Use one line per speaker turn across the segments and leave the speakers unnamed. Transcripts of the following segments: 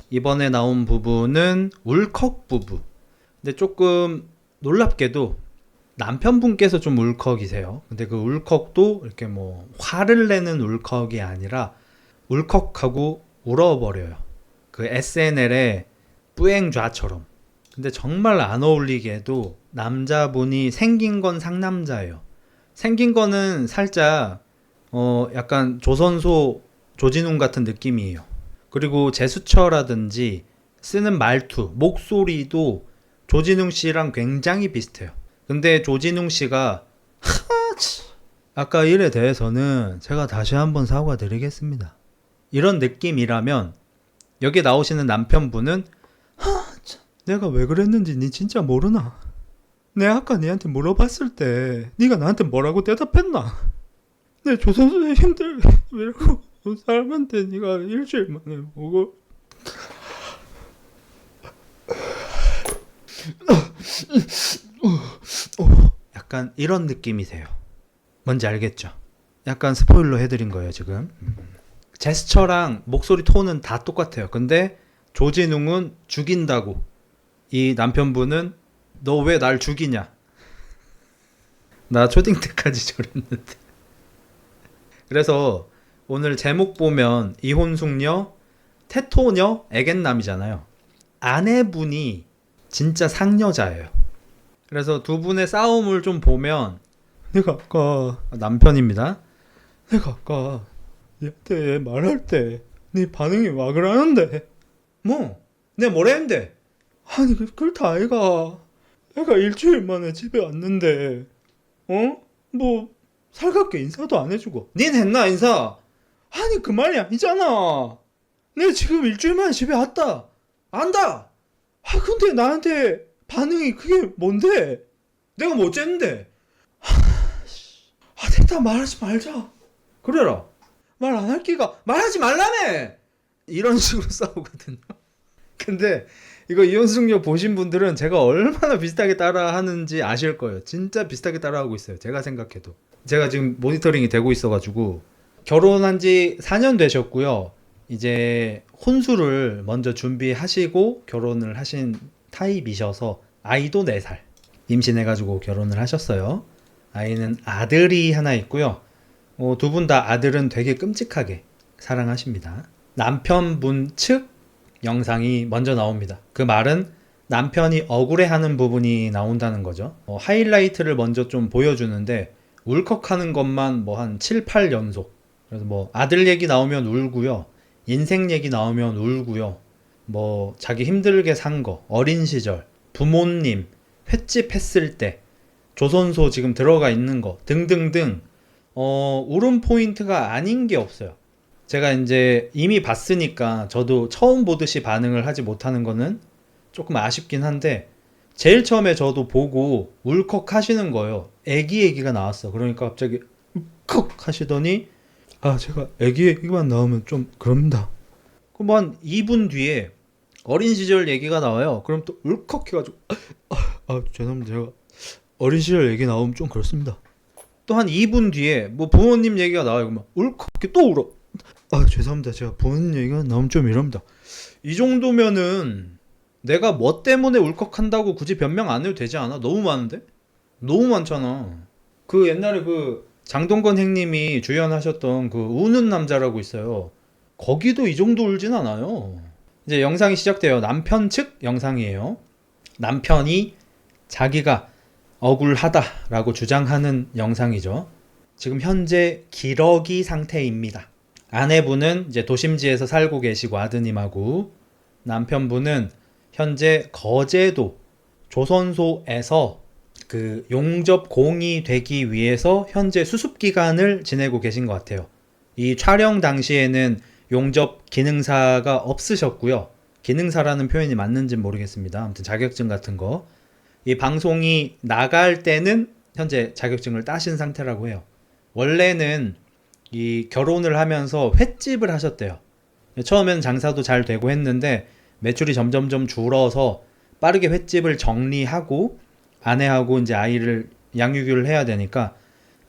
이번에 나온 부부는 울컥 부부. 근데 조금 놀랍게도 남편분께서 좀 울컥이세요. 근데 그 울컥도 이렇게 뭐 화를 내는 울컥이 아니라 울컥하고 울어버려요. 그 SNL의 뿌앵좌처럼. 근데 정말 안 어울리게도 남자분이 생긴 건 상남자예요. 생긴 거는 살짝 약간 조선소 조진웅 같은 느낌이에요. 그리고 제스처라든지 쓰는 말투, 목소리도 조진웅 씨랑 굉장히 비슷해요. 근데 조진웅 씨가 아까 일에 대해서는 제가 다시 한번 사과드리겠습니다. 이런 느낌이라면 여기 나오시는 남편분은 내가 왜 그랬는지 니 진짜 모르나? 내가 아까 니한테 물어봤을 때 니가 나한테 뭐라고 대답했나? 내 조선소에 힘들게 이러고 온 사람한테 니가 일주일 만에 오고 약간 이런 느낌이세요. 뭔지 알겠죠? 약간 스포일러 해드린 거예요 지금. 제스처랑 목소리 톤은 다 똑같아요. 근데 조진웅은 죽인다고, 이 남편분은 너 왜 날 죽이냐? 나 초딩 때까지 저랬는데. 그래서 오늘 제목 보면 이혼숙녀, 태토녀, 애견남이잖아요. 아내분이 진짜 상여자예요. 그래서 두 분의 싸움을 좀 보면 내가 아까 남편입니다. 내가 아까 얘한테 말할 때 네 반응이 와 그러는데 뭐? 내가 뭐라 했는데? 아니 그렇다 아이가. 내가 일주일 만에 집에 왔는데 뭐 살갑게 인사도 안 해주고. 닌 했나 인사? 아니 그 말이 아니잖아. 내가 지금 일주일 만에 집에 왔다 안다. 아 근데 나한테 반응이 그게 뭔데? 내가 뭐 어쨌는데? 됐다 말하지 말자. 그래라. 말 안 할 기가 말하지 말라며. 이런 식으로 싸우거든요. 근데 이거 이혼승녀 보신 분들은 제가 얼마나 비슷하게 따라하는지 아실 거예요. 진짜 비슷하게 따라하고 있어요. 제가 생각해도. 제가 지금 모니터링이 되고 있어가지고. 결혼한 지 4년 되셨고요. 이제 혼수를 먼저 준비하시고 결혼을 하신 타입이셔서 아이도 4살 임신해가지고 결혼을 하셨어요. 아이는 아들이 하나 있고요. 두 분 다 아들은 되게 끔찍하게 사랑하십니다. 남편분 측 영상이 먼저 나옵니다. 그 말은 남편이 억울해하는 부분이 나온다는 거죠. 하이라이트를 먼저 좀 보여주는데 울컥하는 것만 뭐 한 7, 8연속. 그래서 뭐 아들 얘기 나오면 울고요. 인생 얘기 나오면 울고요. 뭐 자기 힘들게 산 거, 어린 시절, 부모님, 횟집 했을 때, 조선소 지금 들어가 있는 거 등등등 울음 포인트가 아닌 게 없어요. 제가 이제 이미 봤으니까 저도 처음 보듯이 반응을 하지 못하는 거는 조금 아쉽긴 한데 제일 처음에 저도 보고 울컥 하시는 거예요. 애기 얘기가 나왔어. 그러니까 갑자기 울컥 하시더니 제가 애기 얘기만 나오면 좀 그럽니다. 그럼 한 2분 뒤에 어린 시절 얘기가 나와요. 그럼 또 울컥 해가지고 죄송합니다. 제가 어린 시절 얘기 나오면 좀 그렇습니다. 또 한 2분 뒤에 뭐 부모님 얘기가 나와요. 그러면 울컥 또 울어. 죄송합니다. 제가 부모님 얘기가 나오면 좀 이럽니다. 이 정도면은 내가 뭐 때문에 울컥한다고 굳이 변명 안 해도 되지 않아? 너무 많은데? 너무 많잖아. 그 옛날에 그 장동건 형님이 주연하셨던 그 우는 남자라고 있어요. 거기도 이 정도 울진 않아요. 이제 영상이 시작돼요. 남편 측 영상이에요. 남편이 자기가 억울하다라고 주장하는 영상이죠. 지금 현재 기러기 상태입니다. 아내분은 이제 도심지에서 살고 계시고 아드님하고, 남편분은 현재 거제도 조선소에서 그 용접 공이 되기 위해서 현재 수습 기간을 지내고 계신 것 같아요. 이 촬영 당시에는 용접 기능사가 없으셨고요. 기능사라는 표현이 맞는지는 모르겠습니다. 아무튼 자격증 같은 거. 이 방송이 나갈 때는 현재 자격증을 따신 상태라고 해요. 원래는 이 결혼을 하면서 횟집을 하셨대요. 처음엔 장사도 잘 되고 했는데 매출이 점점점 줄어서 빠르게 횟집을 정리하고 아내하고 이제 아이를 양육을 해야 되니까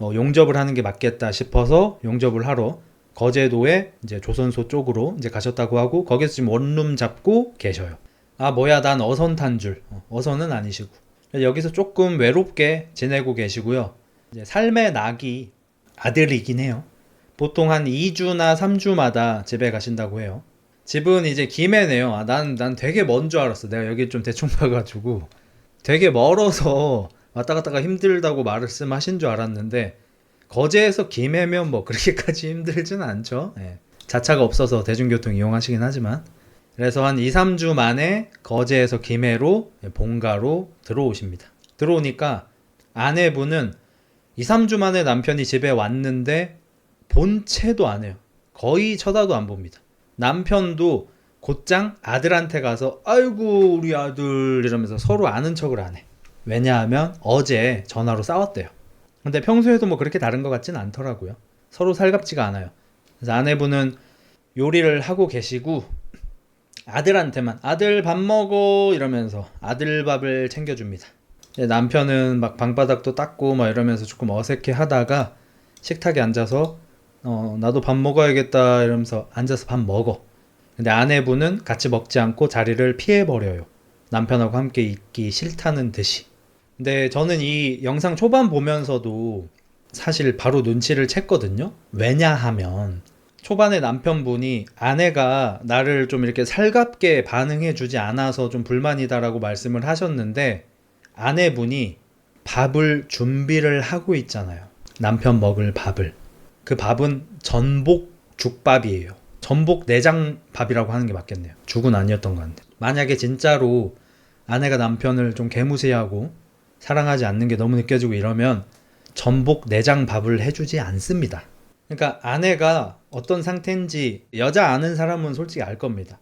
용접을 하는 게 맞겠다 싶어서 용접을 하러 거제도에 이제 조선소 쪽으로 이제 가셨다고 하고 거기서 지금 원룸 잡고 계셔요. 아 뭐야 난 어선 탄 줄. 어선은 아니시고 여기서 조금 외롭게 지내고 계시고요. 이제 삶의 낙이 아들이긴 해요. 보통 한 2주나 3주마다 집에 가신다고 해요. 집은 이제 김해네요. 아, 난 되게 먼 줄 알았어. 내가 여기 좀 대충 봐가지고 되게 멀어서 왔다 갔다가 힘들다고 말씀하신 줄 알았는데 거제에서 김해면 뭐 그렇게까지 힘들진 않죠. 예. 자차가 없어서 대중교통 이용하시긴 하지만 그래서 한 2, 3주 만에 거제에서 김해로 본가로 들어오십니다. 들어오니까 아내분은 2, 3주 만에 남편이 집에 왔는데 본체도 안 해요. 거의 쳐다도 안 봅니다. 남편도 곧장 아들한테 가서 아이고 우리 아들 이러면서 서로 아는 척을 안 해. 왜냐하면 어제 전화로 싸웠대요. 근데 평소에도 뭐 그렇게 다른 것 같진 않더라고요. 서로 살갑지가 않아요. 그래서 아내분은 요리를 하고 계시고 아들한테만 아들 밥 먹어 이러면서 아들 밥을 챙겨줍니다. 남편은 막 방바닥도 닦고 막 이러면서 조금 어색해 하다가 식탁에 앉아서 나도 밥 먹어야겠다 이러면서 앉아서 밥 먹어. 근데 아내분은 같이 먹지 않고 자리를 피해버려요. 남편하고 함께 있기 싫다는 듯이. 근데 저는 이 영상 초반 보면서도 사실 바로 눈치를 챘거든요. 왜냐하면 초반에 남편분이 아내가 나를 좀 이렇게 살갑게 반응해주지 않아서 좀 불만이다라고 말씀을 하셨는데 아내분이 밥을 준비를 하고 있잖아요. 남편 먹을 밥을. 그 밥은 전복 죽밥이에요. 전복 내장밥이라고 하는 게 맞겠네요. 죽은 아니었던 것 같은데. 만약에 진짜로 아내가 남편을 좀 개무시하고 사랑하지 않는 게 너무 느껴지고 이러면 전복 내장밥을 해주지 않습니다. 그러니까 아내가 어떤 상태인지 여자 아는 사람은 솔직히 알 겁니다.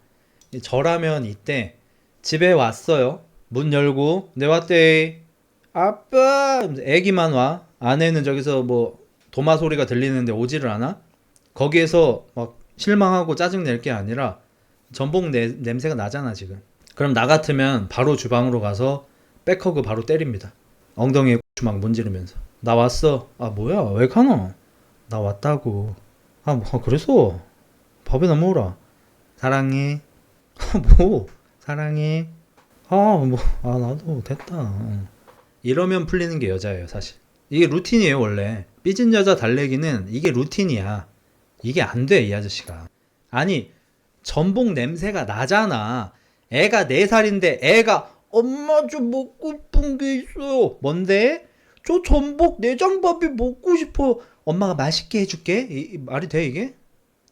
저라면 이때 집에 왔어요. 문 열고 내 왔대. 아빠 애기만 와. 아내는 저기서 뭐 도마 소리가 들리는데 오지를 않아? 거기에서 막 실망하고 짜증 낼 게 아니라 전복 냄새가 나잖아 지금. 그럼 나 같으면 바로 주방으로 가서 백허그 바로 때립니다. 엉덩이에 고추 막 문지르면서 나 왔어. 아 뭐야 왜 가노? 나 왔다고. 아 뭐 그래서 밥이나 먹어라. 사랑해. 뭐 사랑해. 나도 됐다. 이러면 풀리는 게 여자예요 사실. 이게 루틴이에요 원래. 삐진 여자 달래기는 이게 루틴이야. 이게 안 돼 이 아저씨가. 아니 전복 냄새가 나잖아. 애가 4살인데 애가 엄마 좀 먹고 싶은 게 있어요. 뭔데? 저 전복 내장밥이 먹고 싶어. 엄마가 맛있게 해줄게. 말이 돼 이게?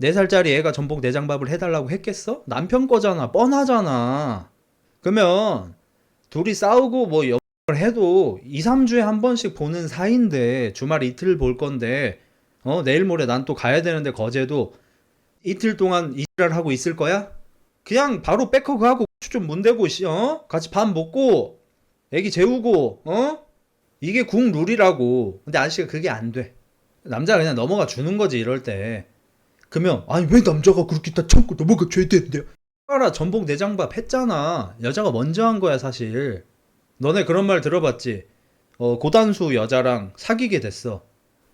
4살짜리 애가 전복 내장밥을 해달라고 했겠어? 남편 거잖아. 뻔하잖아. 그러면 둘이 싸우고 뭐 해도 2, 3주에 한 번씩 보는 사이인데 주말 이틀 볼 건데 내일 모레 난 또 가야 되는데 거제도 이틀 동안 이지랄 하고 있을 거야? 그냥 바로 백허그 하고 좀 문대고 같이 밥 먹고 애기 재우고 이게 국 룰이라고. 근데 아저씨가 그게 안 돼. 남자가 그냥 넘어가 주는 거지 이럴 때. 그러면 아니 왜 남자가 그렇게 다 참고 넘어가 줘야 되는데요? 알아 전복 내장밥 했잖아. 여자가 먼저 한 거야 사실. 너네 그런 말 들어봤지? 고단수 여자랑 사귀게 됐어.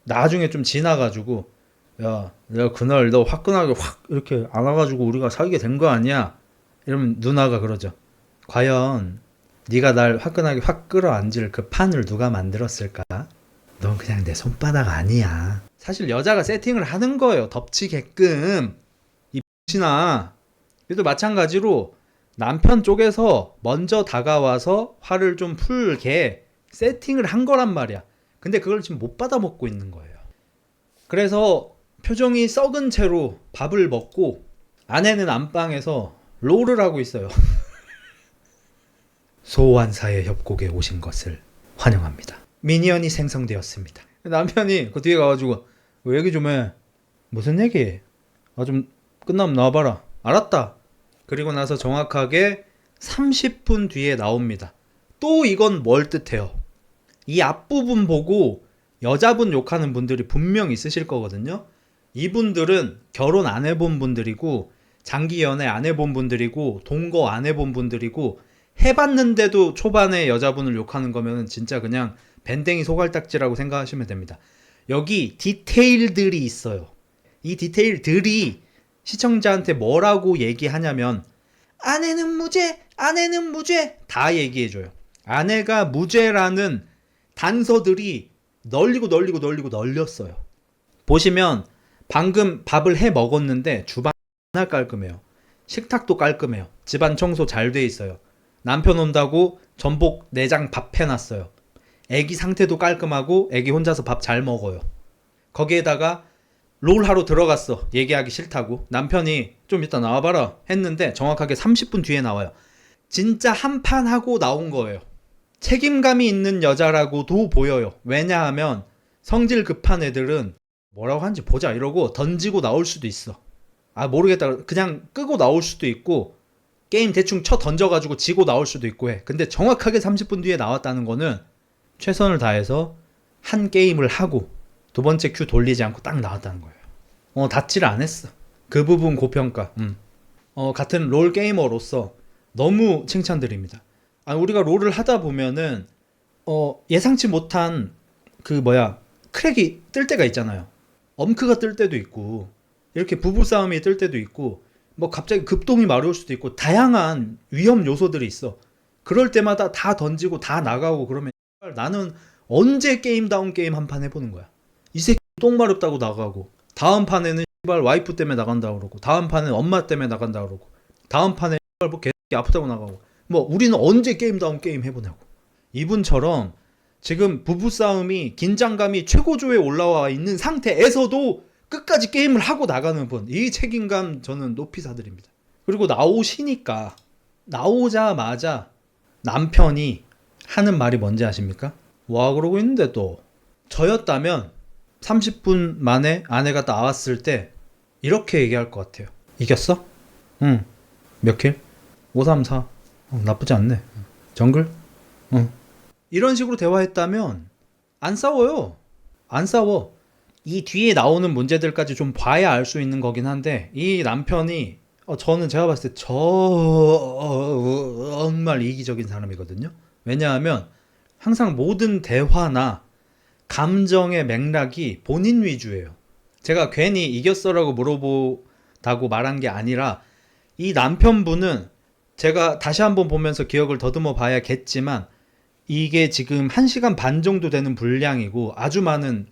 나중에 좀 지나가지고 야 내가 그날 너 화끈하게 확 이렇게 안아가지고 우리가 사귀게 된 거 아니야? 이러면 누나가 그러죠. 과연 네가 날 화끈하게 확 끌어안질 그 판을 누가 만들었을까? 넌 그냥 내 손바닥 아니야. 사실 여자가 세팅을 하는 거예요. 덮치게끔. 이 X나. 얘도 마찬가지로 남편 쪽에서 먼저 다가와서 화를 좀 풀게 세팅을 한 거란 말이야. 근데 그걸 지금 못 받아 먹고 있는 거예요. 그래서 표정이 썩은 채로 밥을 먹고 아내는 안방에서 롤을 하고 있어요. 소환사의 협곡에 오신 것을 환영합니다. 미니언이 생성되었습니다. 남편이 그 뒤에 가가지고 얘기 좀 해. 무슨 얘기? 좀 끝나면 나와봐라. 알았다. 그리고 나서 정확하게 30분 뒤에 나옵니다. 또 이건 뭘 뜻해요? 이 앞부분 보고 여자분 욕하는 분들이 분명 있으실 거거든요. 이분들은 결혼 안 해본 분들이고 장기 연애 안 해본 분들이고 동거 안 해본 분들이고 해봤는데도 초반에 여자분을 욕하는 거면 진짜 그냥 밴댕이 소갈딱지라고 생각하시면 됩니다. 여기 디테일들이 있어요. 이 디테일들이 시청자한테 뭐라고 얘기하냐면 아내는 무죄, 아내는 무죄 다 얘기해줘요. 아내가 무죄라는 단서들이 널렸어요. 보시면 방금 밥을 해 먹었는데 주방 나 깔끔해요. 식탁도 깔끔해요. 집안 청소 잘 돼 있어요. 남편 온다고 전복 내장 밥 해놨어요. 애기 상태도 깔끔하고 애기 혼자서 밥 잘 먹어요. 거기에다가 롤 하러 들어갔어. 얘기하기 싫다고. 남편이 좀 이따 나와봐라 했는데 정확하게 30분 뒤에 나와요. 진짜 한 판 하고 나온 거예요. 책임감이 있는 여자라고도 보여요. 왜냐하면 성질 급한 애들은 뭐라고 하는지 보자 이러고 던지고 나올 수도 있어. 아 모르겠다. 그냥 끄고 나올 수도 있고 게임 대충 쳐 던져가지고 지고 나올 수도 있고 해. 근데 정확하게 30분 뒤에 나왔다는 거는 최선을 다해서 한 게임을 하고 두 번째 큐 돌리지 않고 딱 나왔다는 거예요. 닫지를 안 했어. 그 부분 고평가. 같은 롤 게이머로서 너무 칭찬드립니다. 우리가 롤을 하다 보면은 예상치 못한 크랙이 뜰 때가 있잖아요. 엄크가 뜰 때도 있고 이렇게 부부싸움이 뜰 때도 있고 뭐 갑자기 급동이 마려울 수도 있고 다양한 위험 요소들이 있어. 그럴 때마다 다 던지고 다 나가고 그러면 나는 언제 게임다운 게임 한 판 해보는 거야. 이 새끼 똥 마렵다고 나가고 다음 판에는 와이프 때문에 나간다 그러고 다음 판에는 엄마 때문에 나간다 그러고 다음 판에 뭐 개새끼 아프다고 나가고 뭐 우리는 언제 게임다운 게임 해보냐고. 이분처럼 지금 부부싸움이 긴장감이 최고조에 올라와 있는 상태에서도 끝까지 게임을 하고 나가는 분, 이 책임감 저는 높이 사드립니다. 그리고 나오시니까 나오자마자 남편이 하는 말이 뭔지 아십니까? 와 그러고 있는데 또 저였다면 30분 만에 아내가 나왔을 때 이렇게 얘기할 것 같아요. 이겼어? 응. 몇 킬? 5, 3, 4. 나쁘지 않네. 정글? 응. 이런 식으로 대화했다면 안 싸워요. 안 싸워. 이 뒤에 나오는 문제들까지 좀 봐야 알 수 있는 거긴 한데 이 남편이 저는 제가 봤을 때 정말 이기적인 사람이거든요. 왜냐하면 항상 모든 대화나 감정의 맥락이 본인 위주예요. 제가 괜히 이겼어라고 물어보다고 말한 게 아니라 이 남편분은 제가 다시 한번 보면서 기억을 더듬어 봐야겠지만 이게 지금 1시간 반 정도 되는 분량이고 아주 많은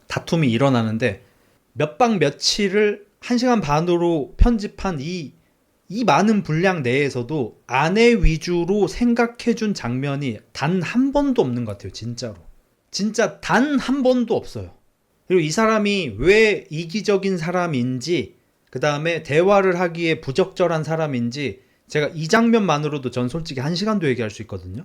다툼이 일어나는데 몇 방 며칠을 1시간 반으로 편집한 이 많은 분량 내에서도 아내 위주로 생각해준 장면이 단 한 번도 없는 것 같아요. 진짜로. 진짜 단 한 번도 없어요. 그리고 이 사람이 왜 이기적인 사람인지 그 다음에 대화를 하기에 부적절한 사람인지 제가 이 장면만으로도 전 솔직히 1시간도 얘기할 수 있거든요.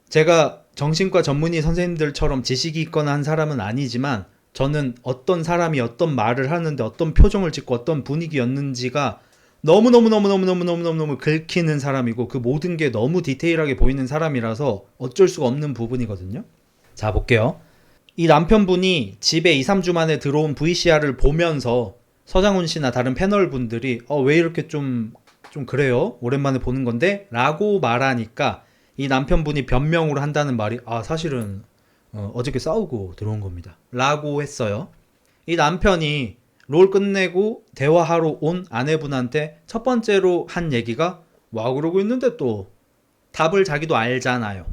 제가 정신과 전문의 선생님들처럼 지식이 있거나 한 사람은 아니지만 저는 어떤 사람이 어떤 말을 하는데 어떤 표정을 짓고 어떤 분위기였는지가 너무너무 긁히는 사람이고 그 모든 게 너무 디테일하게 보이는 사람이라서 어쩔 수가 없는 부분이거든요. 자 볼게요. 이 남편분이 집에 2, 3주 만에 들어온 VCR을 보면서 서장훈 씨나 다른 패널 분들이 왜 이렇게 좀 그래요? 오랜만에 보는 건데? 라고 말하니까 이 남편분이 변명으로 한다는 말이 사실은 어저께 싸우고 들어온 겁니다. 라고 했어요. 이 남편이 롤 끝내고 대화하러 온 아내분한테 첫 번째로 한 얘기가 와 그러고 있는데 또 답을 자기도 알잖아요.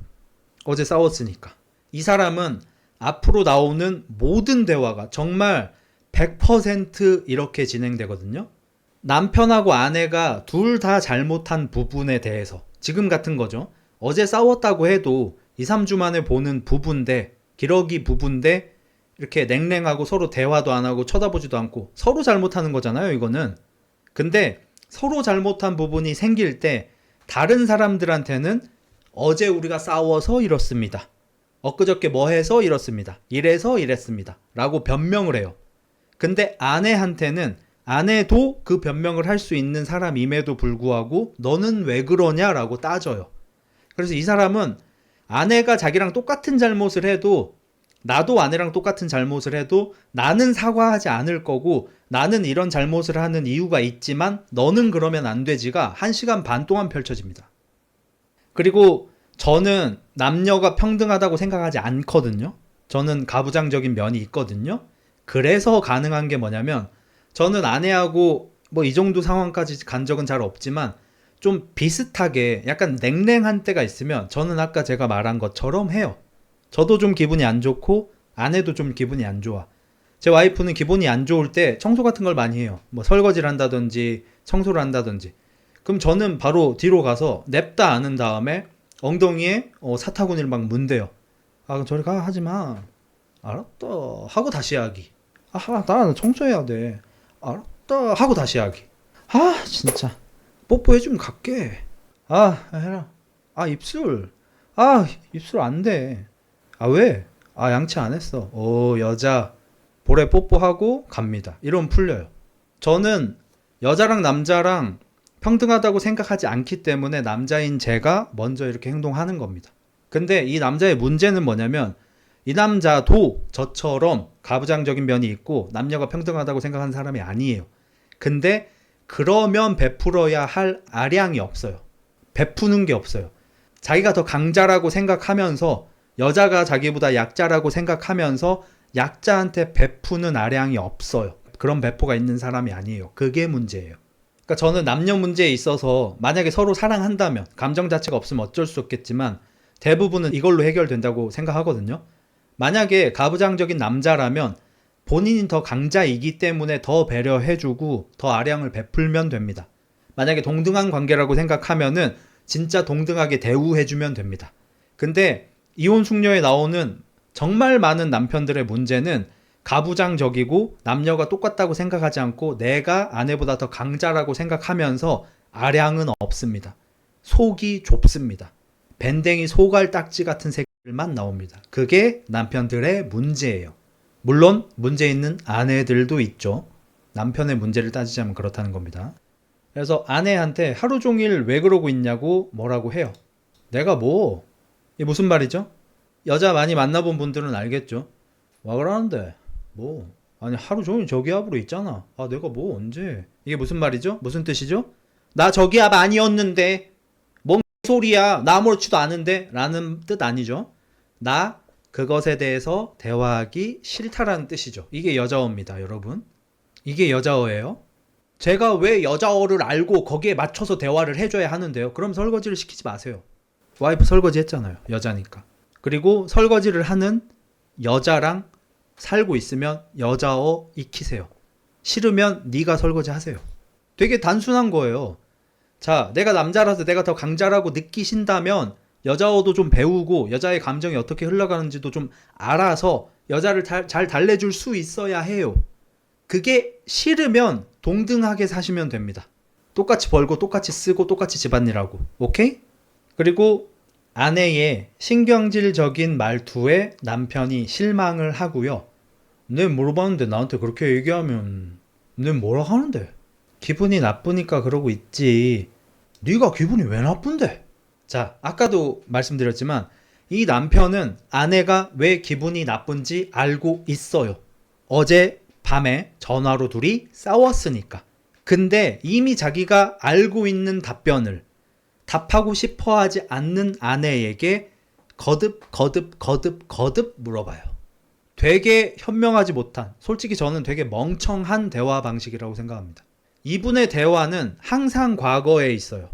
어제 싸웠으니까. 이 사람은 앞으로 나오는 모든 대화가 정말 100% 이렇게 진행되거든요. 남편하고 아내가 둘 다 잘못한 부분에 대해서 지금 같은 거죠. 어제 싸웠다고 해도 2, 3주 만에 보는 부분인데 기러기 부분인데 이렇게 냉랭하고 서로 대화도 안 하고 쳐다보지도 않고 서로 잘못하는 거잖아요 이거는. 근데 서로 잘못한 부분이 생길 때 다른 사람들한테는 어제 우리가 싸워서 이렇습니다. 엊그저께 뭐 해서 이렇습니다. 이래서 이랬습니다. 라고 변명을 해요. 근데 아내한테는 아내도 그 변명을 할 수 있는 사람임에도 불구하고 너는 왜 그러냐 라고 따져요. 그래서 이 사람은 아내가 자기랑 똑같은 잘못을 해도 나도 아내랑 똑같은 잘못을 해도 나는 사과하지 않을 거고 나는 이런 잘못을 하는 이유가 있지만 너는 그러면 안 되지가 1시간 반 동안 펼쳐집니다. 그리고 저는 남녀가 평등하다고 생각하지 않거든요. 저는 가부장적인 면이 있거든요. 그래서 가능한 게 뭐냐면 저는 아내하고 뭐 이 정도 상황까지 간 적은 잘 없지만 좀 비슷하게 약간 냉랭한 때가 있으면 저는 아까 제가 말한 것처럼 해요. 저도 좀 기분이 안 좋고 아내도 좀 기분이 안 좋아. 제 와이프는 기분이 안 좋을 때 청소 같은 걸 많이 해요. 뭐 설거지를 한다든지 청소를 한다든지. 그럼 저는 바로 뒤로 가서 냅다 안은 다음에 엉덩이에 사타구니를 막 문대요. 아, 그럼 저리 가, 하지 마. 알았다. 하고 다시 하기. 아, 나 청소해야 돼. 알았다. 하고 다시 하기. 아, 진짜. 뽀뽀해주면 갈게. 아, 해라. 아, 입술. 아, 입술 안 돼. 아, 왜? 아, 양치 안 했어. 오, 여자. 볼에 뽀뽀하고 갑니다. 이러면 풀려요. 저는 여자랑 남자랑 평등하다고 생각하지 않기 때문에 남자인 제가 먼저 이렇게 행동하는 겁니다. 근데 이 남자의 문제는 뭐냐면 이 남자도 저처럼 가부장적인 면이 있고 남녀가 평등하다고 생각하는 사람이 아니에요. 근데 그러면 베풀어야 할 아량이 없어요. 베푸는 게 없어요. 자기가 더 강자라고 생각하면서 여자가 자기보다 약자라고 생각하면서 약자한테 베푸는 아량이 없어요. 그런 배포가 있는 사람이 아니에요. 그게 문제예요. 그러니까 저는 남녀 문제에 있어서 만약에 서로 사랑한다면 감정 자체가 없으면 어쩔 수 없겠지만 대부분은 이걸로 해결된다고 생각하거든요. 만약에 가부장적인 남자라면 본인이 더 강자이기 때문에 더 배려해주고 더 아량을 베풀면 됩니다. 만약에 동등한 관계라고 생각하면은 진짜 동등하게 대우해주면 됩니다. 근데 이혼 숙녀에 나오는 정말 많은 남편들의 문제는 가부장적이고 남녀가 똑같다고 생각하지 않고 내가 아내보다 더 강자라고 생각하면서 아량은 없습니다. 속이 좁습니다. 밴댕이 소갈딱지 같은 새끼들만 나옵니다. 그게 남편들의 문제예요. 물론 문제 있는 아내들도 있죠. 남편의 문제를 따지자면 그렇다는 겁니다. 그래서 아내한테 하루 종일 왜 그러고 있냐고 뭐라고 해요. 내가 뭐? 이게 무슨 말이죠? 여자 많이 만나본 분들은 알겠죠. 와 그러는데 뭐 아니 하루 종일 저기압으로 있잖아. 아 내가 뭐 언제. 이게 무슨 말이죠? 무슨 뜻이죠? 나 저기압 아니었는데 뭔 소리야 나 아무렇지도 않은데 라는 뜻 아니죠. 나 그것에 대해서 대화하기 싫다라는 뜻이죠. 이게 여자어입니다 여러분. 이게 여자어예요. 제가 왜 여자어를 알고 거기에 맞춰서 대화를 해줘야 하는데요. 그럼 설거지를 시키지 마세요. 와이프 설거지 했잖아요. 여자니까. 그리고 설거지를 하는 여자랑 살고 있으면 여자어 익히세요. 싫으면 네가 설거지 하세요. 되게 단순한 거예요. 자, 내가 남자라서 내가 더 강자라고 느끼신다면 여자어도 좀 배우고 여자의 감정이 어떻게 흘러가는지도 좀 알아서 여자를 잘 달래줄 수 있어야 해요. 그게 싫으면 동등하게 사시면 됩니다. 똑같이 벌고 똑같이 쓰고 똑같이 집안일하고. 오케이? 그리고 아내의 신경질적인 말투에 남편이 실망을 하고요. 내 물어봤는데 나한테 그렇게 얘기하면 내 뭐라 하는데? 기분이 나쁘니까 그러고 있지. 네가 기분이 왜 나쁜데? 자, 아까도 말씀드렸지만 이 남편은 아내가 왜 기분이 나쁜지 알고 있어요. 어제 밤에 전화로 둘이 싸웠으니까. 근데 이미 자기가 알고 있는 답변을 답하고 싶어 하지 않는 아내에게 거듭 물어봐요. 되게 현명하지 못한, 솔직히 저는 되게 멍청한 대화 방식이라고 생각합니다. 이분의 대화는 항상 과거에 있어요.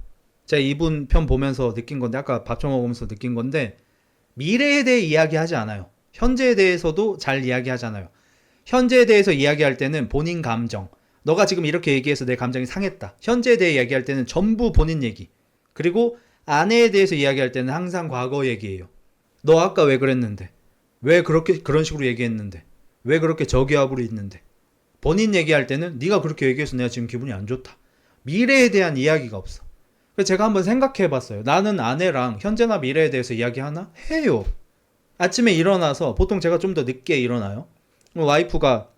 제가 이분 편 보면서 느낀 건데, 아까 밥 처먹으면서 느낀 건데, 미래에 대해 이야기하지 않아요. 현재에 대해서도 잘 이야기하잖아요. 현재에 대해서 이야기할 때는 본인 감정, 너가 지금 이렇게 얘기해서 내 감정이 상했다. 현재에 대해 이야기할 때는 전부 본인 얘기. 그리고 아내에 대해서 이야기할 때는 항상 과거 얘기예요. 너 아까 왜 그랬는데? 왜 그런 식으로 얘기했는데? 왜 그렇게 저기압으로 있는데? 본인 얘기할 때는 네가 그렇게 얘기해서 내가 지금 기분이 안 좋다. 미래에 대한 이야기가 없어. 그래서 제가 한번 생각해 봤어요. 나는 아내랑 현재나 미래에 대해서 이야기하나? 해요. 아침에 일어나서 보통 제가 좀 더 늦게 일어나요. 와이프가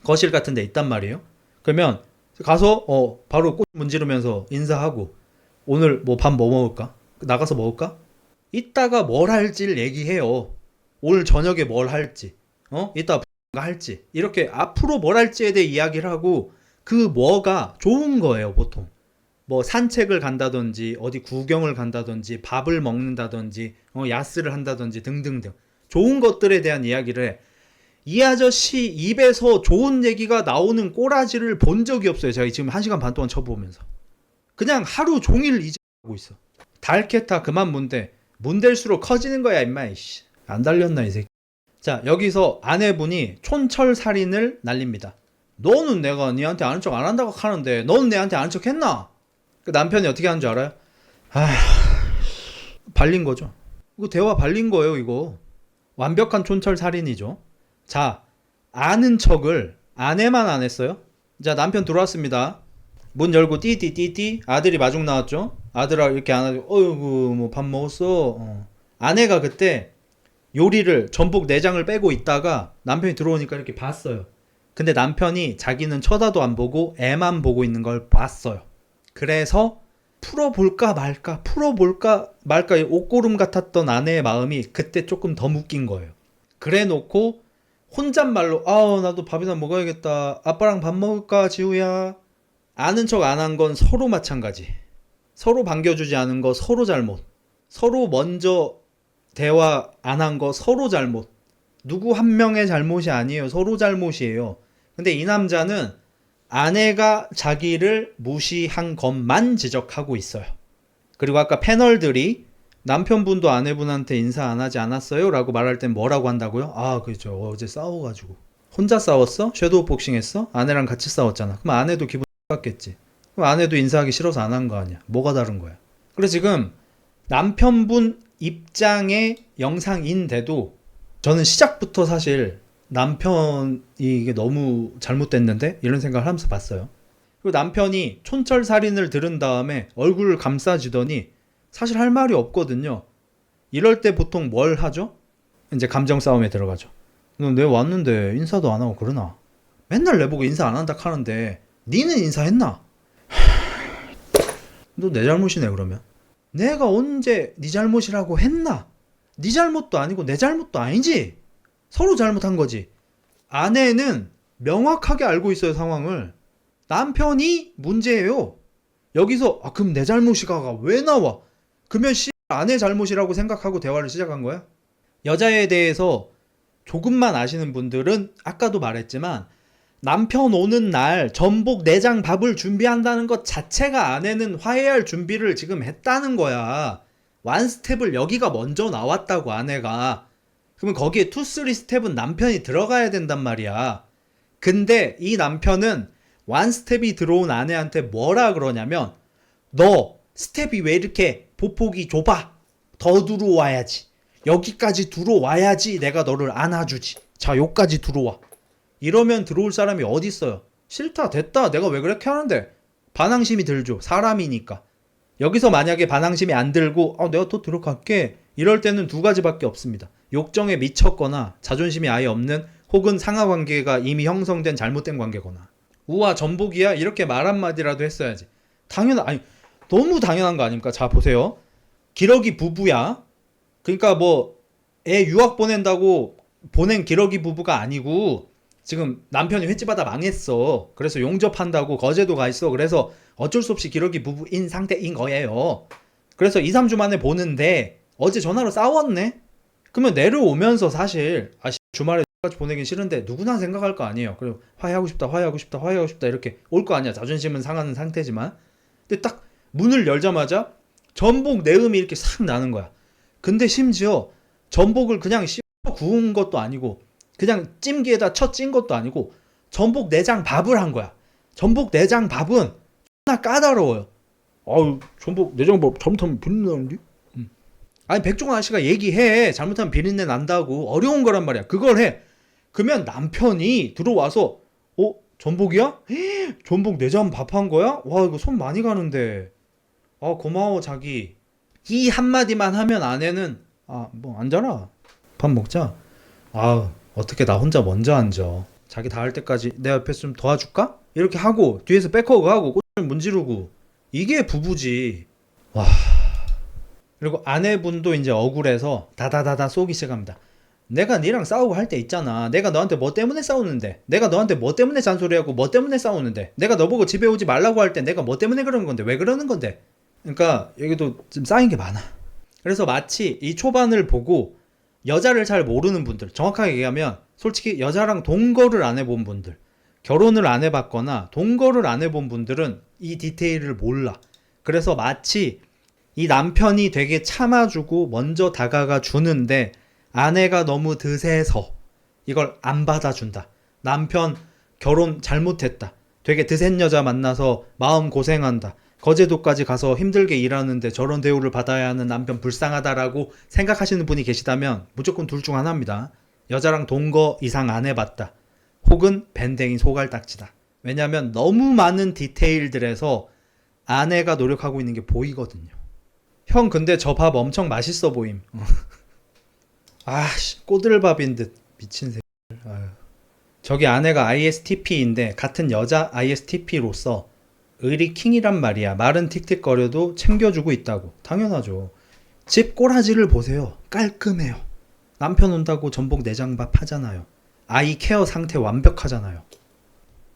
거실 같은 데 있단 말이에요. 그러면 가서 바로 꽃 문지르면서 인사하고 오늘 뭐 밥 뭐 먹을까? 나가서 먹을까? 이따가 뭘 할지를 얘기해요. 오늘 저녁에 뭘 할지, 이따 할지, 이렇게 앞으로 뭘 할지에 대해 이야기를 하고 그 뭐가 좋은 거예요, 보통. 뭐 산책을 간다든지 어디 구경을 간다든지 밥을 먹는다든지 야스를 한다든지 등등등 좋은 것들에 대한 이야기를 해. 이 아저씨 입에서 좋은 얘기가 나오는 꼬라지를 본 적이 없어요. 제가 지금 1시간 반 동안 쳐보면서. 그냥 하루 종일 이제 하고 있어. 달캐타 그만 문대. 문댈수록 커지는 거야 임마. 이씨. 안 달렸나 이 새끼. 자, 여기서 아내분이 촌철살인을 날립니다. 너는 내가 니한테 아는 척 안 한다고 하는데 너는 내한테 아는 척 했나? 그 남편이 어떻게 하는 줄 알아요? 발린 거죠. 이거 대화 발린 거예요 이거. 완벽한 촌철살인이죠. 자, 아는 척을 아내만 안 했어요. 자, 남편 들어왔습니다. 문 열고 띠띠띠띠 아들이 마중 나왔죠. 아들아 이렇게 안아주고 어이구 뭐 밥 먹었어. 아내가 그때 요리를 전복 내장을 빼고 있다가 남편이 들어오니까 이렇게 봤어요. 근데 남편이 자기는 쳐다도 안 보고 애만 보고 있는 걸 봤어요. 그래서 풀어볼까 말까 옷고름 같았던 아내의 마음이 그때 조금 더 묶인 거예요. 그래 놓고 혼잣말로 나도 밥이나 먹어야겠다. 아빠랑 밥 먹을까 지우야. 아는 척 안 한 건 서로 마찬가지. 서로 반겨주지 않은 거 서로 잘못. 서로 먼저 대화 안 한 거 서로 잘못. 누구 한 명의 잘못이 아니에요. 서로 잘못이에요. 근데 이 남자는 아내가 자기를 무시한 것만 지적하고 있어요. 그리고 아까 패널들이 남편분도 아내분한테 인사 안 하지 않았어요? 라고 말할 땐 뭐라고 한다고요? 그렇죠. 어제 싸워가지고. 혼자 싸웠어? 섀도우 복싱 했어? 아내랑 같이 싸웠잖아. 그럼 아내도 기분 X겠지. 그럼 아내도 인사하기 싫어서 안 한 거 아니야. 뭐가 다른 거야? 그래서 지금 남편분 입장의 영상인데도 저는 시작부터 사실 남편이 이게 너무 잘못됐는데? 이런 생각을 하면서 봤어요. 그리고 남편이 촌철살인을 들은 다음에 얼굴을 감싸주더니 사실 할 말이 없거든요. 이럴 때 보통 뭘 하죠? 이제 감정 싸움에 들어가죠. 너 내 왔는데 인사도 안 하고 그러나? 맨날 내보고 인사 안 한다 하는데 니는 인사했나? 너 내 잘못이네 그러면. 내가 언제 네 잘못이라고 했나? 네 잘못도 아니고 내 잘못도 아니지? 서로 잘못한 거지. 아내는 명확하게 알고 있어요 상황을. 남편이 문제예요. 여기서 그럼 내 잘못이가가 왜 나와? 그러면 아내 잘못이라고 생각하고 대화를 시작한 거야? 여자에 대해서 조금만 아시는 분들은 아까도 말했지만 남편 오는 날 전복 내장 밥을 준비한다는 것 자체가 아내는 화해할 준비를 지금 했다는 거야. 원 스텝을 여기가 먼저 나왔다고 아내가. 그러면 거기에 2, 3 스텝은 남편이 들어가야 된단 말이야. 근데 이 남편은 원 스텝이 들어온 아내한테 뭐라 그러냐면 너 스텝이 왜 이렇게 보폭이 좁아? 더 들어와야지. 여기까지 들어와야지 내가 너를 안아주지. 자, 여기까지 들어와. 이러면 들어올 사람이 어디 있어요? 싫다 됐다 내가 왜 그렇게 하는데. 반항심이 들죠. 사람이니까. 여기서 만약에 반항심이 안 들고 내가 더 들어갈게 이럴 때는 두 가지밖에 없습니다. 욕정에 미쳤거나 자존심이 아예 없는 혹은 상하관계가 이미 형성된 잘못된 관계거나. 우와 전복이야? 이렇게 말 한마디라도 했어야지. 너무 당연한 거 아닙니까? 자 보세요. 기러기 부부야. 그러니까 뭐 애 유학 보낸다고 보낸 기러기 부부가 아니고 지금 남편이 횟집하다 망했어. 그래서 용접한다고 거제도 가 있어. 그래서 어쩔 수 없이 기러기 부부인 상태인 거예요. 그래서 2, 3주 만에 보는데 어제 전화로 싸웠네? 그러면 내려오면서 사실 주말에 같이 보내긴 싫은데 누구나 생각할 거 아니에요. 그리고 화해하고 싶다 이렇게 올 거 아니야. 자존심은 상하는 상태지만. 근데 딱 문을 열자마자 전복 내음이 이렇게 싹 나는 거야. 근데 심지어 전복을 그냥 구운 것도 아니고 그냥 찜기에다 찐 것도 아니고 전복 내장 밥을 한 거야. 전복 내장 밥은 존나 까다로워요. 전복 내장 밥 잘못하면 비린내 나는데? 아니 백종원 아저씨가 얘기해. 잘못하면 비린내 난다고. 어려운 거란 말이야. 그걸 해. 그러면 남편이 들어와서 전복이야? 전복 내장 밥 한 거야? 와 이거 손 많이 가는데. 고마워 자기. 이 한마디만 하면 아내는 뭐 앉아라. 밥 먹자. 어떻게 나 혼자 먼저 앉아. 자기 다 할 때까지 내 옆에서 좀 도와줄까? 이렇게 하고 뒤에서 백허그 하고 꽃을 문지르고. 이게 부부지. 와. 그리고 아내분도 이제 억울해서 다다다다 쏘기 시작합니다. 내가 니랑 싸우고 할 때 있잖아. 내가 너한테 뭐 때문에 싸우는데. 내가 너한테 뭐 때문에 잔소리하고 뭐 때문에 싸우는데. 내가 너보고 집에 오지 말라고 할 때 내가 뭐 때문에 그러는 건데. 왜 그러는 건데. 그러니까 여기도 좀 쌓인 게 많아. 그래서 마치 이 초반을 보고 여자를 잘 모르는 분들, 정확하게 얘기하면 솔직히 여자랑 동거를 안 해본 분들, 결혼을 안 해봤거나 동거를 안 해본 분들은 이 디테일을 몰라. 그래서 마치 이 남편이 되게 참아주고 먼저 다가가 주는데 아내가 너무 드세서 이걸 안 받아준다. 남편 결혼 잘못했다. 되게 드센 여자 만나서 마음 고생한다. 거제도까지 가서 힘들게 일하는데 저런 대우를 받아야 하는 남편 불쌍하다라고 생각하시는 분이 계시다면 무조건 둘 중 하나입니다. 여자랑 동거 이상 안 해봤다. 혹은 밴댕이 소갈딱지다. 왜냐하면 너무 많은 디테일들에서 아내가 노력하고 있는 게 보이거든요. 형 근데 저 밥 엄청 맛있어 보임. 아씨 꼬들밥인 듯 미친 새끼. 저기 아내가 ISTP인데 같은 여자 ISTP로서 의리킹이란 말이야. 말은 틱틱거려도 챙겨주고 있다고. 당연하죠. 집 꼬라지를 보세요. 깔끔해요. 남편 온다고 전복 내장밥 하잖아요. 아이 케어 상태 완벽하잖아요.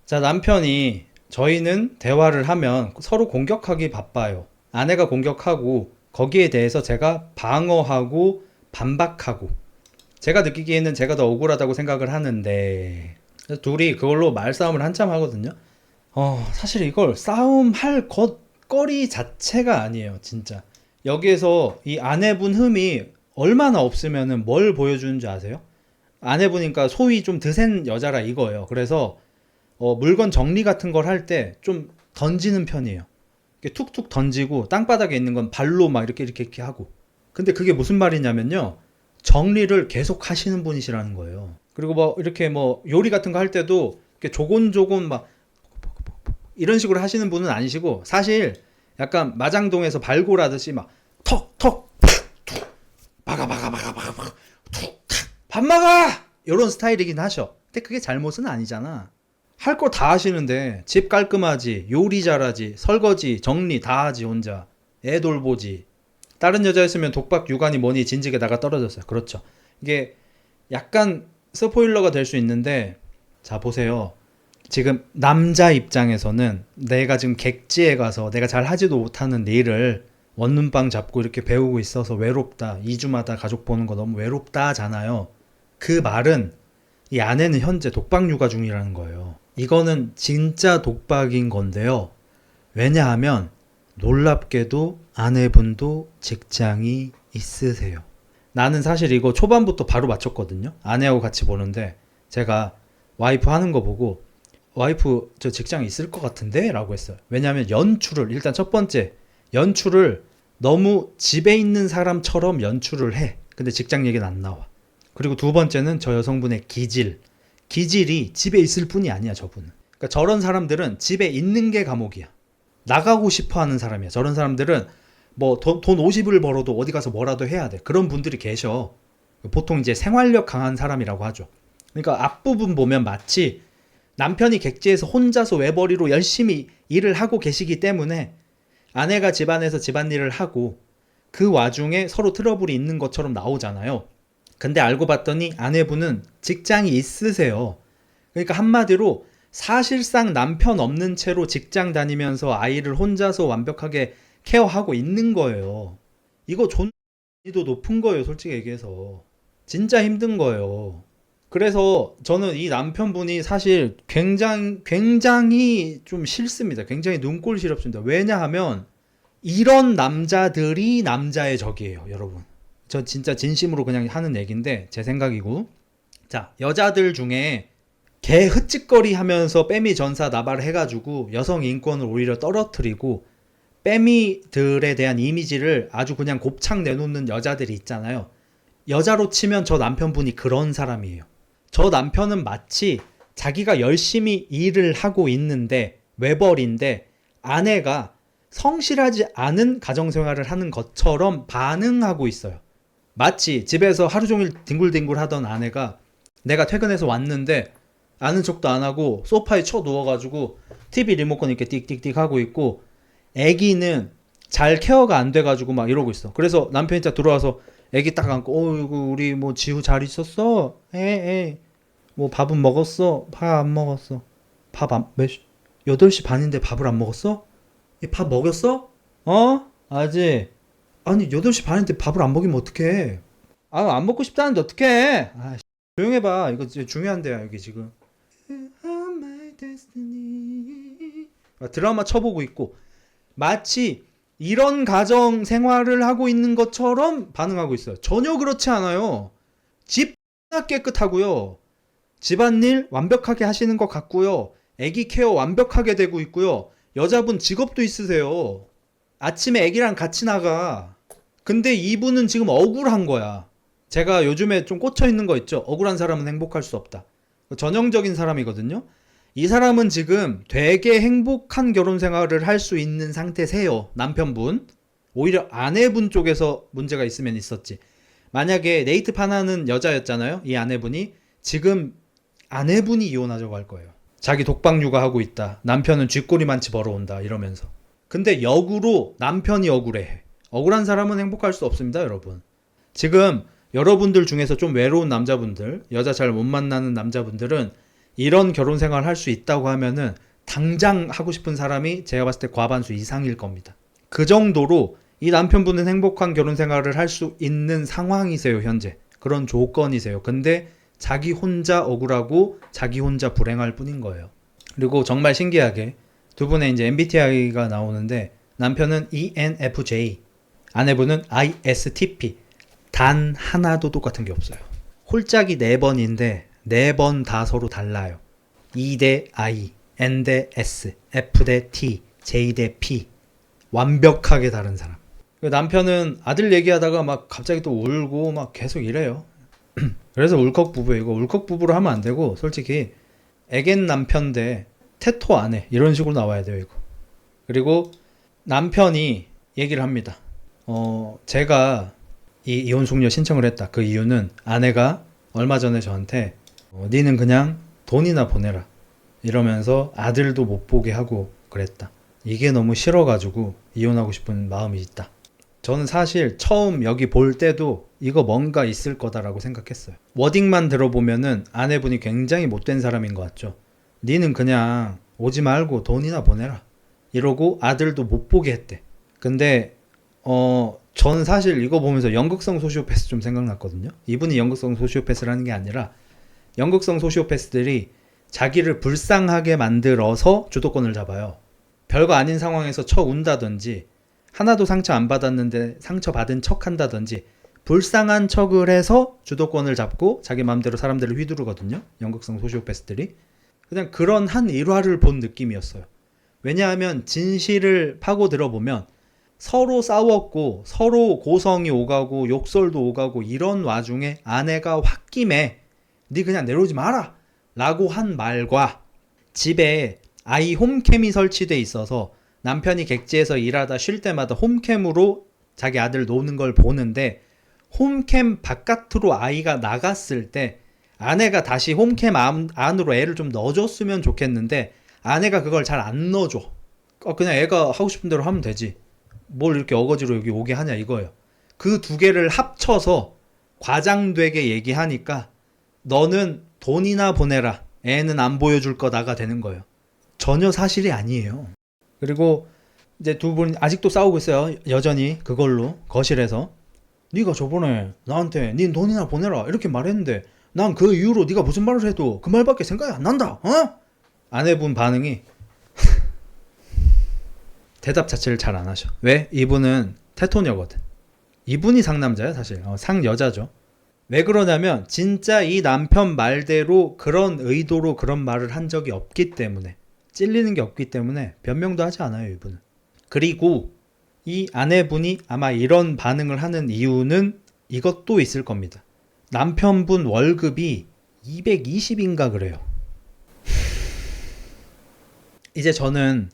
자, 남편이 저희는 대화를 하면 서로 공격하기 바빠요. 아내가 공격하고 거기에 대해서 제가 방어하고 반박하고 제가 느끼기에는 제가 더 억울하다고 생각을 하는데 둘이 그걸로 말싸움을 한참 하거든요. 사실 이걸 싸움할 것거리 자체가 아니에요, 진짜. 여기에서 이 아내분 흠이 얼마나 없으면은 뭘 보여주는지 아세요? 아내분이니까 소위 좀 드센 여자라 이거예요. 그래서 물건 정리 같은 걸 할 때 좀 던지는 편이에요. 이렇게 툭툭 던지고 땅바닥에 있는 건 발로 막 이렇게 하고. 근데 그게 무슨 말이냐면요. 정리를 계속 하시는 분이시라는 거예요. 그리고 뭐 이렇게 뭐 요리 같은 거 할 때도 이렇게 조곤조곤 막 이런 식으로 하시는 분은 아니시고 사실 약간 마장동에서 발골하듯이 막 턱턱 툭 박아 툭 밥 먹어! 이런 스타일이긴 하셔. 근데 그게 잘못은 아니잖아. 할 거 다 하시는데 집 깔끔하지, 요리 잘하지, 설거지, 정리 다 하지 혼자. 애 돌보지. 다른 여자였으면 독박 육아니 뭐니 진즉에 나가 떨어졌어요. 그렇죠. 이게 약간 스포일러가 될 수 있는데 자 보세요. 지금 남자 입장에서는 내가 지금 객지에 가서 내가 잘 하지도 못하는 일을 원눈빵 잡고 이렇게 배우고 있어서 외롭다. 2주마다 가족 보는 거 너무 외롭다잖아요. 그 말은 이 아내는 현재 독박 육아 중이라는 거예요. 이거는 진짜 독박인 건데요. 왜냐하면 놀랍게도 아내분도 직장이 있으세요. 나는 사실 이거 초반부터 바로 맞췄거든요. 아내하고 같이 보는데 제가 와이프 하는 거 보고 와이프 저 직장 있을 것 같은데? 라고 했어요. 왜냐하면 연출을 일단 첫 번째 연출을 너무 집에 있는 사람처럼 연출을 해. 근데 직장 얘기는 안 나와. 그리고 두 번째는 저 여성분의 기질이 집에 있을 뿐이 아니야 저분은. 그러니까 저런 사람들은 집에 있는 게 감옥이야. 나가고 싶어 하는 사람이야. 저런 사람들은 뭐 돈 50을 벌어도 어디 가서 뭐라도 해야 돼. 그런 분들이 계셔. 보통 이제 생활력 강한 사람이라고 하죠. 그러니까 앞부분 보면 마치 남편이 객지에서 혼자서 외벌이로 열심히 일을 하고 계시기 때문에 아내가 집안에서 집안일을 하고 그 와중에 서로 트러블이 있는 것처럼 나오잖아요. 근데 알고 봤더니 아내분은 직장이 있으세요. 그러니까 한마디로 사실상 남편 없는 채로 직장 다니면서 아이를 혼자서 완벽하게 케어하고 있는 거예요. 이거 존도 높은 거예요, 솔직히 얘기해서. 진짜 힘든 거예요. 그래서 저는 이 남편분이 사실 굉장히 좀 싫습니다. 굉장히 눈꼴시럽습니다. 왜냐하면 이런 남자들이 남자의 적이에요, 여러분. 저 진짜 진심으로 그냥 하는 얘기인데 제 생각이고. 자, 여자들 중에 개 흐찌거리 하면서 빼미 전사 나발을 해가지고 여성 인권을 오히려 떨어뜨리고 빼미들에 대한 이미지를 아주 그냥 곱창 내놓는 여자들이 있잖아요. 여자로 치면 저 남편분이 그런 사람이에요. 저 남편은 마치 자기가 열심히 일을 하고 있는데 외벌인데 아내가 성실하지 않은 가정생활을 하는 것처럼 반응하고 있어요. 마치 집에서 하루 종일 뒹굴뒹굴 하던 아내가 내가 퇴근해서 왔는데 아는 척도 안 하고 소파에 쳐 누워가지고 TV 리모컨 이렇게 띡띡띡 하고 있고 애기는 잘 케어가 안 돼가지고 막 이러고 있어. 그래서 남편이 딱 들어와서 애기 딱 안고 어이구 우리 뭐 지우 잘 있었어? 뭐 밥은 먹었어? 밥 안 먹었어. 몇 시? 8시 반인데 밥을 안 먹었어? 밥 먹였어? 아직. 아니 8시 반인데 밥을 안 먹이면 어떡해. 아, 안 먹고 싶다는데 어떡해. 아, 조용해봐. 이거 진짜 중요한데요, 여기 지금. 드라마 쳐보고 있고 마치 이런 가정 생활을 하고 있는 것처럼 반응하고 있어요. 전혀 그렇지 않아요. 집 깨끗하고요. 집안일 완벽하게 하시는 것 같고요. 아기 케어 완벽하게 되고 있고요. 여자분 직업도 있으세요. 아침에 아기랑 같이 나가. 근데 이분은 지금 억울한 거야. 제가 요즘에 좀 꽂혀 있는 거 있죠. 억울한 사람은 행복할 수 없다. 전형적인 사람이거든요. 이 사람은 지금 되게 행복한 결혼 생활을 할 수 있는 상태세요. 남편분. 오히려 아내분 쪽에서 문제가 있으면 있었지. 만약에 네이트판 하는 여자였잖아요. 이 아내분이. 지금 아내분이 이혼하자고 할 거예요. 자기 독박 육아하고 있다. 남편은 쥐꼬리만치 벌어온다. 이러면서. 근데 역으로 남편이 억울해. 억울한 사람은 행복할 수 없습니다, 여러분. 지금 여러분들 중에서 좀 외로운 남자분들, 여자 잘 못 만나는 남자분들은 이런 결혼 생활 할 수 있다고 하면은 당장 하고 싶은 사람이 제가 봤을 때 과반수 이상일 겁니다. 그 정도로 이 남편분은 행복한 결혼 생활을 할 수 있는 상황이세요, 현재. 그런 조건이세요. 근데 자기 혼자 억울하고 자기 혼자 불행할 뿐인 거예요. 그리고 정말 신기하게 두 분의 이제 MBTI가 나오는데 남편은 ENFJ, 아내분은 ISTP. 단 하나도 똑같은 게 없어요. 홀짝이 4번인데 4번 다 서로 달라요. E 대 I, N 대 S, F 대 T, J 대 P. 완벽하게 다른 사람. 남편은 아들 얘기하다가 막 갑자기 또 울고 막 계속 이래요. 그래서 울컥 부부예요. 이거 울컥 부부로 하면 안 되고 솔직히 애겐 남편 대 태토 아내 이런 식으로 나와야 돼요, 이거. 그리고 남편이 얘기를 합니다. 제가 이 이혼 숙려 신청을 했다. 그 이유는 아내가 얼마 전에 저한테 니는 그냥 돈이나 보내라 이러면서 아들도 못 보게 하고 그랬다. 이게 너무 싫어가지고 이혼하고 싶은 마음이 있다. 저는 사실 처음 여기 볼 때도 이거 뭔가 있을 거다라고 생각했어요. 워딩만 들어보면은 아내분이 굉장히 못된 사람인 것 같죠. 니는 그냥 오지 말고 돈이나 보내라 이러고 아들도 못 보게 했대. 근데 저는 사실 이거 보면서 연극성 소시오패스 좀 생각났거든요. 이분이 연극성 소시오패스를 하는 게 아니라 연극성 소시오패스들이 자기를 불쌍하게 만들어서 주도권을 잡아요. 별거 아닌 상황에서 쳐 운다든지 하나도 상처 안 받았는데 상처 받은 척 한다든지 불쌍한 척을 해서 주도권을 잡고 자기 마음대로 사람들을 휘두르거든요. 연극성 소시오패스들이. 그냥 그런 한 일화를 본 느낌이었어요. 왜냐하면 진실을 파고 들어보면 서로 싸웠고 서로 고성이 오가고 욕설도 오가고 이런 와중에 아내가 홧김에 니 그냥 내려오지 마라 라고 한 말과 집에 아이 홈캠이 설치돼 있어서 남편이 객지에서 일하다 쉴 때마다 홈캠으로 자기 아들 노는 걸 보는데 홈캠 바깥으로 아이가 나갔을 때 아내가 다시 홈캠 안으로 애를 좀 넣어줬으면 좋겠는데 아내가 그걸 잘 안 넣어줘. 그냥 애가 하고 싶은 대로 하면 되지. 뭘 이렇게 어거지로 여기 오게 하냐 이거예요. 그 두 개를 합쳐서 과장되게 얘기하니까 너는 돈이나 보내라. 애는 안 보여줄 거다가 되는 거예요. 전혀 사실이 아니에요. 그리고 이제 두 분 아직도 싸우고 있어요. 여전히 그걸로 거실에서. 네가 저번에 나한테 닌 돈이나 보내라 이렇게 말했는데 난 그 이후로 네가 무슨 말을 해도 그 말밖에 생각이 안 난다. 아내분 반응이 대답 자체를 잘 안 하셔. 왜? 이분은 테토녀거든. 이분이 상남자야 사실. 상여자죠. 왜 그러냐면 진짜 이 남편 말대로 그런 의도로 그런 말을 한 적이 없기 때문에, 찔리는 게 없기 때문에 변명도 하지 않아요 이분은. 그리고 이 아내분이 아마 이런 반응을 하는 이유는 이것도 있을 겁니다. 남편분 월급이 220인가 그래요. 이제 저는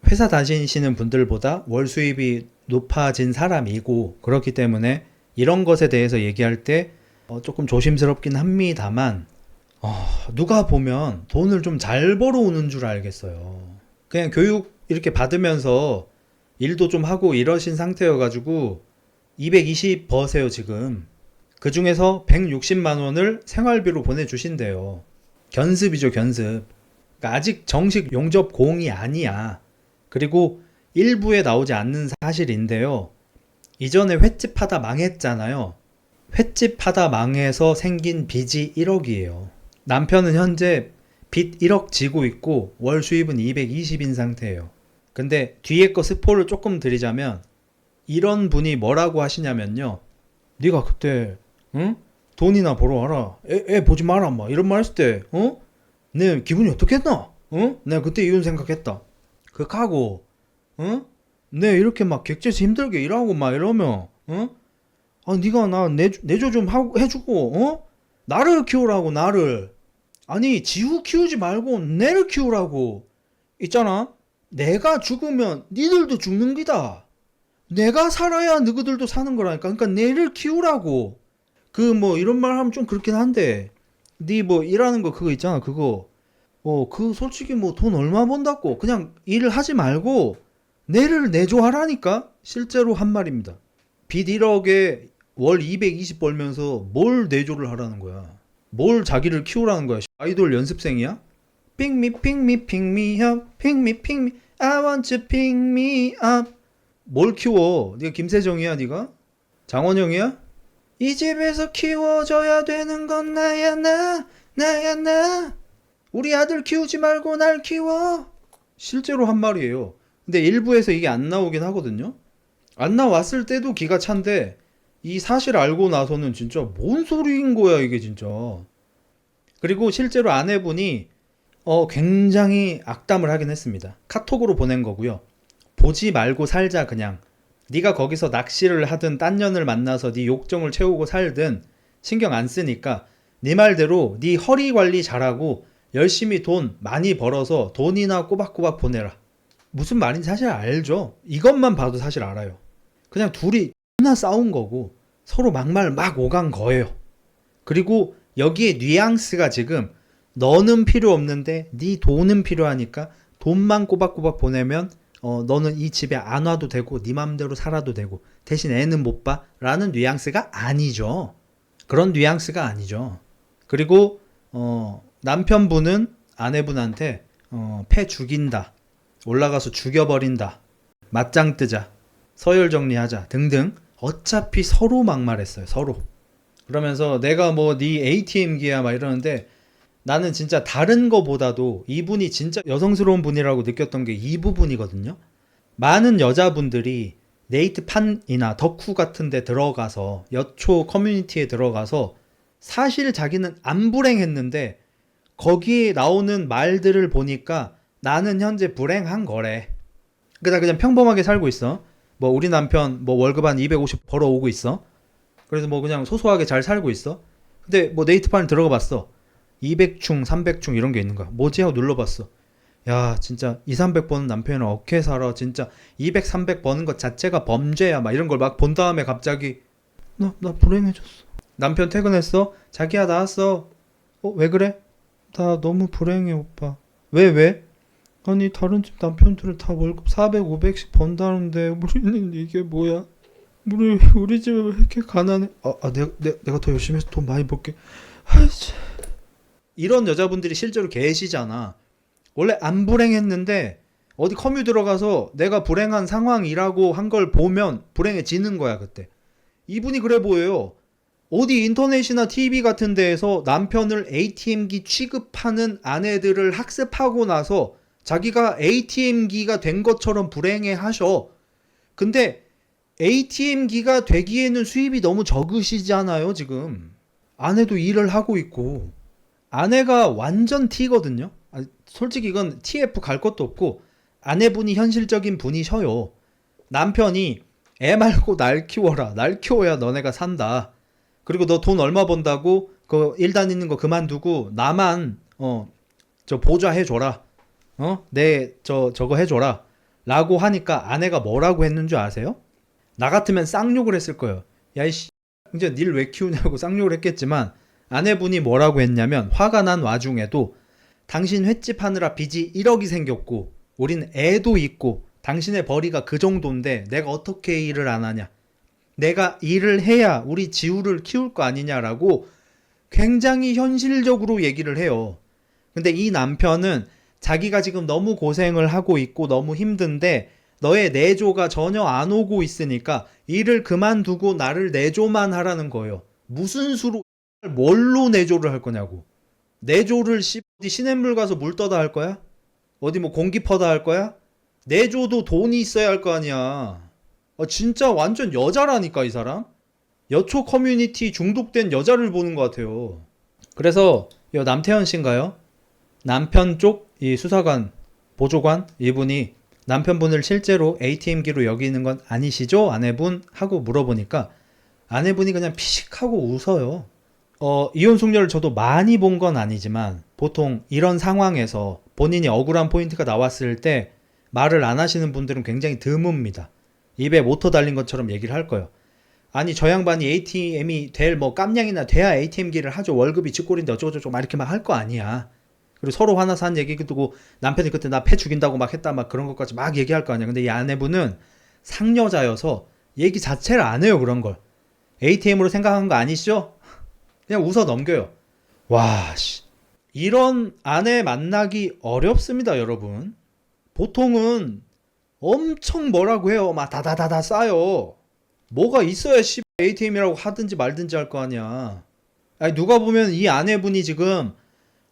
회사 다니시는 분들보다 월 수입이 높아진 사람이고 그렇기 때문에 이런 것에 대해서 얘기할 때 조금 조심스럽긴 합니다만 누가 보면 돈을 좀 잘 벌어오는 줄 알겠어요. 그냥 교육 이렇게 받으면서 일도 좀 하고 이러신 상태여가지고 220 버세요 지금. 그 중에서 160만 원을 생활비로 보내주신대요. 견습이죠 견습. 그러니까 아직 정식 용접 공이 아니야. 그리고 일부에 나오지 않는 사실인데요. 이전에 횟집 하다 망했잖아요. 횟집 하다 망해서 생긴 빚이 1억이에요. 남편은 현재 빚 1억 지고 있고 월 수입은 220인 상태예요. 근데 뒤에 거 스포를 조금 드리자면 이런 분이 뭐라고 하시냐면요. 네가 그때 응? 돈이나 벌어 와라. 애 보지 마라 막 이런 말 했을 때 내 기분이 어떻겠나? 내가 그때 이혼 생각했다. 그하고 내 이렇게 막 객지에서 힘들게 일하고 막 이러면 네가 나 내조 좀 하고 해주고 나를 키우라고 나를. 아니 지우 키우지 말고 내를 키우라고. 있잖아. 내가 죽으면 니들도 죽는 기다. 내가 살아야 너희들도 사는 거라니까. 그러니까 내를 키우라고. 그 뭐 이런 말 하면 좀 그렇긴 한데 니 뭐 일하는 거 그거 있잖아. 그거 그 솔직히 뭐 돈 얼마 번다고 그냥 일을 하지 말고 내를 내조하라니까. 실제로 한 말입니다. 빚 1억에 월 220 벌면서 뭘 내조를 하라는 거야. 뭘 자기를 키우라는 거야. 아이돌 연습생이야? Pick me, pick me, pick me up, pick me, pick me, I want you, pick me up. 뭘 키워? 네가 김세정이야, 네가? 장원영이야? 이 집에서 키워줘야 되는 건 나야 나. 우리 아들 키우지 말고 날 키워. 실제로 한 말이에요. 근데 일부에서 이게 안 나오긴 하거든요. 안 나왔을 때도 기가 찬데 이 사실 알고 나서는 진짜 뭔 소리인 거야 이게 진짜. 그리고 실제로 아내분이 굉장히 악담을 하긴 했습니다. 카톡으로 보낸 거고요. 보지 말고 살자 그냥. 네가 거기서 낚시를 하든 딴 년을 만나서 네 욕정을 채우고 살든 신경 안 쓰니까 네 말대로 네 허리 관리 잘하고 열심히 돈 많이 벌어서 돈이나 꼬박꼬박 보내라. 무슨 말인지 사실 알죠? 이것만 봐도 사실 알아요. 그냥 둘이 존나 싸운 거고 서로 막말 막 오간 거예요. 그리고 여기에 뉘앙스가 지금 너는 필요 없는데 네 돈은 필요하니까 돈만 꼬박꼬박 보내면 너는 이 집에 안 와도 되고 네 맘대로 살아도 되고 대신 애는 못 봐 라는 뉘앙스가 아니죠. 그런 뉘앙스가 아니죠. 그리고 남편분은 아내분한테 패 죽인다, 올라가서 죽여버린다, 맞짱 뜨자, 서열 정리하자 등등 어차피 서로 막말했어요. 서로. 그러면서 내가 뭐 네 ATM기야 막 이러는데 나는 진짜 다른 거보다도 이분이 진짜 여성스러운 분이라고 느꼈던 게 이 부분이거든요. 많은 여자분들이 네이트판이나 덕후 같은 데 들어가서 여초 커뮤니티에 들어가서 사실 자기는 안 불행했는데 거기에 나오는 말들을 보니까 나는 현재 불행한 거래. 그냥 평범하게 살고 있어. 뭐 우리 남편 뭐 월급 한 250 벌어오고 있어. 그래서 뭐 그냥 소소하게 잘 살고 있어. 근데 뭐 네이트판에 들어가 봤어. 200충, 300충 이런 게 있는 거야. 뭐지? 하고 눌러봤어. 야, 진짜 2, 300 버는 남편은 어떻게 살아? 진짜 200, 300 버는 것 자체가 범죄야. 막 이런 걸 막 본 다음에 갑자기 나 불행해졌어. 남편 퇴근했어? 자기야 나왔어. 왜 그래? 나 너무 불행해 오빠. 왜? 아니 다른 집 남편들은 다 월급 400, 500씩 번다는데 우리는 이게 뭐야? 우리 집에 왜 이렇게 가난해? 내가 더 열심히 해서 돈 많이 벌게. 아이씨. 이런 여자분들이 실제로 계시잖아. 원래 안 불행했는데 어디 커뮤 들어가서 내가 불행한 상황이라고 한 걸 보면 불행해지는 거야 그때. 이분이 그래 보여요. 어디 인터넷이나 TV 같은 데에서 남편을 ATM기 취급하는 아내들을 학습하고 나서 자기가 ATM기가 된 것처럼 불행해 하셔. 근데 ATM기가 되기에는 수입이 너무 적으시잖아요 지금. 아내도 일을 하고 있고. 아내가 완전 T거든요. 솔직히 이건 TF 갈 것도 없고 아내분이 현실적인 분이셔요. 남편이 애 말고 날 키워라. 날 키워야 너네가 산다. 그리고 너 돈 얼마 번다고 그 일 다니는 거 그만두고 나만 저 보좌 해줘라. 저거 해줘라. 라고 하니까 아내가 뭐라고 했는 줄 아세요? 나 같으면 쌍욕을 했을 거예요. 야 이씨 이제 닐 왜 키우냐고 쌍욕을 했겠지만 아내분이 뭐라고 했냐면 화가 난 와중에도 당신 횟집 하느라 빚이 1억이 생겼고 우린 애도 있고 당신의 벌이가 그 정도인데 내가 어떻게 일을 안 하냐. 내가 일을 해야 우리 지우를 키울 거 아니냐라고 굉장히 현실적으로 얘기를 해요. 근데 이 남편은 자기가 지금 너무 고생을 하고 있고 너무 힘든데 너의 내조가 전혀 안 오고 있으니까 일을 그만두고 나를 내조만 하라는 거예요. 무슨 수로 뭘로 내조를 할 거냐고. 내조를 어디 시냇물 가서 물 떠다 할 거야? 어디 뭐 공기 퍼다 할 거야? 내조도 돈이 있어야 할 거 아니야. 진짜 완전 여자라니까 이 사람. 여초 커뮤니티 중독된 여자를 보는 것 같아요. 그래서 남태현 씨인가요? 남편 쪽 이 수사관 보조관 이분이 남편분을 실제로 ATM기로 여기는 건 아니시죠? 아내분? 하고 물어보니까 아내분이 그냥 피식하고 웃어요. 이혼 숙녀를 저도 많이 본 건 아니지만 보통 이런 상황에서 본인이 억울한 포인트가 나왔을 때 말을 안 하시는 분들은 굉장히 드뭅니다. 입에 모터 달린 것처럼 얘기를 할 거예요. 아니 저 양반이 ATM이 될 뭐 깜냥이나 돼야 ATM기를 하죠. 월급이 쥐꼴인데 어쩌고저쩌고 막 이렇게 막 할 거 아니야. 그리고 서로 화나서 한 얘기 듣고 남편이 그때 나 패 죽인다고 막 했다 막 그런 것까지 막 얘기할 거 아니야. 근데 이 아내분은 상여자여서 얘기 자체를 안 해요. 그런 걸. ATM으로 생각한 거 아니시죠? 그냥 웃어 넘겨요. 와, 씨. 이런 아내 만나기 어렵습니다, 여러분. 보통은 엄청 뭐라고 해요. 막 다다다다 싸요. 뭐가 있어야 ATM이라고 하든지 말든지 할 거 아니야. 아니, 누가 보면 이 아내분이 지금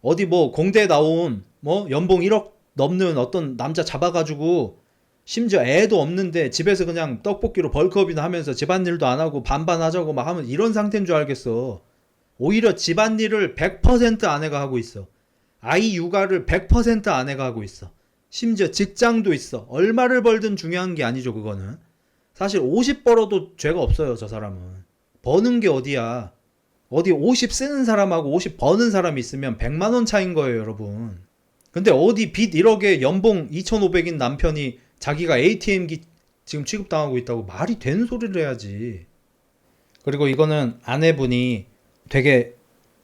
어디 뭐 공대에 나온 뭐 연봉 1억 넘는 어떤 남자 잡아가지고 심지어 애도 없는데 집에서 그냥 떡볶이로 벌크업이나 하면서 집안일도 안 하고 반반 하자고 막 하면 이런 상태인 줄 알겠어. 오히려 집안일을 100% 아내가 하고 있어. 아이 육아를 100% 아내가 하고 있어. 심지어 직장도 있어. 얼마를 벌든 중요한 게 아니죠, 그거는. 사실 50 벌어도 죄가 없어요, 저 사람은. 버는 게 어디야. 어디 50 쓰는 사람하고 50 버는 사람이 있으면 100만 원 차인 거예요, 여러분. 근데 어디 빚 1억에 연봉 2,500인 남편이 자기가 ATM기 지금 취급당하고 있다고 말이 되는 소리를 해야지. 그리고 이거는 아내분이 되게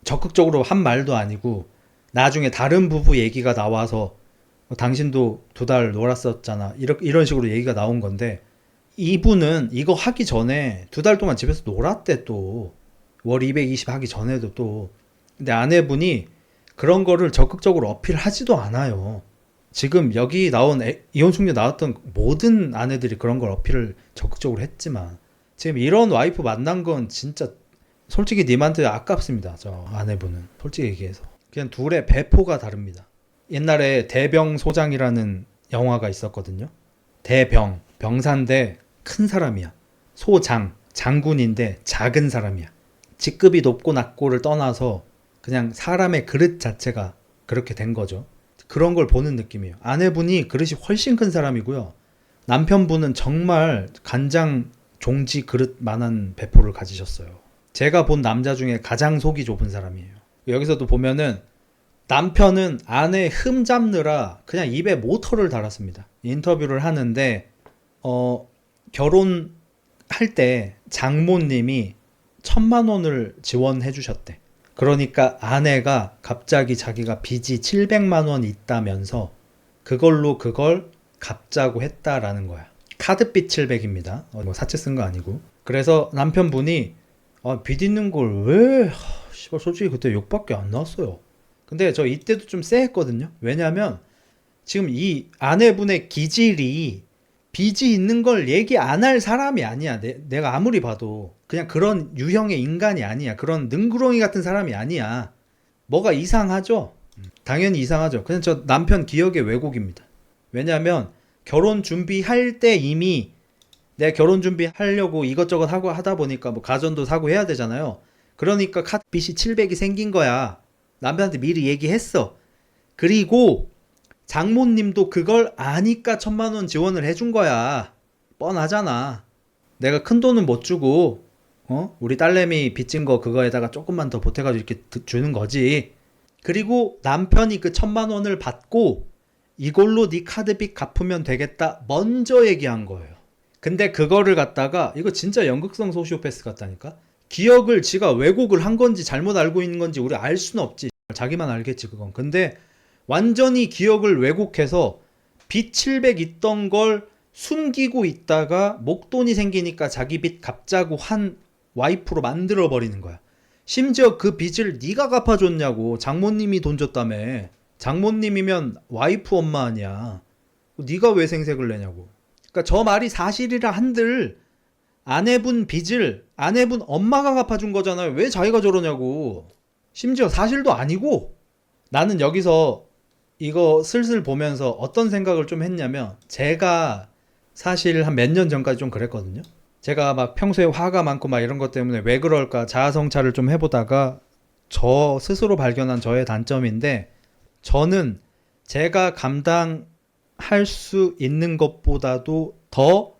적극적으로 한 말도 아니고 나중에 다른 부부 얘기가 나와서 당신도 2달 놀았었잖아. 이런 식으로 얘기가 나온 건데 이분은 이거 하기 전에 2달 동안 집에서 놀았대 또. 월 220 하기 전에도 또. 근데 아내분이 그런 거를 적극적으로 어필하지도 않아요. 지금 여기 나온 이혼 숙녀 나왔던 모든 아내들이 그런 걸 어필을 적극적으로 했지만 지금 이런 와이프 만난 건 진짜 솔직히 님한테 아깝습니다. 저 아내분은 솔직히 얘기해서 그냥 둘의 배포가 다릅니다. 옛날에 대병소장이라는 영화가 있었거든요. 대병, 병사인데 큰 사람이야. 소장, 장군인데 작은 사람이야. 직급이 높고 낮고를 떠나서 그냥 사람의 그릇 자체가 그렇게 된 거죠. 그런 걸 보는 느낌이에요. 아내분이 그릇이 훨씬 큰 사람이고요. 남편분은 정말 간장 종지 그릇만한 배포를 가지셨어요. 제가 본 남자 중에 가장 속이 좁은 사람이에요. 여기서도 보면은 남편은 아내 흠 잡느라 그냥 입에 모터를 달았습니다. 인터뷰를 하는데 결혼할 때 장모님이 1,000만 원을 지원해 주셨대. 그러니까 아내가 갑자기 자기가 빚이 700만 원 있다면서 그걸로 그걸 갚자고 했다라는 거야. 카드빚 700입니다. 뭐 사채 쓴 거 아니고. 그래서 남편분이 빚 있는 걸 왜? 씨발 솔직히 그때 욕밖에 안 나왔어요. 근데 저 이때도 좀 쎄했거든요. 왜냐면 지금 이 아내분의 기질이 빚이 있는 걸 얘기 안 할 사람이 아니야. 내가 아무리 봐도 그냥 그런 유형의 인간이 아니야. 그런 능구렁이 같은 사람이 아니야. 뭐가 이상하죠? 당연히 이상하죠. 그냥 저 남편 기억의 왜곡입니다. 왜냐면 결혼 준비할 때 이미 내가 결혼 준비하려고 이것저것 하고 하다 보니까 뭐 가전도 사고 해야 되잖아요. 그러니까 카드빚이 700이 생긴 거야. 남편한테 미리 얘기했어. 그리고 장모님도 그걸 아니까 1,000만 원 지원을 해준 거야. 뻔하잖아. 내가 큰 돈은 못 주고 우리 딸내미 빚진 거 그거에다가 조금만 더 보태가지고 이렇게 주는 거지. 그리고 남편이 그 1,000만 원을 받고 이걸로 네 카드빚 갚으면 되겠다 먼저 얘기한 거예요. 근데 그거를 갖다가 이거 진짜 연극성 소시오패스 같다니까. 기억을 지가 왜곡을 한 건지 잘못 알고 있는 건지 우리 알 수는 없지. 자기만 알겠지 그건. 근데 완전히 기억을 왜곡해서 빚 700 있던 걸 숨기고 있다가 목돈이 생기니까 자기 빚 갚자고 한 와이프로 만들어버리는 거야. 심지어 그 빚을 네가 갚아줬냐고. 장모님이 돈 줬다며. 장모님이면 와이프 엄마 아니야. 네가 왜 생색을 내냐고. 그러니까 저 말이 사실이라 한들 아내분 빚을 아내분 엄마가 갚아준 거잖아요. 왜 자기가 저러냐고. 심지어 사실도 아니고. 나는 여기서 이거 슬슬 보면서 어떤 생각을 좀 했냐면, 제가 사실 한 몇 년 전까지 좀 그랬거든요. 제가 막 평소에 화가 많고 막 이런 것 때문에 왜 그럴까 자아성찰을 좀 해보다가 저 스스로 발견한 저의 단점인데, 저는 제가 감당할 수 있는 것보다도 더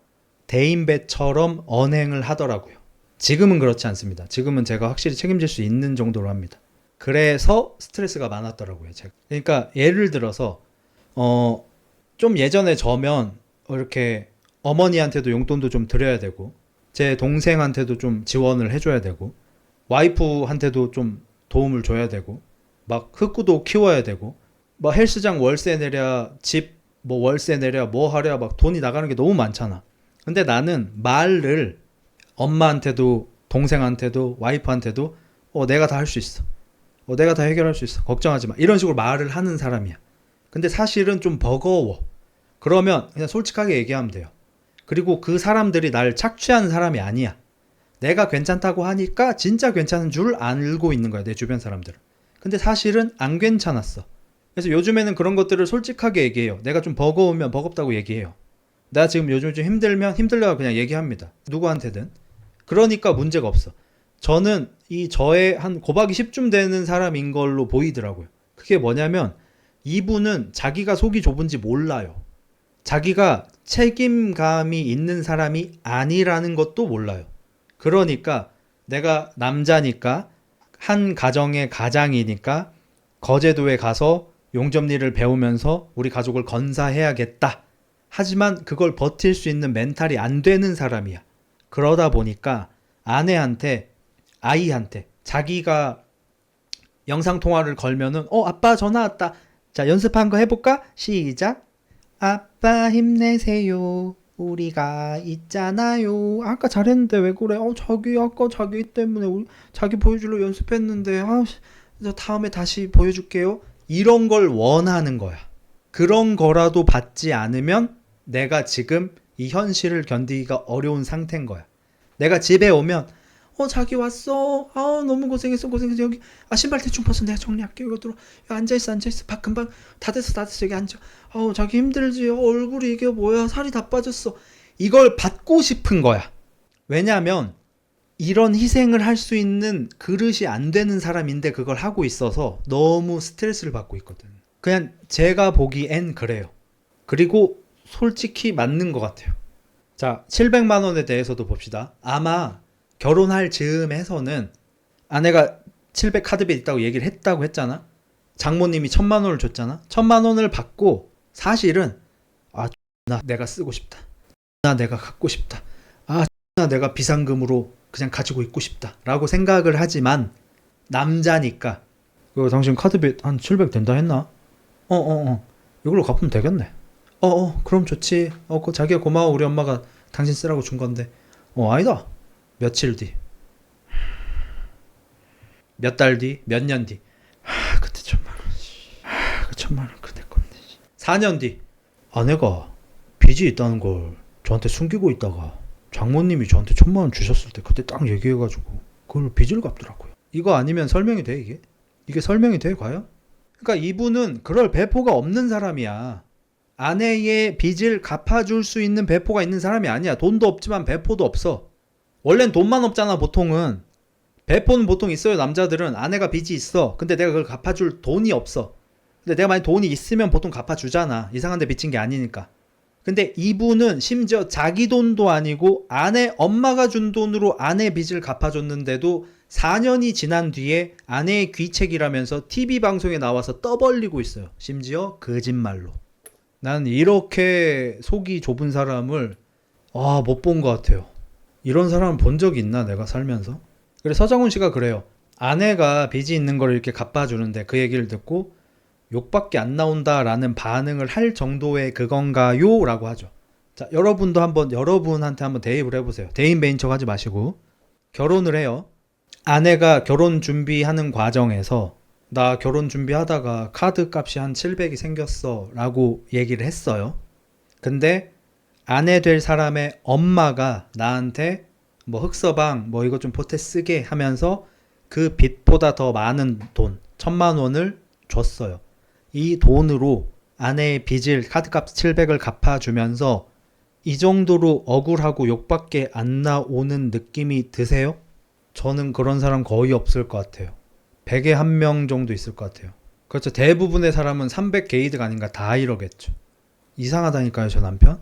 대인배처럼 언행을 하더라고요. 지금은 그렇지 않습니다. 지금은 제가 확실히 책임질 수 있는 정도로 합니다. 그래서 스트레스가 많았더라고요, 제가. 그러니까 예를 들어서 좀 예전에 저면 이렇게 어머니한테도 용돈도 좀 드려야 되고, 제 동생한테도 좀 지원을 해줘야 되고, 와이프한테도 좀 도움을 줘야 되고, 막 흑구도 키워야 되고, 막 헬스장 월세 내랴, 집 뭐 월세 내랴, 뭐 하랴, 막 돈이 나가는 게 너무 많잖아. 근데 나는 말을 엄마한테도 동생한테도 와이프한테도 내가 다 할 수 있어. 내가 다 해결할 수 있어. 걱정하지 마. 이런 식으로 말을 하는 사람이야. 근데 사실은 좀 버거워. 그러면 그냥 솔직하게 얘기하면 돼요. 그리고 그 사람들이 날 착취하는 사람이 아니야. 내가 괜찮다고 하니까 진짜 괜찮은 줄 알고 있는 거야, 내 주변 사람들은. 근데 사실은 안 괜찮았어. 그래서 요즘에는 그런 것들을 솔직하게 얘기해요. 내가 좀 버거우면 버겁다고 얘기해요. 나 지금 요즘 좀 힘들면 힘들다고 그냥 얘기합니다. 누구한테든. 그러니까 문제가 없어. 저는 이 저의 한 곱하기 10쯤 되는 사람인 걸로 보이더라고요. 그게 뭐냐면, 이분은 자기가 속이 좁은지 몰라요. 자기가 책임감이 있는 사람이 아니라는 것도 몰라요. 그러니까 내가 남자니까, 한 가정의 가장이니까 거제도에 가서 용접일을 배우면서 우리 가족을 건사해야겠다. 하지만 그걸 버틸 수 있는 멘탈이 안 되는 사람이야. 그러다 보니까 아내한테, 아이한테 자기가 영상통화를 걸면은 아빠 전화 왔다. 자, 연습한 거 해볼까? 시작. 아빠 힘내세요. 우리가 있잖아요. 아까 잘했는데 왜 그래? 자기 아까 자기 때문에 자기 보여주려고 연습했는데 다음에 다시 보여줄게요. 이런 걸 원하는 거야. 그런 거라도 받지 않으면 내가 지금 이 현실을 견디기가 어려운 상태인 거야. 내가 집에 오면 자기 왔어. 너무 고생했어. 여기 신발 대충 벗어. 내가 정리할게. 이거 들어. 앉아있어. 밥 금방 다 됐어. 여기 앉아. 자기 힘들지. 얼굴이 이게 뭐야. 살이 다 빠졌어. 이걸 받고 싶은 거야. 왜냐면 이런 희생을 할 수 있는 그릇이 안 되는 사람인데 그걸 하고 있어서 너무 스트레스를 받고 있거든. 그냥 제가 보기엔 그래요. 그리고 솔직히 맞는 것 같아요. 자, 700만 원에 대해서도 봅시다. 아마 결혼할 즈음에서는 아내가 700 카드빚 있다고 얘기를 했잖아. 장모님이 1000만 원을 줬잖아. 1000만 원을 받고 사실은 나 내가 쓰고 싶다. 나 내가 갖고 싶다. 나 내가 비상금으로 그냥 가지고 있고 싶다 라고 생각을 하지만, 남자니까 당신 카드빚 한 700 된다 했나? 이걸로 갚으면 되겠네. 그럼 좋지. 자기가 고마워. 우리 엄마가 당신 쓰라고 준 건데. 아니다. 며칠 뒤, 몇 달 뒤, 몇 년 뒤. 그때 1000만 원. 그 1000만 원 그내 건데. 4년 뒤, 아내가 빚이 있다는 걸 저한테 숨기고 있다가 장모님이 저한테 1000만 원 주셨을 때 그때 딱 얘기해가지고 그걸 빚을 갚더라고요. 이거 아니면 설명이 돼, 이게? 이게 설명이 돼, 과연? 그러니까 이분은 그럴 배포가 없는 사람이야. 아내의 빚을 갚아줄 수 있는 배포가 있는 사람이 아니야. 돈도 없지만 배포도 없어. 원래는 돈만 없잖아, 보통은. 배포는 보통 있어요, 남자들은. 아내가 빚이 있어. 근데 내가 그걸 갚아줄 돈이 없어. 근데 내가 만약 돈이 있으면 보통 갚아주잖아. 이상한 데 빚진 게 아니니까. 근데 이분은 심지어 자기 돈도 아니고 아내 엄마가 준 돈으로 아내 빚을 갚아줬는데도 4년이 지난 뒤에 아내의 귀책이라면서 TV 방송에 나와서 떠벌리고 있어요. 심지어 거짓말로. 난 이렇게 속이 좁은 사람을 못 본 것 같아요. 이런 사람을 본 적이 있나, 내가 살면서? 그래, 서장훈 씨가 그래요. 아내가 빚이 있는 걸 이렇게 갚아주는데 그 얘기를 듣고 욕밖에 안 나온다라는 반응을 할 정도의 그건가요? 라고 하죠. 자, 여러분한테 한번 대입을 해보세요. 대인배인 척 하지 마시고. 결혼을 해요. 아내가 결혼 준비하는 과정에서 나 결혼 준비하다가 카드 값이 한 700이 생겼어 라고 얘기를 했어요. 근데 아내 될 사람의 엄마가 나한테 뭐 흑서방 뭐 이거 좀 보태 쓰게 하면서 그 빚보다 더 많은 돈 1,000만 원을 줬어요. 이 돈으로 아내의 빚을 카드값 700을 갚아주면서 이 정도로 억울하고 욕밖에 안 나오는 느낌이 드세요? 저는 그런 사람 거의 없을 것 같아요. 100에 1명 정도 있을 것 같아요. 그렇죠. 대부분의 사람은 300 게이드가 아닌가 다 이러겠죠. 이상하다니까요, 저 남편?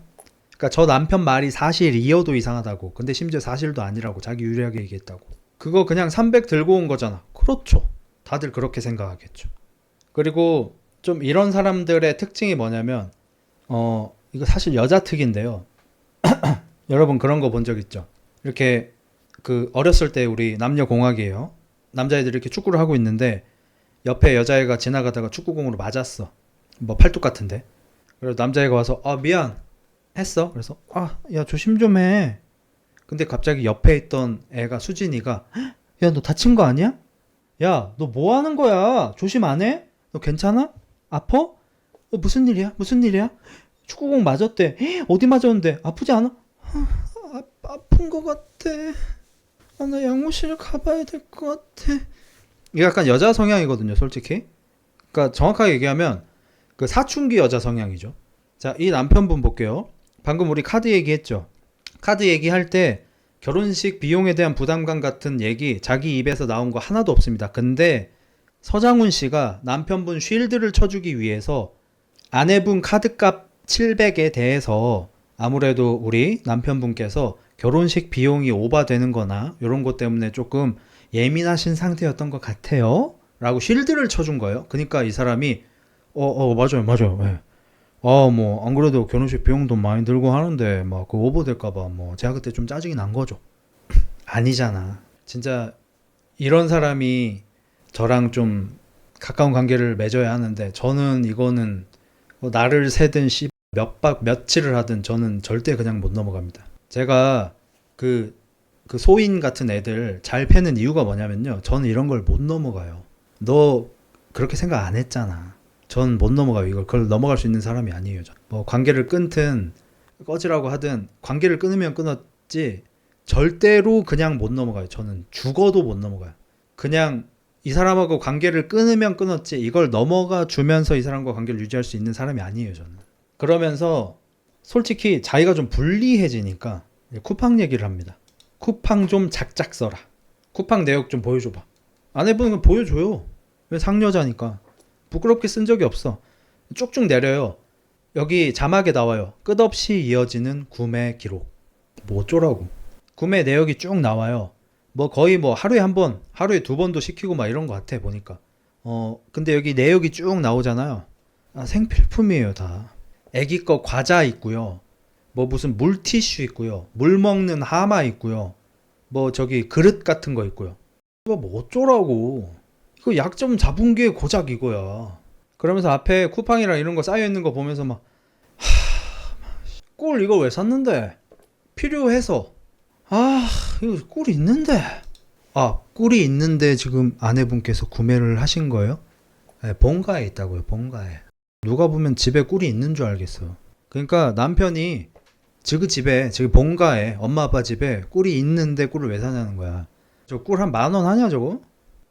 그러니까 저 남편 말이 사실이어도 이상하다고. 근데 심지어 사실도 아니라고 자기 유리하게 얘기했다고. 그거 그냥 300 들고 온 거잖아. 그렇죠. 다들 그렇게 생각하겠죠. 그리고 좀 이런 사람들의 특징이 뭐냐면 이거 사실 여자 특인데요. 여러분 그런 거 본 적 있죠? 이렇게 그 어렸을 때 우리 남녀 공학이에요. 남자애들이 이렇게 축구를 하고 있는데 옆에 여자애가 지나가다가 축구공으로 맞았어. 뭐 팔뚝 같은데. 그래서 남자애가 와서 미안 했어. 그래서 야 조심 좀 해. 근데 갑자기 옆에 있던 애가 수진이가 야 너 다친 거 아니야? 야 너 뭐 하는 거야? 조심 안 해? 너 괜찮아? 아파? 무슨 일이야? 무슨 일이야? 축구공 맞았대. 어디 맞았는데? 아프지 않아? 아픈 거 같아. 나 양호실 가봐야 될 것 같아. 이게 약간 여자 성향이거든요, 솔직히. 그러니까 정확하게 얘기하면 그 사춘기 여자 성향이죠. 자, 이 남편분 볼게요. 방금 우리 카드 얘기했죠. 카드 얘기할 때 결혼식 비용에 대한 부담감 같은 얘기 자기 입에서 나온 거 하나도 없습니다. 근데 서장훈 씨가 남편분 쉴드를 쳐주기 위해서 아내분 카드값 700에 대해서 아무래도 우리 남편분께서 결혼식 비용이 오바되는 거나 이런 것 때문에 조금 예민하신 상태였던 것 같아요 라고 쉴드를 쳐준 거예요. 그러니까 이 사람이 맞아요 네. 뭐 안 그래도 결혼식 비용도 많이 들고 하는데 막 그 오버될까봐 뭐 제가 그때 좀 짜증이 난 거죠. 아니잖아. 진짜 이런 사람이 저랑 좀 가까운 관계를 맺어야 하는데 저는 이거는 뭐 날을 새든 몇 박 며칠을 하든 저는 절대 그냥 못 넘어갑니다. 제가 그 소인 같은 애들 잘 패는 이유가 뭐냐면요. 저는 이런 걸 못 넘어가요. 너 그렇게 생각 안 했잖아. 전 못 넘어가요. 그걸 넘어갈 수 있는 사람이 아니에요. 뭐 관계를 끊든 꺼지라고 하든 관계를 끊으면 끊었지 절대로 그냥 못 넘어가요. 저는 죽어도 못 넘어가요. 그냥 이 사람하고 관계를 끊으면 끊었지 이걸 넘어가 주면서 이 사람과 관계를 유지할 수 있는 사람이 아니에요. 저는. 그러면서 솔직히 자기가 좀 불리해지니까 쿠팡 얘기를 합니다. 쿠팡 좀 작작 써라. 쿠팡 내역 좀 보여줘봐. 아내분은 보여줘요. 왜 상여자니까. 부끄럽게 쓴 적이 없어. 쭉쭉 내려요. 여기 자막에 나와요. 끝없이 이어지는 구매 기록. 뭐 어쩌라고. 구매 내역이 쭉 나와요. 뭐 거의 뭐 하루에 한 번, 하루에 두 번도 시키고 막 이런 것 같아 보니까. 근데 여기 내역이 쭉 나오잖아요. 생필품이에요 다. 애기 거 과자 있고요. 뭐 무슨 물티슈 있고요. 물 먹는 하마 있고요. 뭐 저기 그릇 같은 거 있고요. 이거 뭐 어쩌라고. 이거 약점 잡은 게 고작 이거야. 그러면서 앞에 쿠팡이랑 이런 거 쌓여 있는 거 보면서 막 꿀 이거 왜 샀는데? 필요해서. 이거 꿀이 있는데. 꿀이 있는데 지금 아내분께서 구매를 하신 거예요? 네, 본가에 있다고요. 본가에. 누가 보면 집에 꿀이 있는 줄 알겠어. 그러니까 남편이 지그 집에, 지금 본가에, 엄마 아빠 집에 꿀이 있는데 꿀을 왜 사냐는 거야. 저 꿀 한 10,000원 하냐 저거?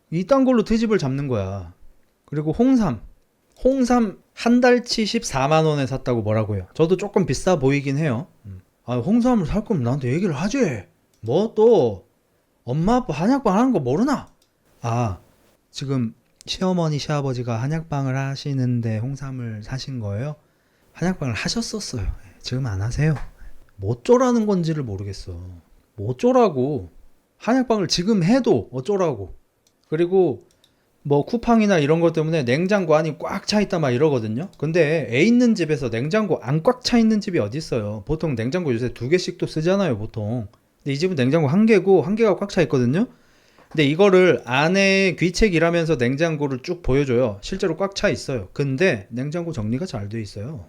이딴 걸로 트집을 잡는 거야. 그리고 홍삼 한 달치 14만 원에 샀다고 뭐라고요. 저도 조금 비싸 보이긴 해요. 홍삼을 살 거면 나한테 얘기를 하지. 뭐 또 엄마 아빠 한약방 하는 거 모르나? 지금 시어머니 시아버지가 한약방을 하시는데 홍삼을 사신 거예요? 한약방을 하셨었어요. 지금 안 하세요. 뭐 어쩌라는 건지를 모르겠어. 뭐 어쩌라고. 한약방을 지금 해도 어쩌라고. 그리고 뭐 쿠팡이나 이런 것 때문에 냉장고 안이 꽉 차 있다 막 이러거든요. 근데 애 있는 집에서 냉장고 안 꽉 차 있는 집이 어디 있어요. 보통 냉장고 요새 2개씩도 쓰잖아요 보통. 근데 이 집은 냉장고 1개고 1개가 꽉 차 있거든요. 근데 이거를 아내의 귀책이라면서 냉장고를 쭉 보여줘요. 실제로 꽉 차 있어요. 근데 냉장고 정리가 잘 돼 있어요.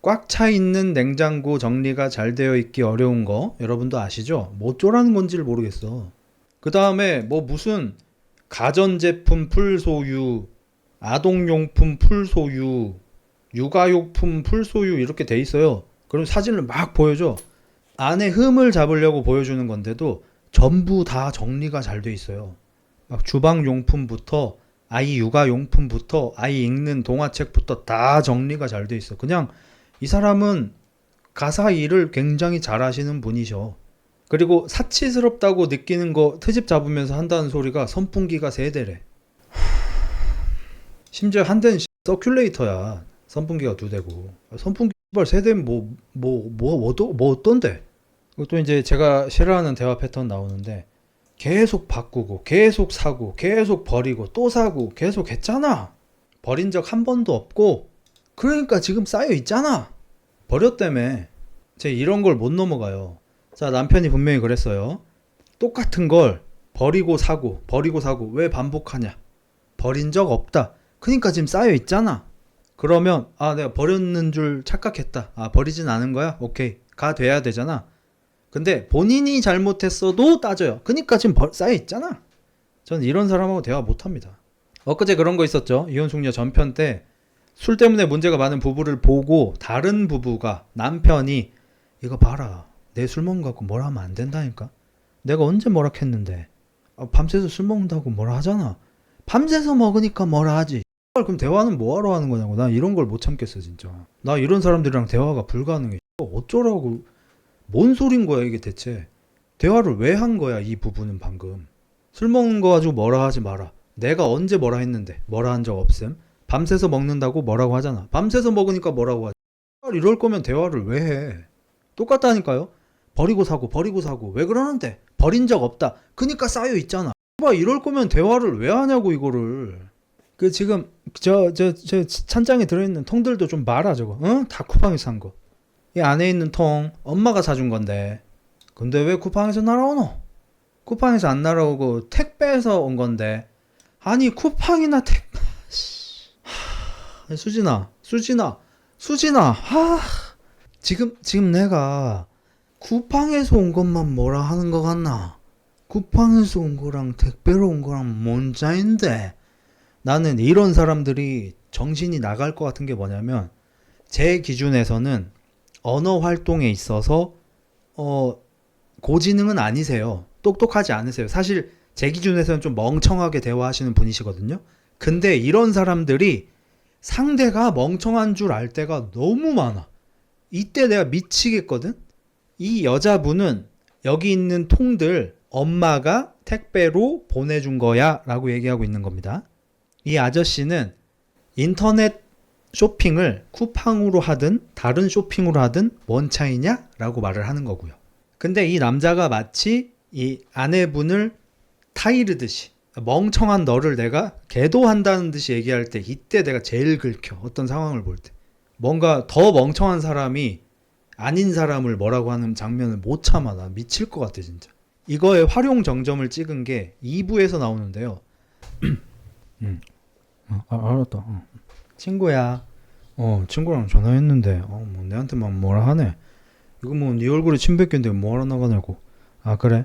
꽉 차 있는 냉장고 정리가 잘 되어 있기 어려운 거 여러분도 아시죠? 뭐 어쩌라는 건지를 모르겠어. 그 다음에 뭐 무슨 가전제품 풀소유, 아동용품 풀소유, 육아용품 풀소유 이렇게 돼 있어요. 그럼 사진을 막 보여줘. 안에 흠을 잡으려고 보여주는 건데도 전부 다 정리가 잘 돼 있어요. 막 주방용품부터 아이 육아용품부터 아이 읽는 동화책부터 다 정리가 잘 돼 있어. 그냥 이 사람은 가사 일을 굉장히 잘 하시는 분이셔. 그리고 사치스럽다고 느끼는 거 트집 잡으면서 한다는 소리가 선풍기가 3대래. 심지어 한 대는 서큘레이터야. 선풍기가 2대고. 선풍기 3대면 뭐 어떤데? 또 이제 제가 싫어하는 대화 패턴 나오는데 계속 바꾸고 계속 사고 계속 버리고 또 사고 계속 했잖아. 버린 적 한 번도 없고 그러니까 지금 쌓여 있잖아. 버렸다며. 제 이런 걸 못 넘어가요. 자, 남편이 분명히 그랬어요. 똑같은 걸 버리고 사고 왜 반복하냐. 버린 적 없다. 그러니까 지금 쌓여 있잖아. 그러면 내가 버렸는 줄 착각했다. 버리진 않은 거야? 오케이. 가 돼야 되잖아. 근데 본인이 잘못했어도 따져요. 그러니까 지금 쌓여 있잖아. 저는 이런 사람하고 대화 못 합니다. 엊그제 그런 거 있었죠. 이혼숙녀 전편 때 술 때문에 문제가 많은 부부를 보고 다른 부부가 남편이 이거 봐라. 내 술 먹는 거 갖고 뭐라 하면 안 된다니까. 내가 언제 뭐라 했는데. 밤새서 술 먹는다고 뭐라 하잖아. 밤새서 먹으니까 뭐라 하지. 그럼 대화는 뭐하러 하는 거냐고. 나 이런 걸 못 참겠어 진짜. 나 이런 사람들이랑 대화가 불가능해. 어쩌라고. 뭔 소린 거야 이게 대체. 대화를 왜 한 거야 이 부부는 방금. 술 먹는 거 가지고 뭐라 하지 마라. 내가 언제 뭐라 했는데. 뭐라 한 적 없음. 밤새서 먹는다고 뭐라고 하잖아. 밤새서 먹으니까 뭐라고 하지. 이럴 거면 대화를 왜 해. 똑같다니까요. 버리고 사고 왜 그러는데. 버린 적 없다. 그니까 쌓여 있잖아. 이럴 거면 대화를 왜 하냐고 이거를. 그 지금 저 찬장에 들어있는 통들도 좀 말아 저거. 응? 다 쿠팡에서 산 거. 이 안에 있는 통 엄마가 사준 건데. 근데 왜 쿠팡에서 날아오노? 쿠팡에서 안 날아오고 택배에서 온 건데. 아니 쿠팡이나 수진아. 지금 내가 쿠팡에서 온 것만 뭐라 하는 거 같나? 쿠팡에서 온 거랑 택배로 온 거랑 뭔 차인데? 나는 이런 사람들이 정신이 나갈 것 같은 게 뭐냐면 제 기준에서는 언어 활동에 있어서 고지능은 아니세요. 똑똑하지 않으세요. 사실 제 기준에서는 좀 멍청하게 대화하시는 분이시거든요. 근데 이런 사람들이 상대가 멍청한 줄 알 때가 너무 많아. 이때 내가 미치겠거든. 이 여자분은 여기 있는 통들 엄마가 택배로 보내준 거야 라고 얘기하고 있는 겁니다. 이 아저씨는 인터넷 쇼핑을 쿠팡으로 하든 다른 쇼핑으로 하든 뭔 차이냐? 라고 말을 하는 거고요. 근데 이 남자가 마치 이 아내분을 타이르듯이 멍청한 너를 내가 계도한다는 듯이 얘기할 때 이때 내가 제일 긁혀. 어떤 상황을 볼 때. 뭔가 더 멍청한 사람이 아닌 사람을 뭐라고 하는 장면을 못 참아. 나 미칠 것 같아 진짜. 이거의 활용 정점을 찍은 게 2부에서 나오는데요. 알았다. 친구야. 친구랑 전화했는데 뭐 내한테 막 뭐라 하네. 이거 뭐 네 얼굴에 침 뱉긴데 뭐하러 나가냐고. 그래?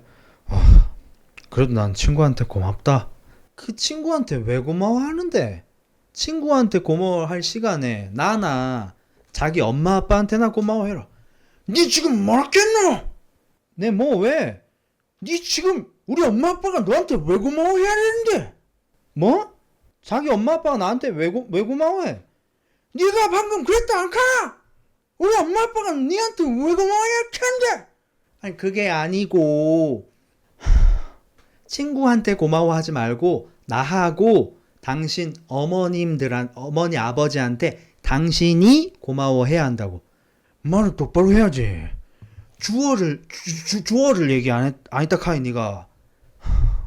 그래도 난 친구한테 고맙다. 그 친구한테 왜 고마워하는데? 친구한테 고마워할 시간에 나나 자기 엄마 아빠한테나 고마워해라. 니 지금 뭐라겠노? 네 뭐 왜? 니 지금 우리 엄마 아빠가 너한테 왜 고마워해야 되는데? 뭐? 자기 엄마 아빠가 나한테 왜 고마워해? 니가 방금 그랬다 안카? 우리 엄마 아빠가 니한테 왜 고마워해야 텐데? 아니 그게 아니고 친구한테 고마워하지 말고 나하고 당신 어머니 아버지한테 당신이 고마워해야 한다고. 말을 똑바로 해야지. 주어를 얘기 안 했다 카이. 니가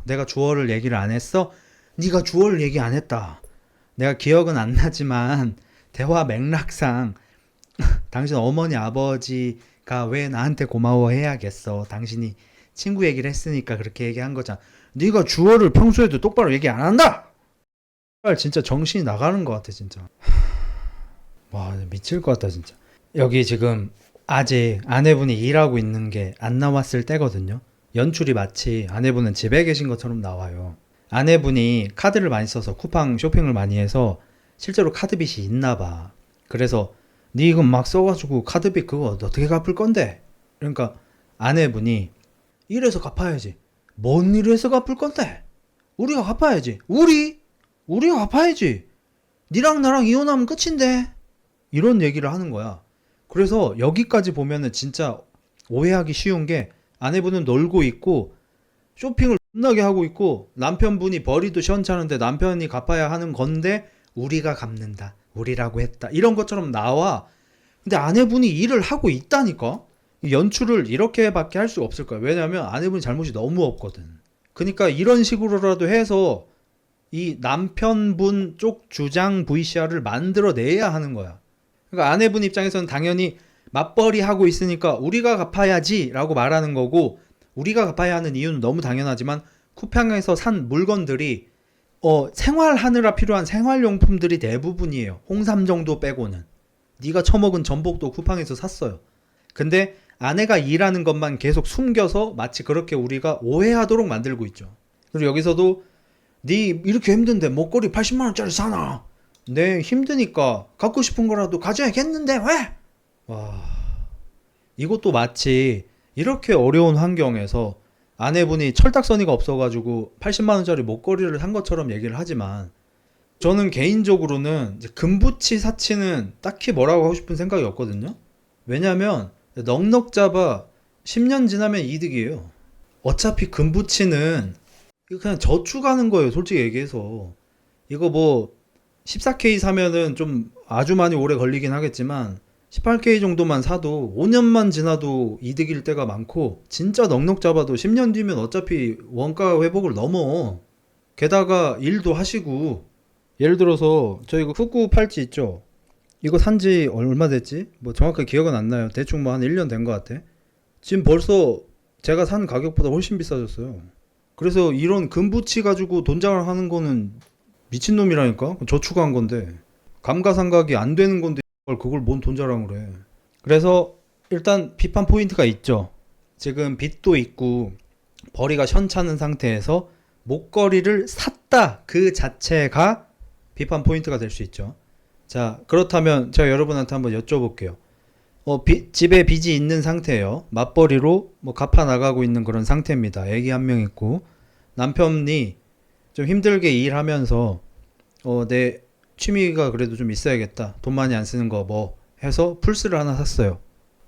내가 주어를 얘기를 안 했어? 니가 주어를 얘기 안 했다. 내가 기억은 안 나지만 대화 맥락상 당신 어머니 아버지가 왜 나한테 고마워해야겠어. 당신이 친구 얘기를 했으니까 그렇게 얘기한 거잖아. 네가 주어를 평소에도 똑바로 얘기 안 한다. 진짜 정신이 나가는 것 같아 진짜. 와 미칠 것 같다 진짜. 여기 지금 아직 아내분이 일하고 있는 게 안 나왔을 때거든요. 연출이 마치 아내분은 집에 계신 것처럼 나와요. 아내분이 카드를 많이 써서 쿠팡 쇼핑을 많이 해서 실제로 카드빚이 있나 봐. 그래서 네 이거 막 써가지고 카드빚 그거 어떻게 갚을 건데? 그러니까 아내분이 이래서 갚아야지. 뭔 일을 해서 갚을 건데? 우리가 갚아야지. 우리가 갚아야지. 니랑 나랑 이혼하면 끝인데. 이런 얘기를 하는 거야. 그래서 여기까지 보면은 진짜 오해하기 쉬운 게 아내분은 놀고 있고 쇼핑을 겁나게 하고 있고 남편분이 벌이도 시원찮은데 남편이 갚아야 하는 건데 우리가 갚는다. 우리라고 했다. 이런 것처럼 나와. 근데 아내분이 일을 하고 있다니까? 연출을 이렇게밖에 할 수 없을 거야. 왜냐면 아내분이 잘못이 너무 없거든. 그러니까 이런 식으로라도 해서 이 남편분 쪽 주장 VCR을 만들어내야 하는 거야. 그러니까 아내분 입장에서는 당연히 맞벌이 하고 있으니까 우리가 갚아야지 라고 말하는 거고, 우리가 갚아야 하는 이유는 너무 당연하지만 쿠팡에서 산 물건들이 생활하느라 필요한 생활용품들이 대부분이에요. 홍삼 정도 빼고는. 네가 처먹은 전복도 쿠팡에서 샀어요. 근데 아내가 일하는 것만 계속 숨겨서 마치 그렇게 우리가 오해하도록 만들고 있죠. 그리고 여기서도 네 이렇게 힘든데 목걸이 80만 원짜리 사나? 네, 힘드니까 갖고 싶은 거라도 가져야겠는데 왜? 와, 이것도 마치 이렇게 어려운 환경에서 아내분이 철딱서니가 없어가지고 80만 원짜리 목걸이를 산 것처럼 얘기를 하지만, 저는 개인적으로는 이제 금붙이 사치는 딱히 뭐라고 하고 싶은 생각이 없거든요. 왜냐면 넉넉 잡아 10년 지나면 이득이에요. 어차피 금붙이는 이거 그냥 저축하는 거예요, 솔직히 얘기해서. 이거 뭐 14K 사면은 좀 아주 많이 오래 걸리긴 하겠지만 18K 정도만 사도 5년만 지나도 이득일 때가 많고, 진짜 넉넉 잡아도 10년 뒤면 어차피 원가 회복을 넘어. 게다가 일도 하시고, 예를 들어서 저 이거 흑구 팔찌 있죠? 이거 산지 얼마 됐지? 뭐 정확하게 기억은 안 나요. 대충 뭐 한 1년 된 것 같아. 지금 벌써 제가 산 가격보다 훨씬 비싸졌어요. 그래서 이런 금붙이 가지고 돈 자랑하는 거는 미친놈이라니까? 저축한 건데. 감가상각이 안 되는 건데 그걸 뭔 돈 자랑을 해. 그래서 일단 비판 포인트가 있죠. 지금 빚도 있고 벌이가 현찮은 상태에서 목걸이를 샀다 그 자체가 비판 포인트가 될 수 있죠. 자, 그렇다면 제가 여러분한테 한번 여쭤볼게요. 집에 빚이 있는 상태예요. 맞벌이로 뭐 갚아 나가고 있는 그런 상태입니다. 애기 한 명 있고 남편이 좀 힘들게 일하면서 내 취미가 그래도 좀 있어야겠다. 돈 많이 안 쓰는 거 뭐 해서 플스를 하나 샀어요.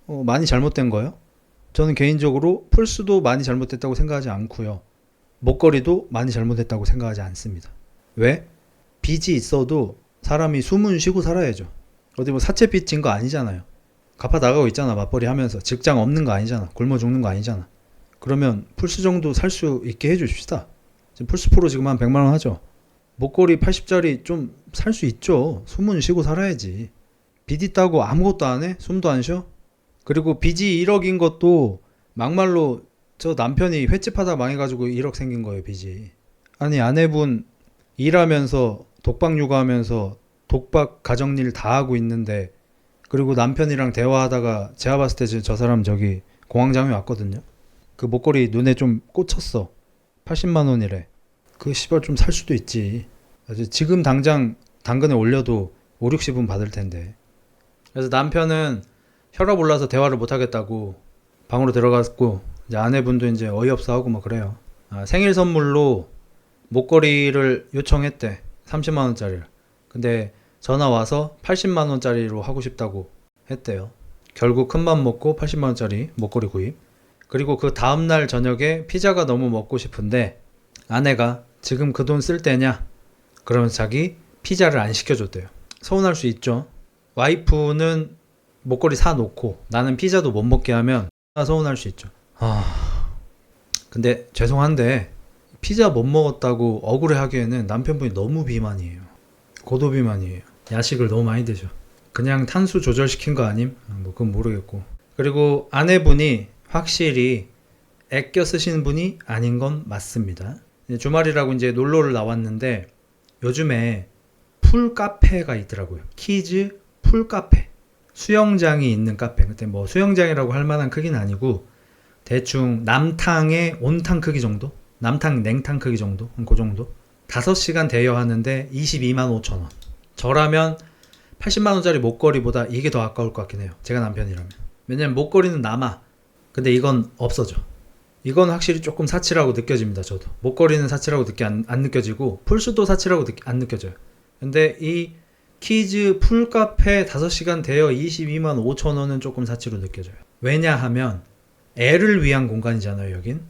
많이 잘못된 거예요? 저는 개인적으로 플스도 많이 잘못됐다고 생각하지 않고요. 목걸이도 많이 잘못됐다고 생각하지 않습니다. 왜? 빚이 있어도 사람이 숨은 쉬고 살아야죠. 어디 뭐 사채 빚진 거 아니잖아요. 갚아 나가고 있잖아. 맞벌이 하면서. 직장 없는 거 아니잖아. 굶어 죽는 거 아니잖아. 그러면 플스 정도 살 수 있게 해주십시다. 지금 플스 프로 지금 한 100만 원 하죠. 목걸이 80짜리 좀 살 수 있죠. 숨은 쉬고 살아야지. 빚 있다고 아무것도 안 해? 숨도 안 쉬어? 그리고 빚이 1억인 것도 막말로 저 남편이 횟집 하다 망해가지고 1억 생긴 거예요, 빚이. 아니, 아내분 일하면서 독박 육아하면서 독박 가정일 다 하고 있는데, 그리고 남편이랑 대화하다가 제가 봤을 때 저 사람 저기 공황장애 왔거든요. 그 목걸이 눈에 좀 꽂혔어. 80만 원이래. 그 씨발 좀 살 수도 있지. 지금 당장 당근에 올려도 5, 60은 받을 텐데. 그래서 남편은 혈압 올라서 대화를 못 하겠다고 방으로 들어갔고, 이제 아내분도 이제 어이없어 하고 뭐 그래요. 생일 선물로 목걸이를 요청했대. 30만 원짜리를. 근데 전화 와서 80만 원짜리로 하고 싶다고 했대요. 결국 큰맘 먹고 80만 원짜리 목걸이 구입. 그리고 그 다음날 저녁에 피자가 너무 먹고 싶은데 아내가 지금 그 돈 쓸 때냐? 그러면서 자기 피자를 안 시켜줬대요. 서운할 수 있죠. 와이프는 목걸이 사놓고 나는 피자도 못 먹게 하면 서운할 수 있죠. 근데 죄송한데 피자 못 먹었다고 억울해하기에는 남편분이 너무 비만이에요. 고도비만이에요. 야식을 너무 많이 드셔. 그냥 탄수 조절시킨 거 아님? 뭐 그건 모르겠고. 그리고 아내분이 확실히 아껴 쓰시는 분이 아닌 건 맞습니다. 주말이라고 이제 놀러를 나왔는데 요즘에 풀 카페가 있더라고요. 키즈 풀 카페. 수영장이 있는 카페. 그때 뭐 수영장이라고 할 만한 크기는 아니고 대충 남탕의 온탕 크기 정도? 남탕 냉탕 크기 정도? 그 정도? 5시간 대여하는데 22만 5천 원. 저라면 80만 원짜리 목걸이보다 이게 더 아까울 것 같긴 해요. 제가 남편이라면. 왜냐면 목걸이는 남아. 근데 이건 없어져. 이건 확실히 조금 사치라고 느껴집니다. 저도 목걸이는 사치라고 안 느껴지고 풀수도 사치라고 안 느껴져요. 근데 이 키즈 풀카페 5시간 대여 22만 5천 원은 조금 사치로 느껴져요. 왜냐하면 애를 위한 공간이잖아요. 여긴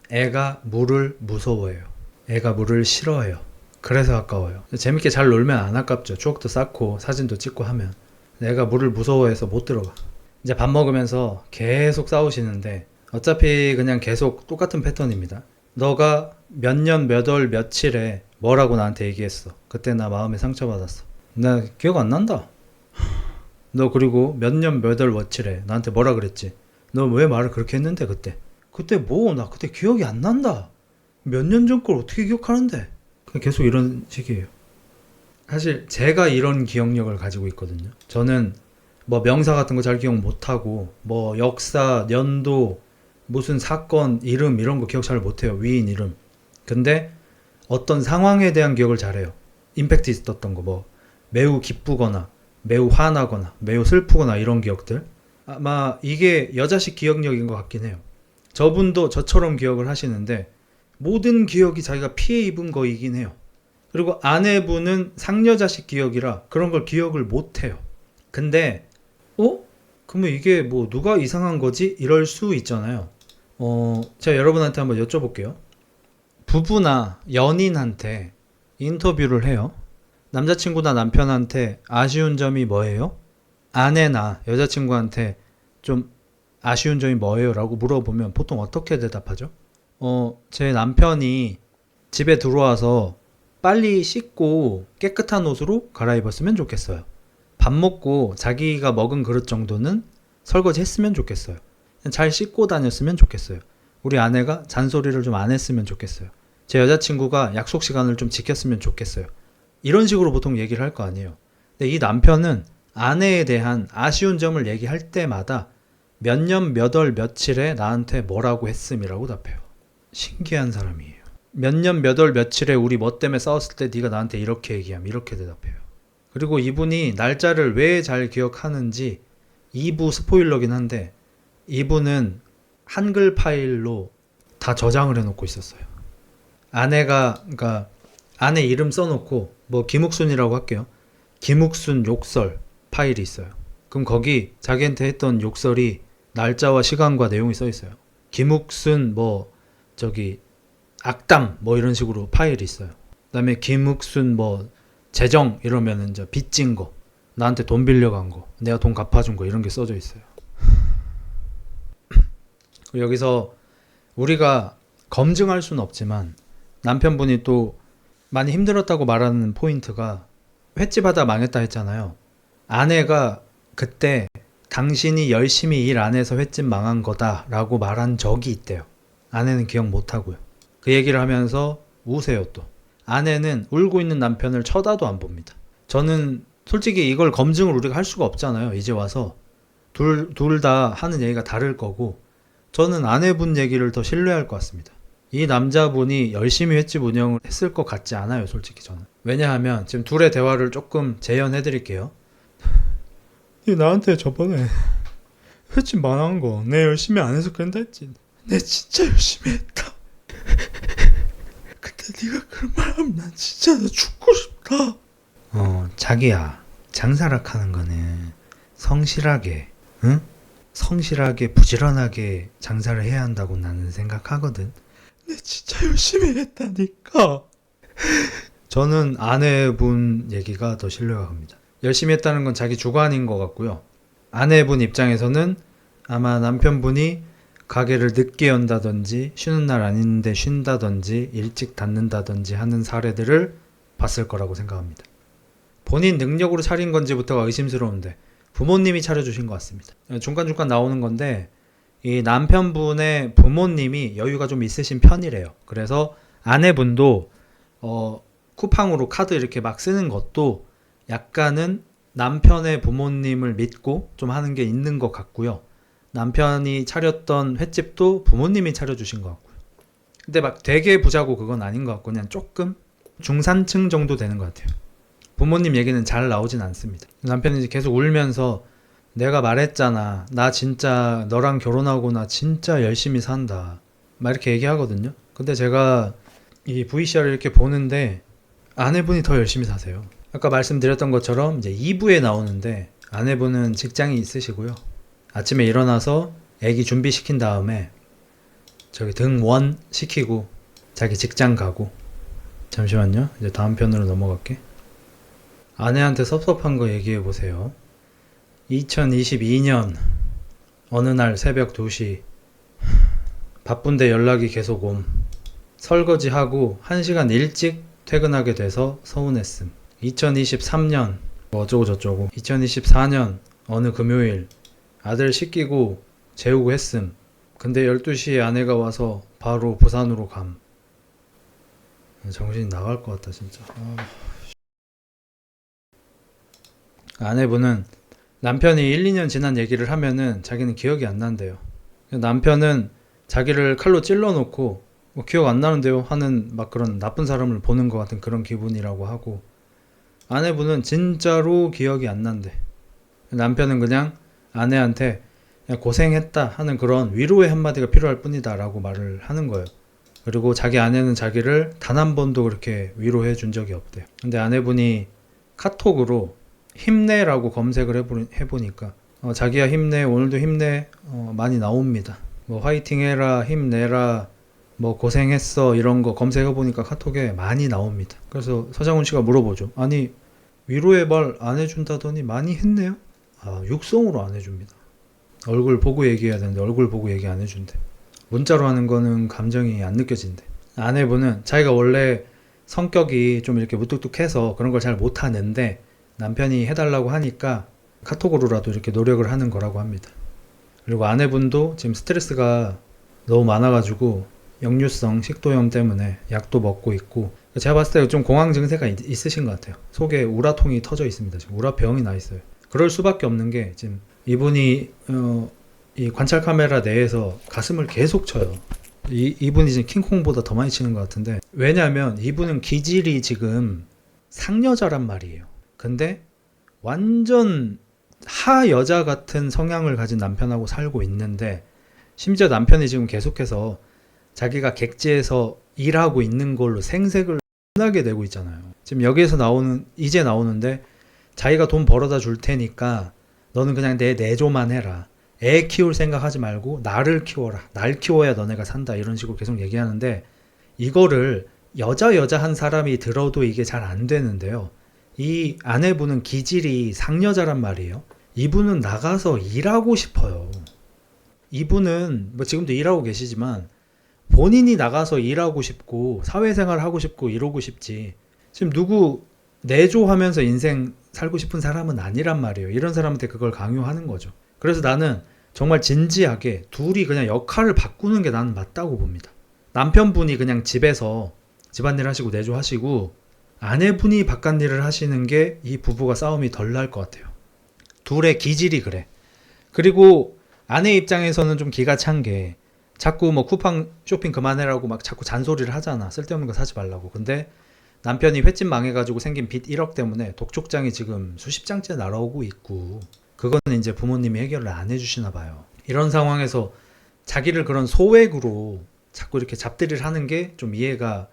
애가 물을 무서워해요. 애가 물을 싫어해요. 그래서 아까워요. 재밌게 잘 놀면 안 아깝죠. 추억도 쌓고 사진도 찍고 하면. 애가 물을 무서워해서 못 들어가. 이제 밥 먹으면서 계속 싸우시는데 어차피 그냥 계속 똑같은 패턴입니다. 너가 몇 년 몇 월 며칠에 뭐라고 나한테 얘기했어. 그때 나 마음에 상처받았어. 나 기억 안 난다. 너 그리고 몇 년 몇 월 며칠에 나한테 뭐라 그랬지. 너 왜 말을 그렇게 했는데 그때. 그때 뭐 나 그때 기억이 안 난다. 몇 년 전 걸 어떻게 기억하는데. 계속 이런 식이에요. 사실 제가 이런 기억력을 가지고 있거든요. 저는 뭐 명사 같은 거 잘 기억 못하고 뭐 역사, 연도, 무슨 사건, 이름 이런 거 기억 잘 못해요. 위인 이름. 근데 어떤 상황에 대한 기억을 잘해요. 임팩트 있었던 거 뭐 매우 기쁘거나 매우 화나거나 매우 슬프거나 이런 기억들. 아마 이게 여자식 기억력인 것 같긴 해요. 저분도 저처럼 기억을 하시는데 모든 기억이 자기가 피해 입은 거이긴 해요. 그리고 아내분은 상여자식 기억이라 그런 걸 기억을 못해요. 근데 그러면 이게 뭐 누가 이상한 거지? 이럴 수 있잖아요. 제가 여러분한테 한번 여쭤볼게요. 부부나 연인한테 인터뷰를 해요. 남자친구나 남편한테 아쉬운 점이 뭐예요? 아내나 여자친구한테 좀 아쉬운 점이 뭐예요? 라고 물어보면 보통 어떻게 대답하죠? 제 남편이 집에 들어와서 빨리 씻고 깨끗한 옷으로 갈아입었으면 좋겠어요. 밥 먹고 자기가 먹은 그릇 정도는 설거지 했으면 좋겠어요. 잘 씻고 다녔으면 좋겠어요. 우리 아내가 잔소리를 좀 안 했으면 좋겠어요. 제 여자친구가 약속 시간을 좀 지켰으면 좋겠어요. 이런 식으로 보통 얘기를 할 거 아니에요. 근데 이 남편은 아내에 대한 아쉬운 점을 얘기할 때마다 몇 년 몇 월 며칠에 나한테 뭐라고 했음이라고 답해요. 신기한 사람이에요. 몇 년 몇 월 며칠에 우리 뭐 때문에 싸웠을 때 네가 나한테 이렇게 얘기함 이렇게 대답해요. 그리고 이분이 날짜를 왜 잘 기억하는지 2부 스포일러긴 한데 이분은 한글 파일로 다 저장을 해놓고 있었어요. 그러니까 아내 이름 써놓고 뭐 김욱순이라고 할게요. 김욱순 욕설 파일이 있어요. 그럼 거기 자기한테 했던 욕설이 날짜와 시간과 내용이 써 있어요. 김욱순 뭐 저기 악담 뭐 이런 식으로 파일이 있어요. 그다음에 김욱순 뭐 재정 이러면은 이제 빚진 거, 나한테 돈 빌려간 거, 내가 돈 갚아준 거 이런 게 써져 있어요. 여기서 우리가 검증할 수는 없지만 남편분이 또 많이 힘들었다고 말하는 포인트가 횟집 하다 망했다 했잖아요. 아내가 그때 당신이 열심히 일 안 해서 횟집 망한 거다 라고 말한 적이 있대요. 아내는 기억 못하고요. 그 얘기를 하면서 우세요 또. 아내는 울고 있는 남편을 쳐다도 안 봅니다. 저는 솔직히 이걸 검증을 우리가 할 수가 없잖아요. 이제 와서 둘 다 하는 얘기가 다를 거고 저는 아내분 얘기를 더 신뢰할 것 같습니다. 이 남자분이 열심히 횟집 운영을 했을 것 같지 않아요. 솔직히 저는. 왜냐하면 지금 둘의 대화를 조금 재현해 드릴게요. 나한테 저번에 횟집 망한 거 내 열심히 안 해서 그런다 했지. 내 진짜 열심히 했다. 근데 네가 그런 말 하면 난 진짜 나 죽고 싶다. 자기야, 장사락 하는 거는 성실하게, 응? 성실하게 부지런하게 장사를 해야 한다고 나는 생각하거든. 내 진짜 열심히 했다니까. 저는 아내분 얘기가 더 신뢰가 갑니다. 열심히 했다는 건 자기 주관인 것 같고요. 아내분 입장에서는 아마 남편분이 가게를 늦게 연다든지 쉬는 날 아닌데 쉰다든지 일찍 닫는다든지 하는 사례들을 봤을 거라고 생각합니다. 본인 능력으로 차린 건지부터가 의심스러운데 부모님이 차려주신 것 같습니다. 중간중간 나오는 건데 이 남편분의 부모님이 여유가 좀 있으신 편이래요. 그래서 아내분도 쿠팡으로 카드 이렇게 막 쓰는 것도 약간은 남편의 부모님을 믿고 좀 하는 게 있는 것 같고요. 남편이 차렸던 횟집도 부모님이 차려주신 것 같고요. 근데 막 되게 부자고 그건 아닌 것 같고 그냥 조금 중산층 정도 되는 것 같아요. 부모님 얘기는 잘 나오진 않습니다. 남편이 이제 계속 울면서 내가 말했잖아. 나 진짜 너랑 결혼하고 나 진짜 열심히 산다. 막 이렇게 얘기하거든요. 근데 제가 이 VCR을 이렇게 보는데 아내분이 더 열심히 사세요. 아까 말씀드렸던 것처럼 이제 2부에 나오는데 아내분은 직장이 있으시고요. 아침에 일어나서 애기 준비시킨 다음에 저기 등원 시키고 자기 직장 가고. 잠시만요. 이제 다음 편으로 넘어갈게. 아내한테 섭섭한 거 얘기해 보세요. 2022년 어느 날 새벽 2시 바쁜데 연락이 계속 옴. 설거지하고 1시간 일찍 퇴근하게 돼서 서운했음. 2023년 뭐 어쩌고 저쩌고. 2024년 어느 금요일 아들 씻기고 재우고 했음. 근데 12시에 아내가 와서 바로 부산으로 감. 정신이 나갈 것 같다 진짜. 아내분은 남편이 1, 2년 지난 얘기를 하면은 자기는 기억이 안 난대요. 남편은 자기를 칼로 찔러놓고 뭐 기억 안 나는데요 하는 막 그런 나쁜 사람을 보는 것 같은 그런 기분이라고 하고, 아내분은 진짜로 기억이 안 난대. 남편은 그냥 아내한테 그냥 고생했다 하는 그런 위로의 한마디가 필요할 뿐이다 라고 말을 하는 거예요. 그리고 자기 아내는 자기를 단 한 번도 그렇게 위로해 준 적이 없대요. 근데 아내분이 카톡으로 힘내라고 검색을 해보니까 자기야 힘내, 오늘도 힘내, 많이 나옵니다. 뭐 화이팅 해라, 힘내라, 뭐 고생했어 이런 거 검색해보니까 카톡에 많이 나옵니다. 그래서 서장훈 씨가 물어보죠. 아니 위로의 말 안 해준다더니 많이 했네요? 아, 육성으로 안 해줍니다. 얼굴 보고 얘기해야 되는데 얼굴 보고 얘기 안 해준대. 문자로 하는 거는 감정이 안 느껴진대. 아내분은 자기가 원래 성격이 좀 이렇게 무뚝뚝해서 그런 걸 잘 못하는데 남편이 해달라고 하니까 카톡으로라도 이렇게 노력을 하는 거라고 합니다. 그리고 아내분도 지금 스트레스가 너무 많아가지고 역류성 식도염 때문에 약도 먹고 있고, 제가 봤을 때 좀 공황 증세가 있으신 것 같아요. 속에 우라통이 터져 있습니다. 지금 우라병이 나 있어요. 그럴 수밖에 없는 게 지금 이분이 이 관찰 카메라 내에서 가슴을 계속 쳐요. 이분이 지금 킹콩보다 더 많이 치는 것 같은데, 왜냐하면 이분은 기질이 지금 상여자란 말이에요. 근데 완전 하여자 같은 성향을 가진 남편하고 살고 있는데, 심지어 남편이 지금 계속해서 자기가 객지에서 일하고 있는 걸로 생색을 나게 내고 있잖아요. 지금 여기에서 이제 나오는데 자기가 돈 벌어다 줄 테니까 너는 그냥 내 내조만 해라. 애 키울 생각하지 말고 나를 키워라. 날 키워야 너네가 산다. 이런 식으로 계속 얘기하는데, 이거를 여자 한 사람이 들어도 이게 잘 안 되는데요. 이 아내분은 기질이 상여자란 말이에요. 이분은 나가서 일하고 싶어요. 이분은 뭐 지금도 일하고 계시지만 본인이 나가서 일하고 싶고 사회생활 하고 싶고 이러고 싶지, 지금 누구 내조하면서 인생 살고 싶은 사람은 아니란 말이에요. 이런 사람한테 그걸 강요하는 거죠. 그래서 나는 정말 진지하게 둘이 그냥 역할을 바꾸는 게 나는 맞다고 봅니다. 남편분이 그냥 집에서 집안일 하시고 내조하시고 아내분이 바깥일을 하시는 게 이 부부가 싸움이 덜 날 것 같아요. 둘의 기질이 그래. 그리고 아내 입장에서는 좀 기가 찬 게 자꾸 뭐 쿠팡 쇼핑 그만해라고 막 자꾸 잔소리를 하잖아. 쓸데없는 거 사지 말라고. 근데 남편이 횟집 망해가지고 생긴 빚 1억 때문에 독촉장이 지금 수십 장째 날아오고 있고, 그거는 이제 부모님이 해결을 안 해주시나 봐요. 이런 상황에서 자기를 그런 소액으로 자꾸 이렇게 잡들이를 하는 게 좀 이해가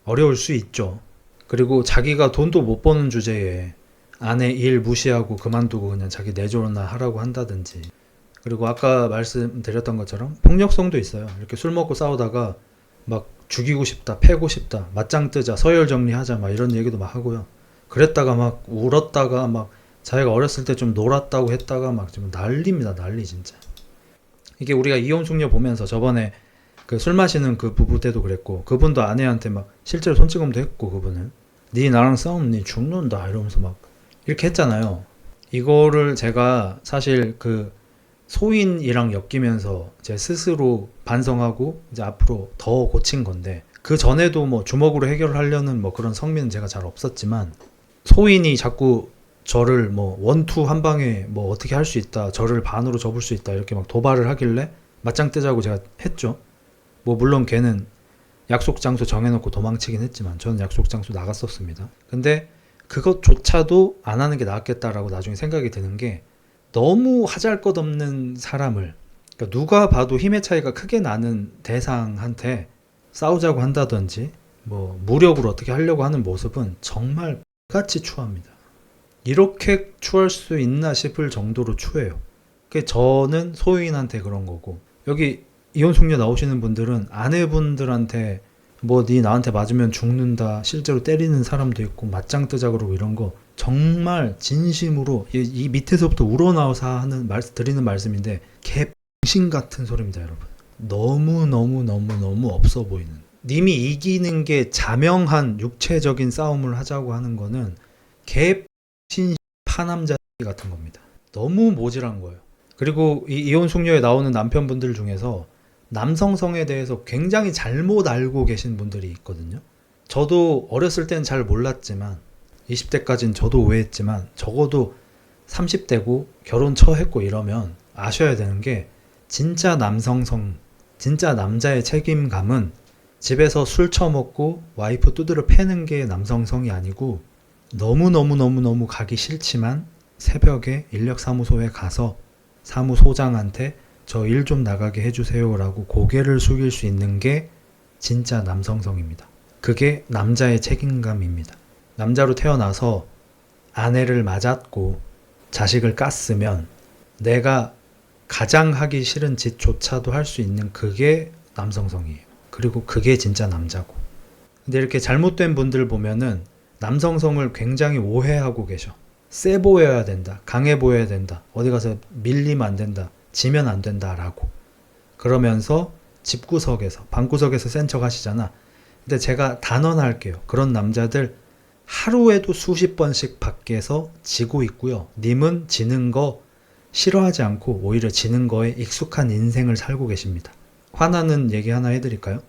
어려울 수 있죠. 그리고 자기가 돈도 못 버는 주제에 아내 일 무시하고 그만두고 그냥 자기 내조나 하라고 한다든지. 그리고 아까 말씀드렸던 것처럼 폭력성도 있어요. 이렇게 술 먹고 싸우다가 막 죽이고 싶다, 패고 싶다, 맞짱 뜨자, 서열 정리하자 막 이런 얘기도 막 하고요. 그랬다가 막 울었다가 막 자기가 어렸을 때 좀 놀았다고 했다가 막 지금 난리입니다. 난리 진짜. 이게 우리가 이혼숙녀 보면서 저번에 그 술 마시는 그 부부 때도 그랬고, 그분도 아내한테 막 실제로 손찌검도 했고, 그분은 네 나랑 싸우면 네 죽는다 이러면서 막 이렇게 했잖아요. 이거를 제가 사실 그 소인이랑 엮이면서 제 스스로 반성하고 이제 앞으로 더 고친 건데, 그 전에도 뭐 주먹으로 해결을 하려는 뭐 그런 성미는 제가 잘 없었지만, 소인이 자꾸 저를 뭐 원투 한 방에 뭐 어떻게 할 수 있다, 저를 반으로 접을 수 있다 이렇게 막 도발을 하길래 맞짱 뜨자고 제가 했죠. 뭐 물론 걔는 약속 장소 정해놓고 도망치긴 했지만 저는 약속 장소 나갔었습니다. 근데 그것조차도 안 하는 게 낫겠다라고 나중에 생각이 드는 게, 너무 하잘것없는 사람을 그러니까 누가 봐도 힘의 차이가 크게 나는 대상한테 싸우자고 한다든지 뭐 무력으로 어떻게 하려고 하는 모습은 정말 같이 추합니다. 이렇게 추할 수 있나 싶을 정도로 추해요. 그게 저는 소유인한테 그런 거고, 여기 이혼숙녀 나오시는 분들은 아내분들한테 뭐 네 나한테 맞으면 죽는다 실제로 때리는 사람도 있고 맞짱 뜨자 그러고 이런 거 정말 진심으로 이 밑에서부터 우러나와서 드리는 말씀인데 개빙신 같은 소리입니다, 여러분. 너무 없어 보이는, 님이 이기는 게 자명한 육체적인 싸움을 하자고 하는 거는 개빙신 파남자 같은 겁니다. 너무 모질한 거예요. 그리고 이 이혼숙녀에 나오는 남편분들 중에서 남성성에 대해서 굉장히 잘못 알고 계신 분들이 있거든요. 저도 어렸을 땐 잘 몰랐지만 20대까지는 저도 오해했지만 적어도 30대고 결혼 처했고 이러면 아셔야 되는 게, 진짜 남성성, 진짜 남자의 책임감은 집에서 술 처먹고 와이프 두드려 패는 게 남성성이 아니고, 너무 가기 싫지만 새벽에 인력사무소에 가서 사무소장한테 저 일 좀 나가게 해주세요 라고 고개를 숙일 수 있는 게 진짜 남성성입니다. 그게 남자의 책임감입니다. 남자로 태어나서 아내를 맞았고 자식을 깠으면 내가 가장 하기 싫은 짓조차도 할 수 있는, 그게 남성성이에요. 그리고 그게 진짜 남자고. 근데 이렇게 잘못된 분들 보면은 남성성을 굉장히 오해하고 계셔. 세 보여야 된다, 강해 보여야 된다, 어디 가서 밀리면 안 된다, 지면 안 된다라고 그러면서 집구석에서 방구석에서 센 척 하시잖아. 근데 제가 단언할게요. 그런 남자들 하루에도 수십 번씩 밖에서 지고 있고요. 님은 지는 거 싫어하지 않고 오히려 지는 거에 익숙한 인생을 살고 계십니다. 화나는 얘기 하나 해드릴까요?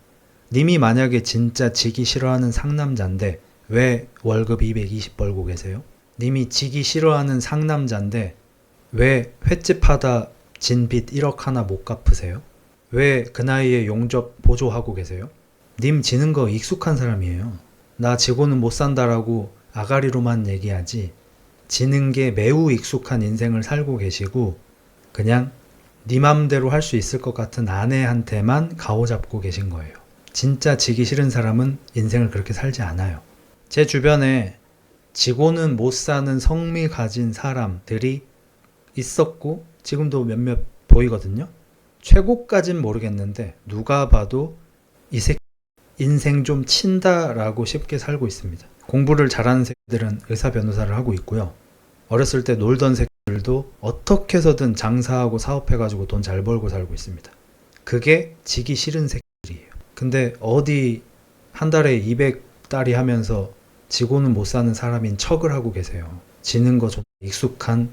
님이 만약에 진짜 지기 싫어하는 상남자인데 왜 월급 220 벌고 계세요? 님이 지기 싫어하는 상남자인데 왜 횟집 하다 진 빚 1억 하나 못 갚으세요? 왜 그 나이에 용접 보조하고 계세요? 님 지는 거 익숙한 사람이에요. 나 지고는 못 산다라고 아가리로만 얘기하지 지는 게 매우 익숙한 인생을 살고 계시고, 그냥 네 맘대로 할 수 있을 것 같은 아내한테만 가오잡고 계신 거예요. 진짜 지기 싫은 사람은 인생을 그렇게 살지 않아요. 제 주변에 지고는 못 사는 성미 가진 사람들이 있었고 지금도 몇몇 보이거든요. 최고까진 모르겠는데 누가 봐도 이 새끼 인생 좀 친다라고 쉽게 살고 있습니다. 공부를 잘하는 새끼들은 의사 변호사를 하고 있고요. 어렸을 때 놀던 새끼들도 어떻게 해서든 장사하고 사업해가지고 돈 잘 벌고 살고 있습니다. 그게 지기 싫은 새끼들이에요. 근데 어디 한 달에 200달이 하면서 지고는 못 사는 사람인 척을 하고 계세요. 지는 거 좀 익숙한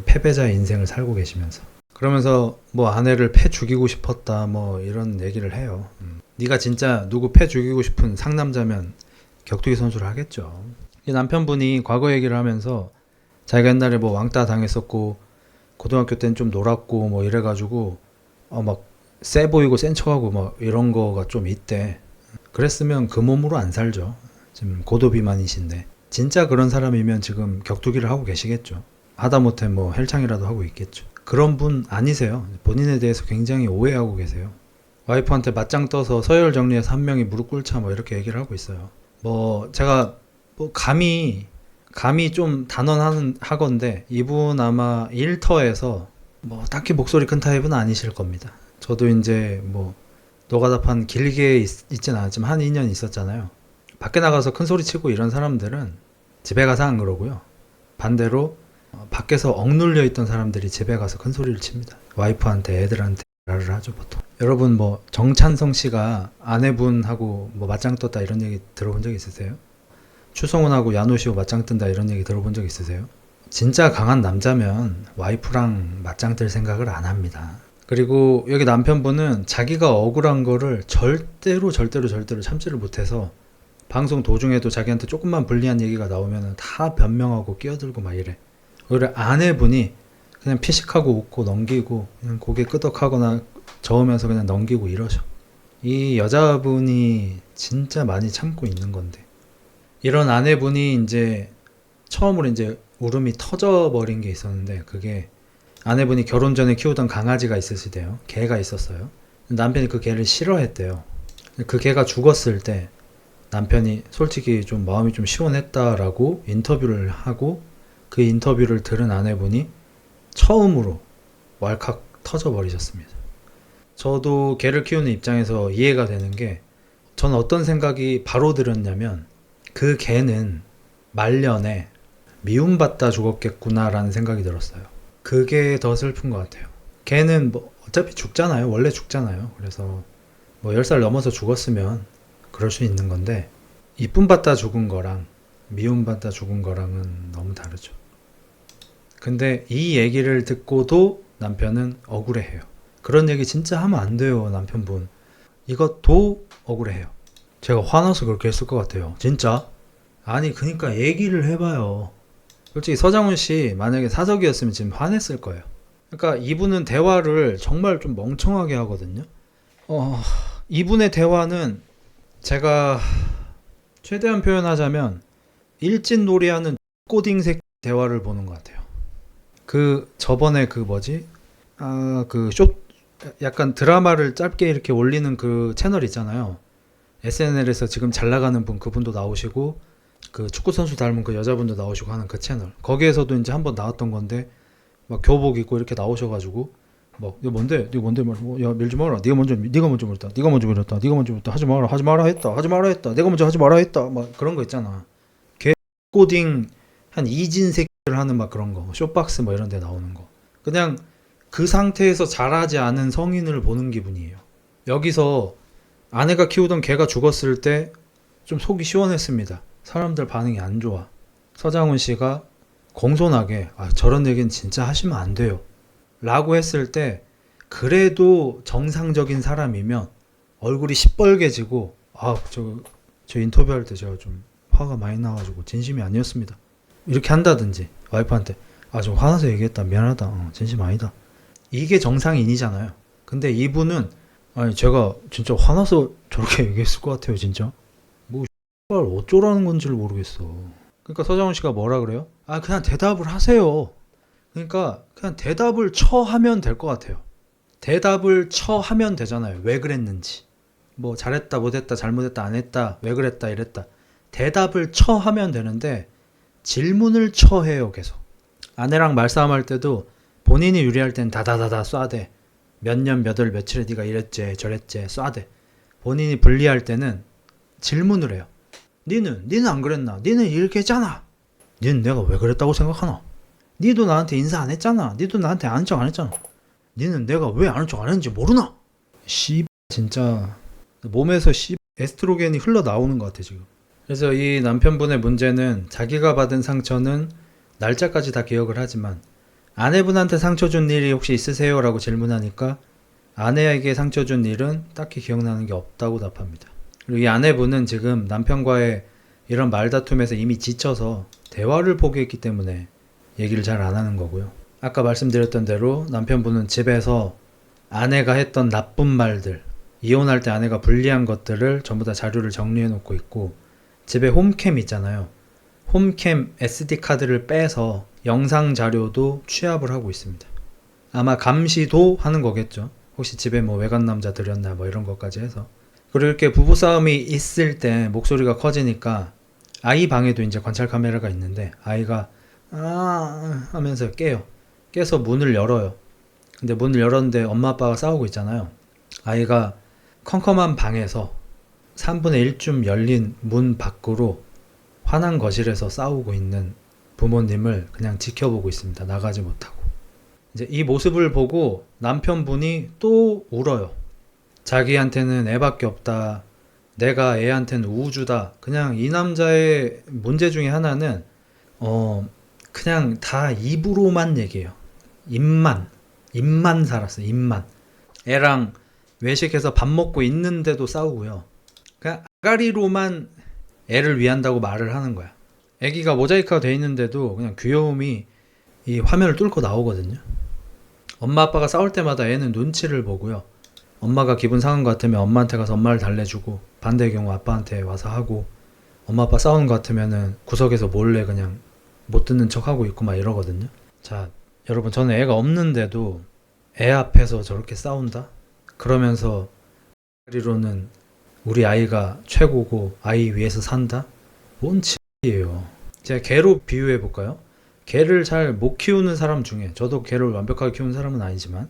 패배자의 인생을 살고 계시면서. 그러면서 뭐 아내를 패 죽이고 싶었다 뭐 이런 얘기를 해요. 네가 진짜 누구 패 죽이고 싶은 상남자면 격투기 선수를 하겠죠. 이 남편분이 과거 얘기를 하면서 자기가 옛날에 뭐 왕따 당했었고 고등학교 때는 좀 놀았고 뭐 이래가지고 막 세 보이고 센 척하고 막 이런 거가 좀 있대. 그랬으면 그 몸으로 안 살죠. 지금 고도비만이신데 진짜 그런 사람이면 지금 격투기를 하고 계시겠죠. 하다못해 뭐 헬창이라도 하고 있겠죠. 그런 분 아니세요. 본인에 대해서 굉장히 오해하고 계세요. 와이프한테 맞짱 떠서 서열 정리해서 한 명이 무릎 꿇자 뭐 이렇게 얘기를 하고 있어요. 뭐 제가 뭐 감히 좀 단언하건데 이분 아마 일터에서 뭐 딱히 목소리 큰 타입은 아니실 겁니다. 저도 이제 뭐 노가다판 길게 있진 않았지만 한 2년 있었잖아요. 밖에 나가서 큰 소리 치고 이런 사람들은 집에 가서 안 그러고요. 반대로 밖에서 억눌려 있던 사람들이 집에 가서 큰 소리를 칩니다. 와이프한테 애들한테 말을 하죠 보통. 여러분 뭐 정찬성 씨가 아내분하고 뭐 맞짱 떴다 이런 얘기 들어본 적 있으세요? 추성훈하고 야노시오 맞짱 뜬다 이런 얘기 들어본 적 있으세요? 진짜 강한 남자면 와이프랑 맞짱 뜰 생각을 안 합니다. 그리고 여기 남편분은 자기가 억울한 거를 절대로 참지를 못해서 방송 도중에도 자기한테 조금만 불리한 얘기가 나오면 다 변명하고 끼어들고 막 이래. 오히려 아내분이 그냥 피식하고 웃고 넘기고 그냥 고개 끄덕하거나 저으면서 그냥 넘기고 이러셔. 이 여자분이 진짜 많이 참고 있는 건데, 이런 아내분이 이제 처음으로 이제 울음이 터져버린 게 있었는데, 그게 아내분이 결혼 전에 키우던 강아지가 있으시대요. 개가 있었어요. 남편이 그 개를 싫어했대요. 그 개가 죽었을 때 남편이 솔직히 좀 마음이 좀 시원했다라고 인터뷰를 하고, 그 인터뷰를 들은 아내분이 처음으로 왈칵 터져버리셨습니다. 저도 개를 키우는 입장에서 이해가 되는 게, 전 어떤 생각이 바로 들었냐면, 그 개는 말년에 미움받다 죽었겠구나라는 생각이 들었어요. 그게 더 슬픈 것 같아요. 개는 뭐 어차피 죽잖아요. 원래 죽잖아요. 그래서 뭐 10살 넘어서 죽었으면 그럴 수 있는 건데, 이쁨 받다 죽은 거랑 미움 받다 죽은 거랑은 너무 다르죠. 근데 이 얘기를 듣고도 남편은 억울해해요. 그런 얘기 진짜 하면 안 돼요, 남편분. 이것도 억울해해요. 제가 화나서 그렇게 했을 것 같아요. 진짜. 아니 그니까 얘기를 해봐요. 솔직히 서장훈 씨 만약에 사석이었으면 지금 화냈을 거예요. 그러니까 이분은 대화를 정말 좀 멍청하게 하거든요. 이분의 대화는 제가 최대한 표현하자면 일진놀이하는 꼬딩색 대화를 보는 것 같아요. 저번에 약간 드라마를 짧게 이렇게 올리는 그 채널 있잖아요. SNL에서 지금 잘 나가는 분, 그분도 나오시고, 그 축구선수 닮은 그 여자분도 나오시고 하는 그 채널. 거기에서도 이제 한번 나왔던 건데, 막 교복 입고 이렇게 나오셔가지고, 이거 뭔데? 야, 밀지 마라. 네가 먼저 물었다. 네가 먼저 물었다. 하지 마라 했다. 내가 먼저 하지 마라 했다. 막 그런 거 있잖아. 코딩 한 이진 새끼들 하는 막 그런 거, 쇼박스 뭐 이런 데 나오는 거. 그냥 그 상태에서 자라지 않은 성인을 보는 기분이에요. 여기서 아내가 키우던 개가 죽었을 때 좀 속이 시원했습니다. 사람들 반응이 안 좋아. 서장훈 씨가 공손하게 저런 얘기는 진짜 하시면 안 돼요 라고 했을 때, 그래도 정상적인 사람이면 얼굴이 시뻘개지고, 저 인터뷰할 때 제가 좀 화가 많이 나가지고 진심이 아니었습니다 이렇게 한다든지, 와이프한테 좀 화나서 얘기했다, 미안하다, 진심 아니다, 이게 정상인이잖아요. 근데 이분은 제가 진짜 화나서 저렇게 얘기했을 것 같아요. 진짜 뭐 어쩌라는 건지를 모르겠어. 그러니까 서장훈 씨가 뭐라 그래요? 그냥 대답을 하세요. 그러니까 그냥 대답을 하면 될 것 같아요. 대답을 하면 되잖아요. 왜 그랬는지, 뭐 잘했다 못했다 잘못했다 안 했다 왜 그랬다 이랬다, 대답을 하면 되는데 질문을 해요. 계속. 아내랑 말싸움할 때도 본인이 유리할 땐 다다다다 쏴대. 몇 년 몇 월 며칠에 네가 이랬지 저랬지 쏴대. 본인이 불리할 때는 질문을 해요. 니는 안 그랬나? 니는 이렇게 했잖아. 니는 내가 왜 그랬다고 생각하나? 니도 나한테 인사 안 했잖아. 니도 나한테 아는 척 안 했잖아. 니는 내가 왜 아는 척 안 했는지 모르나? 진짜 몸에서 에스트로겐이 흘러나오는 것 같아 지금. 그래서 이 남편분의 문제는, 자기가 받은 상처는 날짜까지 다 기억을 하지만 아내분한테 상처 준 일이 혹시 있으세요? 라고 질문하니까 아내에게 상처 준 일은 딱히 기억나는 게 없다고 답합니다. 그리고 이 아내분은 지금 남편과의 이런 말다툼에서 이미 지쳐서 대화를 포기했기 때문에 얘기를 잘 안 하는 거고요. 아까 말씀드렸던 대로 남편분은 집에서 아내가 했던 나쁜 말들, 이혼할 때 아내가 불리한 것들을 전부 다 자료를 정리해 놓고 있고, 집에 홈캠 있잖아요. 홈캠 SD카드를 빼서 영상 자료도 취합을 하고 있습니다. 아마 감시도 하는 거겠죠. 혹시 집에 뭐 외간 남자 들였나 뭐 이런 것까지 해서. 그리고 이렇게 부부싸움이 있을 때 목소리가 커지니까 아이 방에도 이제 관찰 카메라가 있는데, 아이가 하면서 깨요. 깨서 문을 열어요. 근데 문을 열었는데 엄마 아빠가 싸우고 있잖아요. 아이가 컴컴한 방에서 3분의 1쯤 열린 문 밖으로 환한 거실에서 싸우고 있는 부모님을 그냥 지켜보고 있습니다. 나가지 못하고. 이제 이 모습을 보고 남편분이 또 울어요. 자기한테는 애밖에 없다. 내가 애한테는 우주다. 그냥 이 남자의 문제 중에 하나는 그냥 다 입으로만 얘기해요. 입만 살았어. 입만. 애랑 외식해서 밥 먹고 있는데도 싸우고요. 그냥 아가리로만 애를 위한다고 말을 하는 거야. 애기가 모자이크가 돼 있는데도 그냥 귀여움이 이 화면을 뚫고 나오거든요. 엄마 아빠가 싸울 때마다 애는 눈치를 보고요. 엄마가 기분 상한 것 같으면 엄마한테 가서 엄마를 달래주고, 반대의 경우 아빠한테 와서 하고, 엄마 아빠 싸우는 것 같으면은 구석에서 몰래 그냥 못 듣는 척 하고 있고 막 이러거든요. 자, 여러분 저는 애가 없는데도 애 앞에서 저렇게 싸운다? 그러면서 리로는 우리 아이가 최고고 아이 위해서 산다? 뭔 X예요. 제가 개로 비유해 볼까요? 개를 잘 못 키우는 사람 중에, 저도 개를 완벽하게 키우는 사람은 아니지만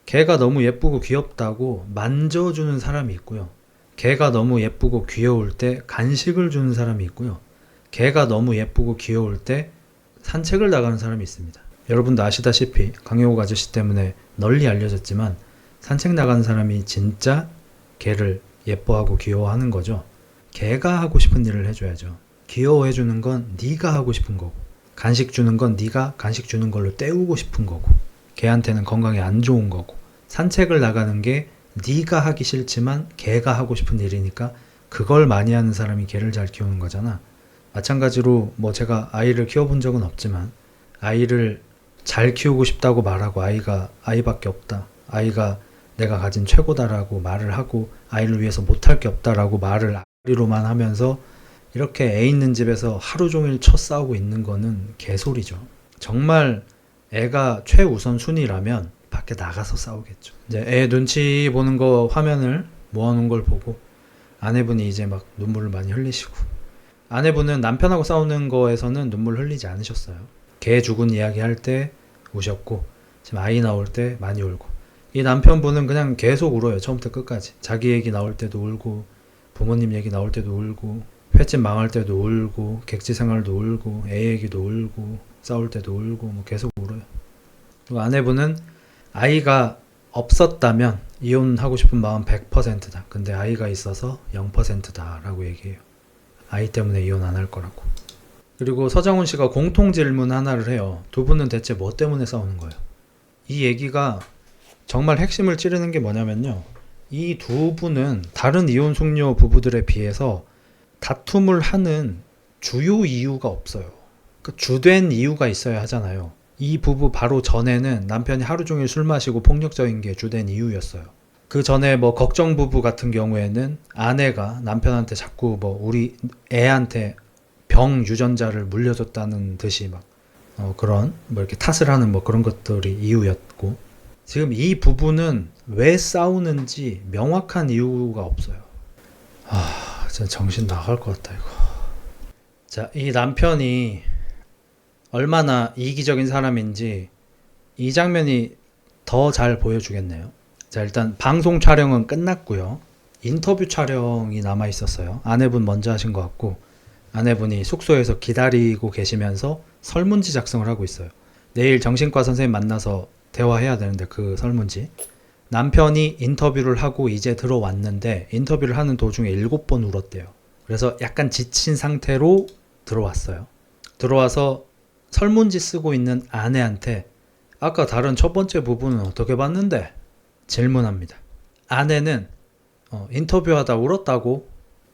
개가 너무 예쁘고 귀엽다고 만져주는 사람이 있고요. 개가 너무 예쁘고 귀여울 때 간식을 주는 사람이 있고요. 개가 너무 예쁘고 귀여울 때 산책을 나가는 사람이 있습니다. 여러분도 아시다시피 강효옥 아저씨 때문에 널리 알려졌지만 산책 나가는 사람이 진짜 개를 예뻐하고 귀여워하는 거죠. 개가 하고 싶은 일을 해줘야죠. 귀여워해주는 건 네가 하고 싶은 거고, 간식 주는 건 네가 간식 주는 걸로 때우고 싶은 거고, 개한테는 건강에 안 좋은 거고, 산책을 나가는 게 네가 하기 싫지만 개가 하고 싶은 일이니까 그걸 많이 하는 사람이 개를 잘 키우는 거잖아. 마찬가지로 뭐 제가 아이를 키워본 적은 없지만 아이를 잘 키우고 싶다고 말하고 아이가 아이밖에 없다, 아이가 내가 가진 최고다라고 말을 하고 아이를 위해서 못할 게 없다라고 말을 아이로만 하면서 이렇게 애 있는 집에서 하루 종일 쳐 싸우고 있는 거는 개소리죠. 정말 애가 최우선 순위라면 밖에 나가서 싸우겠죠. 이제 애 눈치 보는 거 화면을 모아놓은 걸 보고 아내분이 이제 막 눈물을 많이 흘리시고, 아내분은 남편하고 싸우는 거에서는 눈물 흘리지 않으셨어요. 개 죽은 이야기 할 때 우셨고 지금 아이 나올 때 많이 울고, 이 남편분은 그냥 계속 울어요. 처음부터 끝까지. 자기 얘기 나올 때도 울고, 부모님 얘기 나올 때도 울고, 횟집 망할 때도 울고, 객지 생활도 울고, 애 얘기도 울고, 싸울 때도 울고, 뭐 계속 울어요. 그리고 아내분은 아이가 없었다면 이혼하고 싶은 마음 100%다. 근데 아이가 있어서 0%다 라고 얘기해요. 아이 때문에 이혼 안 할 거라고. 그리고 서장훈 씨가 공통 질문 하나를 해요. 두 분은 대체 뭐 때문에 싸우는 거예요? 이 얘기가 정말 핵심을 찌르는 게 뭐냐면요. 이 두 분은 다른 이혼 숙녀 부부들에 비해서 다툼을 하는 주요 이유가 없어요. 그 주된 이유가 있어야 하잖아요. 이 부부 바로 전에는 남편이 하루 종일 술 마시고 폭력적인 게 주된 이유였어요. 그 전에 뭐 걱정 부부 같은 경우에는 아내가 남편한테 자꾸 뭐 우리 애한테 병 유전자를 물려줬다는 듯이 막 그런 뭐 이렇게 탓을 하는 뭐 그런 것들이 이유였고, 지금 이 부부는 왜 싸우는지 명확한 이유가 없어요. 진짜 정신 나갈 것 같다 이거. 자, 이 남편이 얼마나 이기적인 사람인지 이 장면이 더 잘 보여주겠네요. 자, 일단 방송 촬영은 끝났고요. 인터뷰 촬영이 남아 있었어요. 아내분 먼저 하신 것 같고, 아내분이 숙소에서 기다리고 계시면서 설문지 작성을 하고 있어요. 내일 정신과 선생님 만나서 대화해야 되는데 그 설문지. 남편이 인터뷰를 하고 이제 들어왔는데 인터뷰를 하는 도중에 7번 울었대요. 그래서 약간 지친 상태로 들어왔어요. 들어와서 설문지 쓰고 있는 아내한테 아까 다른 첫 번째 부분은 어떻게 봤는데? 질문합니다. 아내는 인터뷰하다 울었다고.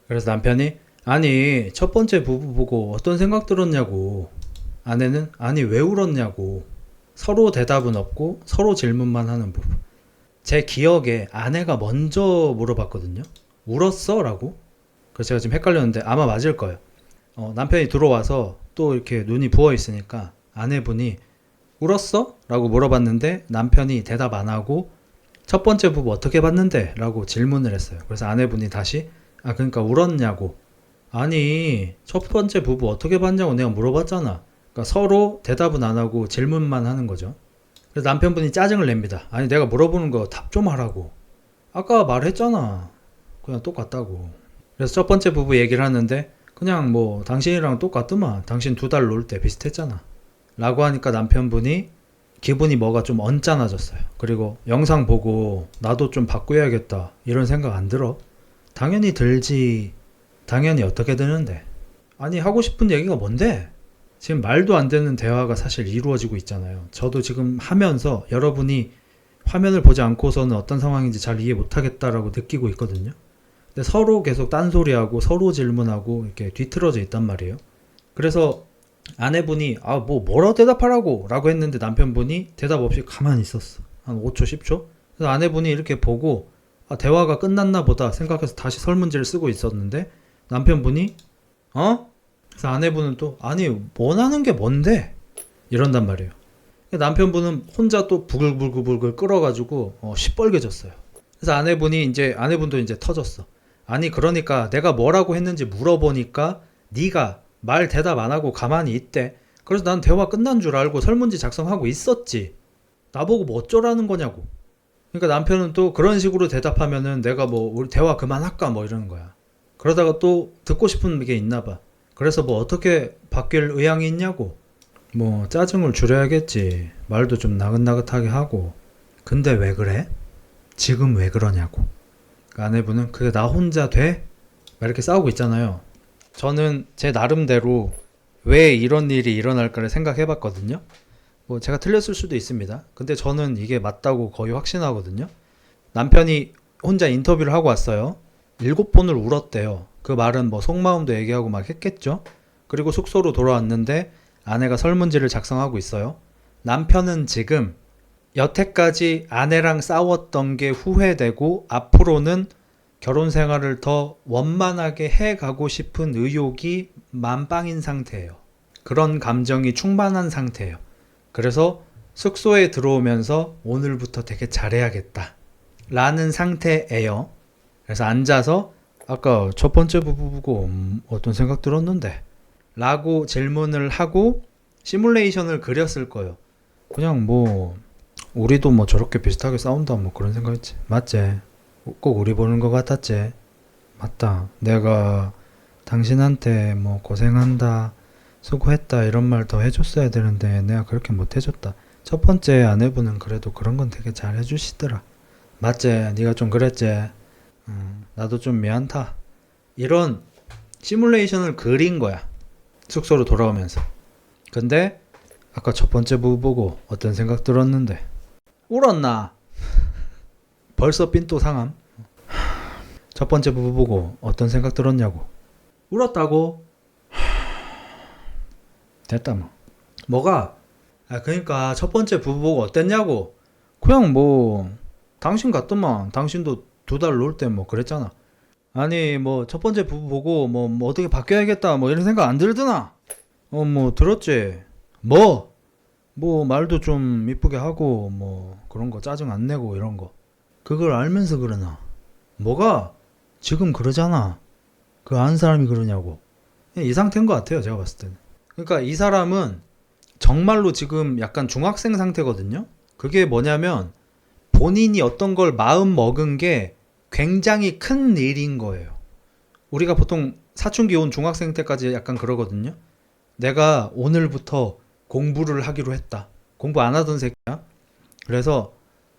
그래서 남편이 아니 첫 번째 부부 보고 어떤 생각 들었냐고. 아내는 아니 왜 울었냐고. 서로 대답은 없고 서로 질문만 하는 부부. 제 기억에 아내가 먼저 물어봤거든요. 울었어? 라고. 그래서 제가 지금 헷갈렸는데 아마 맞을 거예요. 남편이 들어와서 또 이렇게 눈이 부어 있으니까 아내분이 울었어? 라고 물어봤는데 남편이 대답 안 하고 첫 번째 부부 어떻게 봤는데? 라고 질문을 했어요. 그래서 아내분이 다시 그러니까 울었냐고. 아니 첫 번째 부부 어떻게 봤냐고 내가 물어봤잖아. 그러니까 서로 대답은 안 하고 질문만 하는 거죠. 그래서 남편분이 짜증을 냅니다. 아니 내가 물어보는 거 답 좀 하라고. 아까 말했잖아. 그냥 똑같다고. 그래서 첫 번째 부부 얘기를 하는데 그냥 뭐 당신이랑 똑같더만. 당신 2달 놀 때 비슷했잖아. 라고 하니까 남편분이 기분이 뭐가 좀 언짢아졌어요. 그리고 영상 보고 나도 좀 바꿔야겠다 이런 생각 안 들어? 당연히 들지. 당연히 어떻게 되는데? 아니 하고 싶은 얘기가 뭔데? 지금 말도 안 되는 대화가 사실 이루어지고 있잖아요. 저도 지금 하면서 여러분이 화면을 보지 않고서는 어떤 상황인지 잘 이해 못하겠다라고 느끼고 있거든요. 근데 서로 계속 딴소리하고 서로 질문하고 이렇게 뒤틀어져 있단 말이에요. 그래서 아내분이 뭐라 대답하라고 라고 했는데 남편분이 대답 없이 가만히 있었어. 한 5초 10초. 그래서 아내분이 이렇게 보고 대화가 끝났나 보다 생각해서 다시 설문지를 쓰고 있었는데 남편분이 그래서 아내분은 또 아니 원하는 게 뭔데? 이런단 말이에요. 남편분은 혼자 또 부글부글부글 끓어가지고 시뻘개졌어요. 그래서 아내분도 이제 터졌어. 아니 그러니까 내가 뭐라고 했는지 물어보니까 네가 말 대답 안 하고 가만히 있대. 그래서 난 대화 끝난 줄 알고 설문지 작성하고 있었지. 나보고 뭐 어쩌라는 거냐고. 그러니까 남편은 또 그런 식으로 대답하면은 내가 뭐 우리 대화 그만할까 뭐 이러는 거야. 그러다가 또 듣고 싶은 게 있나 봐. 그래서 뭐 어떻게 바뀔 의향이 있냐고. 뭐 짜증을 줄여야겠지. 말도 좀 나긋나긋하게 하고. 근데 왜 그래? 지금 왜 그러냐고. 그 아내분은 그게 나 혼자 돼? 막 이렇게 싸우고 있잖아요. 저는 제 나름대로 왜 이런 일이 일어날까를 생각해 봤거든요. 뭐 제가 틀렸을 수도 있습니다. 근데 저는 이게 맞다고 거의 확신하거든요. 남편이 혼자 인터뷰를 하고 왔어요. 7번을 울었대요. 그 말은 뭐 속마음도 얘기하고 막 했겠죠. 그리고 숙소로 돌아왔는데 아내가 설문지를 작성하고 있어요. 남편은 지금 여태까지 아내랑 싸웠던 게 후회되고 앞으로는 결혼 생활을 더 원만하게 해가고 싶은 의욕이 만빵인 상태예요. 그런 감정이 충만한 상태예요. 그래서 숙소에 들어오면서 오늘부터 되게 잘해야겠다 라는 상태예요. 그래서 앉아서 아까 첫 번째 부부 보고 어떤 생각 들었는데? 라고 질문을 하고 시뮬레이션을 그렸을 거예요. 그냥 뭐 우리도 뭐 저렇게 비슷하게 싸운다 뭐 그런 생각했지. 맞지? 꼭 우리 보는 것 같았지. 맞다. 내가 당신한테 뭐 고생한다, 수고했다 이런 말 더 해줬어야 되는데 내가 그렇게 못 해줬다. 첫 번째 아내분은 그래도 그런 건 되게 잘 해주시더라. 맞지? 네가 좀 그랬지? 나도 좀 미안다. 이런 시뮬레이션을 그린 거야. 숙소로 돌아오면서. 근데 아까 첫 번째 부부 보고 어떤 생각 들었는데? 울었나? 벌써 삔또 상함. 첫 번째 부부 보고 어떤 생각 들었냐고. 울었다고? 됐다 뭐. 뭐가? 그러니까 첫 번째 부부 보고 어땠냐고. 그냥 뭐 당신 같더만. 당신도 2달 놀 때 뭐 그랬잖아. 아니 뭐 첫 번째 부부 보고 뭐 어떻게 바뀌어야겠다 뭐 이런 생각 안 들드나? 뭐 들었지. 뭐 말도 좀 이쁘게 하고 뭐 그런 거 짜증 안 내고 이런 거. 그걸 알면서 그러나? 뭐가? 지금 그러잖아. 그 아는 사람이 그러냐고. 이 상태인 것 같아요 제가 봤을 때는. 그러니까 이 사람은 정말로 지금 약간 중학생 상태거든요. 그게 뭐냐면 본인이 어떤 걸 마음 먹은 게 굉장히 큰 일인 거예요. 우리가 보통 사춘기 온 중학생 때까지 약간 그러거든요. 내가 오늘부터 공부를 하기로 했다. 공부 안 하던 새끼야. 그래서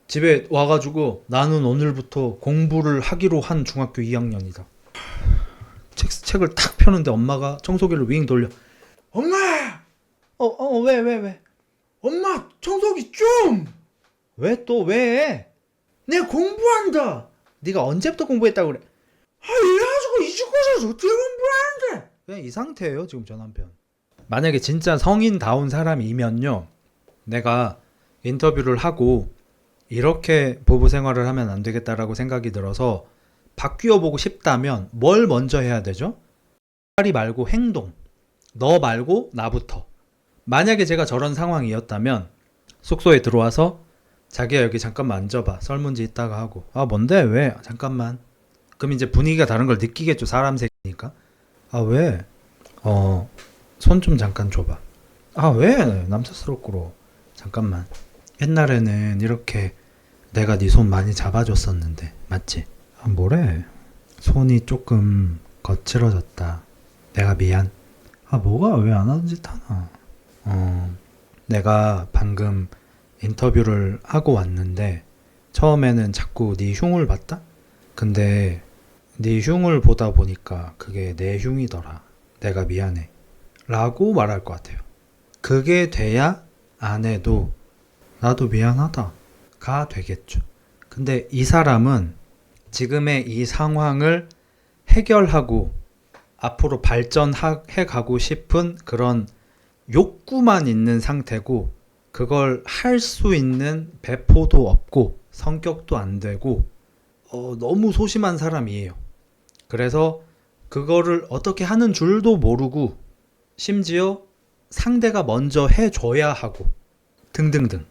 집에 와가지고 나는 오늘부터 공부를 하기로 한 중학교 2학년이다. 책을 탁 펴는데 엄마가 청소기를 윙 돌려. 엄마! 왜? 엄마 청소기 좀! 왜 또 왜? 내가 공부한다. 네가 언제부터 공부했다고 그래? 이래가지고 이 집에서 어떻게 공부하는데? 그냥 이 상태예요 지금 저 남편. 만약에 진짜 성인다운 사람이면요, 내가 인터뷰를 하고 이렇게 부부 생활을 하면 안 되겠다라고 생각이 들어서 바뀌어 보고 싶다면 뭘 먼저 해야 되죠? 말이 말고 행동. 너 말고 나부터. 만약에 제가 저런 상황이었다면 숙소에 들어와서 자기야 여기 잠깐만 앉아봐. 설문지 있다가 하고. 뭔데? 왜? 잠깐만. 그럼 이제 분위기가 다른 걸 느끼겠죠. 사람 새끼니까. 왜? 손 좀 잠깐 줘봐. 왜? 남사스럽고로. 잠깐만. 옛날에는 이렇게 내가 네 손 많이 잡아줬었는데 맞지? 뭐래? 손이 조금 거칠어졌다. 내가 미안. 뭐가 왜 안 하는 짓 하나? 내가 방금 인터뷰를 하고 왔는데 처음에는 자꾸 네 흉을 봤다? 근데 네 흉을 보다 보니까 그게 내 흉이더라. 내가 미안해. 라고 말할 것 같아요. 그게 돼야 아내도 나도 미안하다 가 되겠죠. 근데 이 사람은 지금의 이 상황을 해결하고 앞으로 발전해 가고 싶은 그런 욕구만 있는 상태고, 그걸 할 수 있는 배포도 없고 성격도 안 되고 너무 소심한 사람이에요. 그래서 그거를 어떻게 하는 줄도 모르고 심지어 상대가 먼저 해줘야 하고 등등등.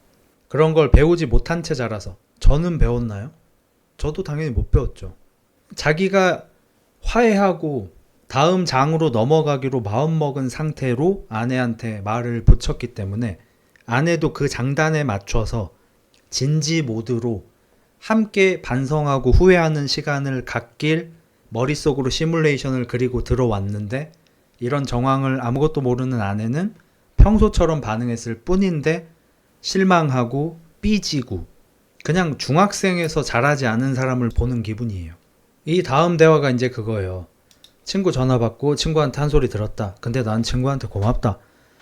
그런 걸 배우지 못한 채 자라서. 저는 배웠나요? 저도 당연히 못 배웠죠. 자기가 화해하고 다음 장으로 넘어가기로 마음먹은 상태로 아내한테 말을 붙였기 때문에 아내도 그 장단에 맞춰서 진지 모드로 함께 반성하고 후회하는 시간을 갖길 머릿속으로 시뮬레이션을 그리고 들어왔는데, 이런 정황을 아무것도 모르는 아내는 평소처럼 반응했을 뿐인데 실망하고 삐지고 그냥 중학생에서 자라지 않은 사람을 보는 기분이에요. 이 다음 대화가 이제 그거예요. 친구 전화 받고 친구한테 한 소리 들었다. 근데 난 친구한테 고맙다.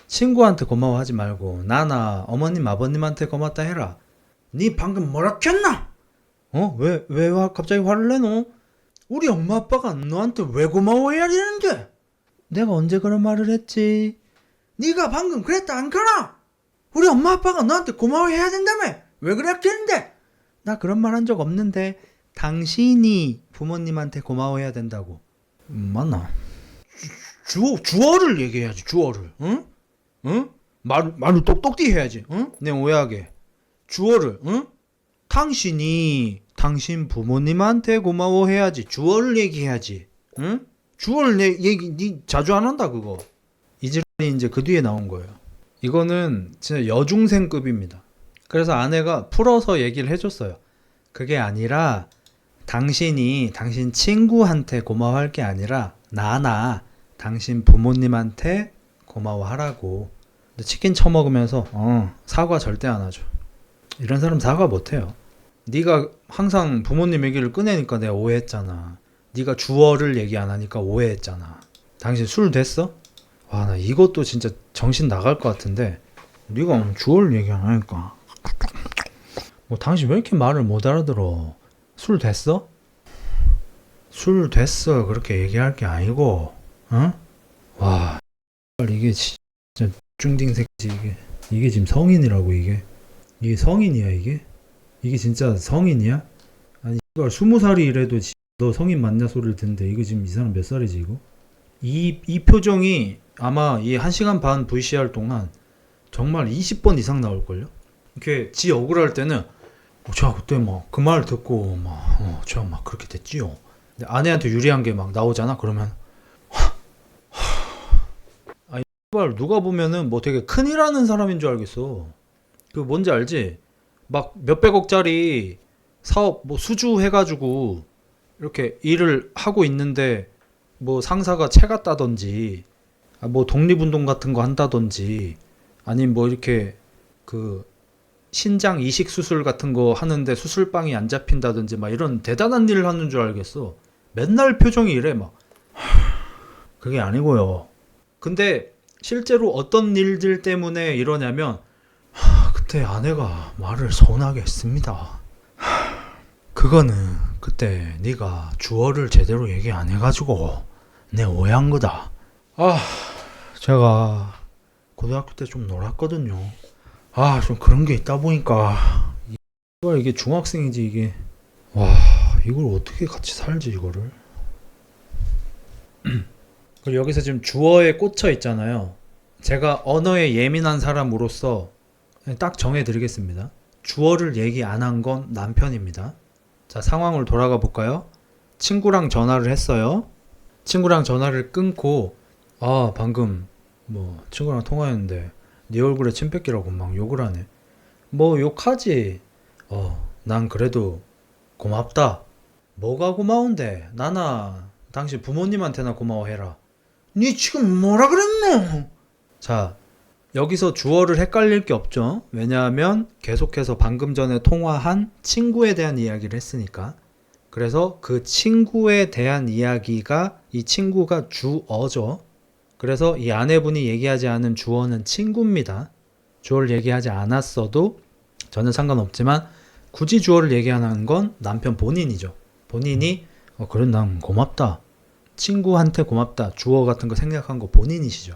친구한테 고마워하지 말고 나나 어머님 아버님한테 고맙다 해라. 니 방금 뭐라 켰나? 왜 갑자기 화를 내노? 우리 엄마 아빠가 너한테 왜 고마워해야 되는데? 내가 언제 그런 말을 했지? 네가 방금 그랬다 안 그러나? 우리 엄마 아빠가 너한테 고마워해야 된다며? 왜 그랬겠는데? 나 그런 말 한 적 없는데. 당신이 부모님한테 고마워해야 된다고. 맞나? 주어를 얘기해야지. 주어를. 응? 응? 말을 똑똑히 해야지. 응? 내 오해하게. 주어를. 응? 당신 부모님한테 고마워해야지. 주어를 얘기해야지. 응? 주어를 니 자주 안 한다 그거. 이지랄이 이제 그 뒤에 나온 거예요. 이거는 진짜 여중생급입니다. 그래서 아내가 풀어서 얘기를 해줬어요. 그게 아니라 당신 친구한테 고마워할 게 아니라 나나 당신 부모님한테 고마워하라고. 근데 치킨 처먹으면서 사과 절대 안 하죠. 이런 사람 사과 못해요. 네가 항상 부모님 얘기를 꺼내니까 내가 오해했잖아. 네가 주어를 얘기 안 하니까 오해했잖아. 당신 술 됐어? 와, 나 이것도 진짜 정신 나갈 것 같은데. 네가 주어를 얘기 안 하니까. 뭐 당신 왜 이렇게 말을 못 알아들어? 술 됐어? 술 됐어 그렇게 얘기할 게 아니고. 응? 와, 이게 진짜 중딩 새끼지. 이게 지금 성인이라고. 이게 성인이야 이게? 이게 진짜 성인이야? 아니 이걸 20살이 이래도 너 성인 맞냐 소리를 듣는데, 이거 지금 이 사람 몇 살이지 이거? 이 표정이 아마 이 1시간 반 VCR 동안 정말 20번 이상 나올걸요? 이렇게 지 억울할 때는 제가 그때 막 그 말 듣고 제가 막 그렇게 됐지요. 근데 아내한테 유리한 게 막 나오잖아. 그러면 아니 누가 보면은 뭐 되게 큰일 하는 사람인 줄 알겠어. 그 뭔지 알지? 막 몇백억짜리 사업 뭐 수주 해가지고 이렇게 일을 하고 있는데 뭐 상사가 채 같다든지 뭐 독립운동 같은 거 한다든지 아니면 뭐 이렇게 그 신장 이식 수술 같은 거 하는데 수술방이 안 잡힌다든지 막 이런 대단한 일을 하는 줄 알겠어. 맨날 표정이 이래 막. 그게 아니고요. 근데 실제로 어떤 일들 때문에 이러냐면 그때 아내가 말을 서운하게 했습니다. 그거는 그때 네가 주어를 제대로 얘기 안 해가지고 내 오해한 거다. 제가 고등학교 때 좀 놀았거든요. 좀 그런 게 있다 보니까 이게 중학생이지 이게. 와, 이걸 어떻게 같이 살지 이거를. 그리고 여기서 지금 주어에 꽂혀 있잖아요. 제가 언어에 예민한 사람으로서 딱 정해드리겠습니다. 주어를 얘기 안 한 건 남편입니다. 자, 상황을 돌아가 볼까요? 친구랑 전화를 했어요. 친구랑 전화를 끊고 방금 뭐 친구랑 통화했는데 네 얼굴에 침 뺏기라고 막 욕을 하네. 뭐 욕하지. 난 그래도 고맙다. 뭐가 고마운데? 나나 당신 부모님한테나 고마워해라. 니 지금 뭐라 그랬노? 자, 여기서 주어를 헷갈릴 게 없죠. 왜냐하면 계속해서 방금 전에 통화한 친구에 대한 이야기를 했으니까. 그래서 그 친구에 대한 이야기가 이 친구가 주어죠. 그래서 이 아내분이 얘기하지 않은 주어는 친구입니다. 주어를 얘기하지 않았어도 전혀 상관없지만 굳이 주어를 얘기하는 건 남편 본인이죠. 본인이 그래 난 고맙다. 친구한테 고맙다. 주어 같은 거 생략한 거 본인이시죠.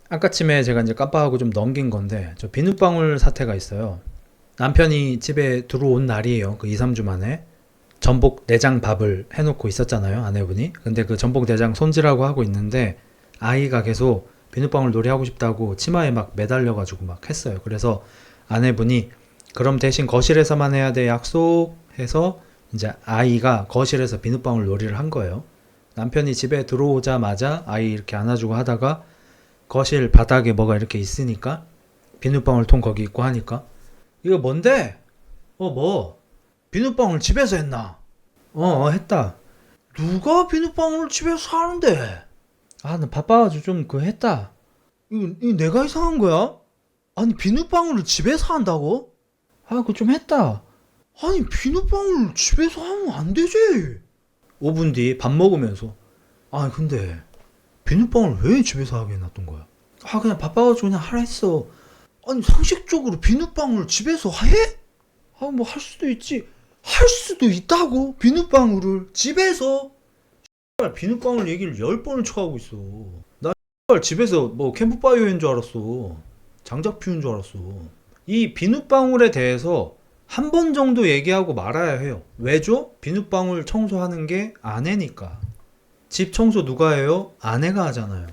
아까쯤에 제가 이제 깜빡하고 좀 넘긴 건데 저 비눗방울 사태가 있어요. 남편이 집에 들어온 날이에요. 그 2, 3주 만에 전복 내장 밥을 해놓고 있었잖아요. 아내분이. 근데 그 전복 내장 손질하고 하고 있는데 아이가 계속 비눗방울 놀이 하고 싶다고 치마에 막 매달려가지고 막 했어요. 그래서 아내분이 그럼 대신 거실에서만 해야 돼 약속해서 이제 아이가 거실에서 비눗방울 놀이를 한 거예요. 남편이 집에 들어오자마자 아이 이렇게 안아주고 하다가 거실 바닥에 뭐가 이렇게 있으니까 비눗방울 통 거기 있고 하니까 이거 뭔데? 뭐? 비눗방울 집에서 했나? 했다. 누가 비눗방울을 집에서 하는데? 나 바빠가지고 좀 그거 했다. 이거 내가 이상한 거야? 아니 비눗방울을 집에서 한다고? 그거 좀 했다. 아니 비눗방울 집에서 하면 안 되지. 5분 뒤 밥 먹으면서 근데 비눗방울 왜 집에서 하게 해놨던 거야? 그냥 바빠가지고 그냥 하라 했어. 아니 상식적으로 비눗방울 집에서 해? 뭐 할 수도 있지. 할 수도 있다고? 비눗방울을 집에서? 비눗방울 얘기를 10번을 쳐가고 있어. 나 집에서 뭐 캠프파이어인 줄 알았어. 장작 피운 줄 알았어. 이 비눗방울에 대해서 한 번 정도 얘기하고 말아야 해요. 왜죠? 비눗방울 청소하는 게 아내니까. 집 청소 누가 해요? 아내가 하잖아요.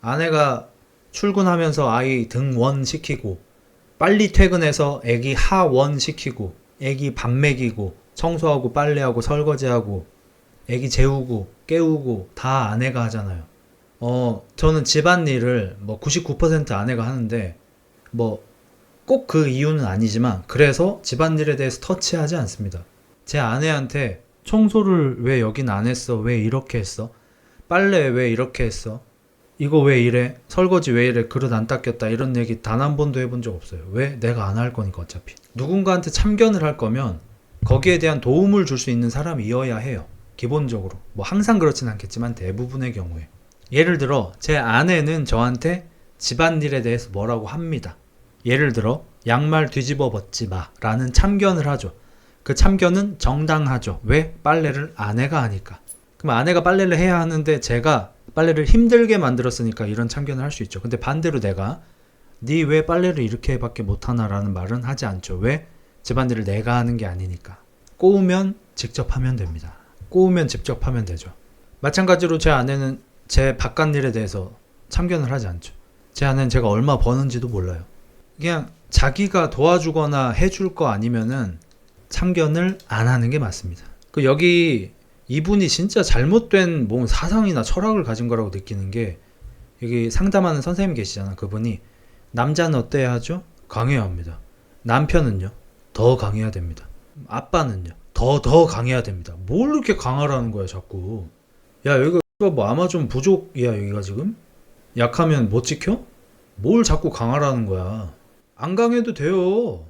아내가 출근하면서 아이 등원 시키고 빨리 퇴근해서 애기 하원 시키고 애기 밥 먹이고 청소하고 빨래하고 설거지하고 애기 재우고 깨우고 다 아내가 하잖아요. 저는 집안일을 뭐 99% 아내가 하는데 뭐 꼭 그 이유는 아니지만 그래서 집안일에 대해서 터치하지 않습니다. 제 아내한테 청소를 왜 여긴 안 했어? 왜 이렇게 했어? 빨래 왜 이렇게 했어? 이거 왜 이래? 설거지 왜 이래? 그릇 안 닦였다. 이런 얘기 단 한 번도 해본 적 없어요. 왜? 내가 안 할 거니까 어차피. 누군가한테 참견을 할 거면 거기에 대한 도움을 줄 수 있는 사람이어야 해요. 기본적으로. 뭐 항상 그렇진 않겠지만 대부분의 경우에. 예를 들어 제 아내는 저한테 집안일에 대해서 뭐라고 합니다. 예를 들어 양말 뒤집어 벗지 마 라는 참견을 하죠. 그 참견은 정당하죠. 왜? 빨래를 아내가 하니까. 그럼 아내가 빨래를 해야 하는데 제가 빨래를 힘들게 만들었으니까 이런 참견을 할 수 있죠. 근데 반대로 내가 니 왜 빨래를 이렇게 밖에 못하나 라는 말은 하지 않죠. 왜? 집안일을 내가 하는 게 아니니까. 꼬우면 직접 하면 됩니다. 꼬우면 직접 하면 되죠. 마찬가지로 제 아내는 제 바깥일에 대해서 참견을 하지 않죠. 제 아내는 제가 얼마 버는지도 몰라요. 그냥 자기가 도와주거나 해줄 거 아니면은 참견을 안 하는 게 맞습니다. 여기 이분이 진짜 잘못된 뭐 사상이나 철학을 가진 거라고 느끼는 게 여기 상담하는 선생님 계시잖아. 그분이 남자는 어때야 하죠? 강해야 합니다. 남편은요? 더 강해야 됩니다. 아빠는요? 더 강해야 됩니다. 뭘 이렇게 강하라는 거야 자꾸. 야 여기가 뭐 아마존 부족이야 여기가 지금? 약하면 못 지켜? 뭘 자꾸 강하라는 거야. 안 강해도 돼요.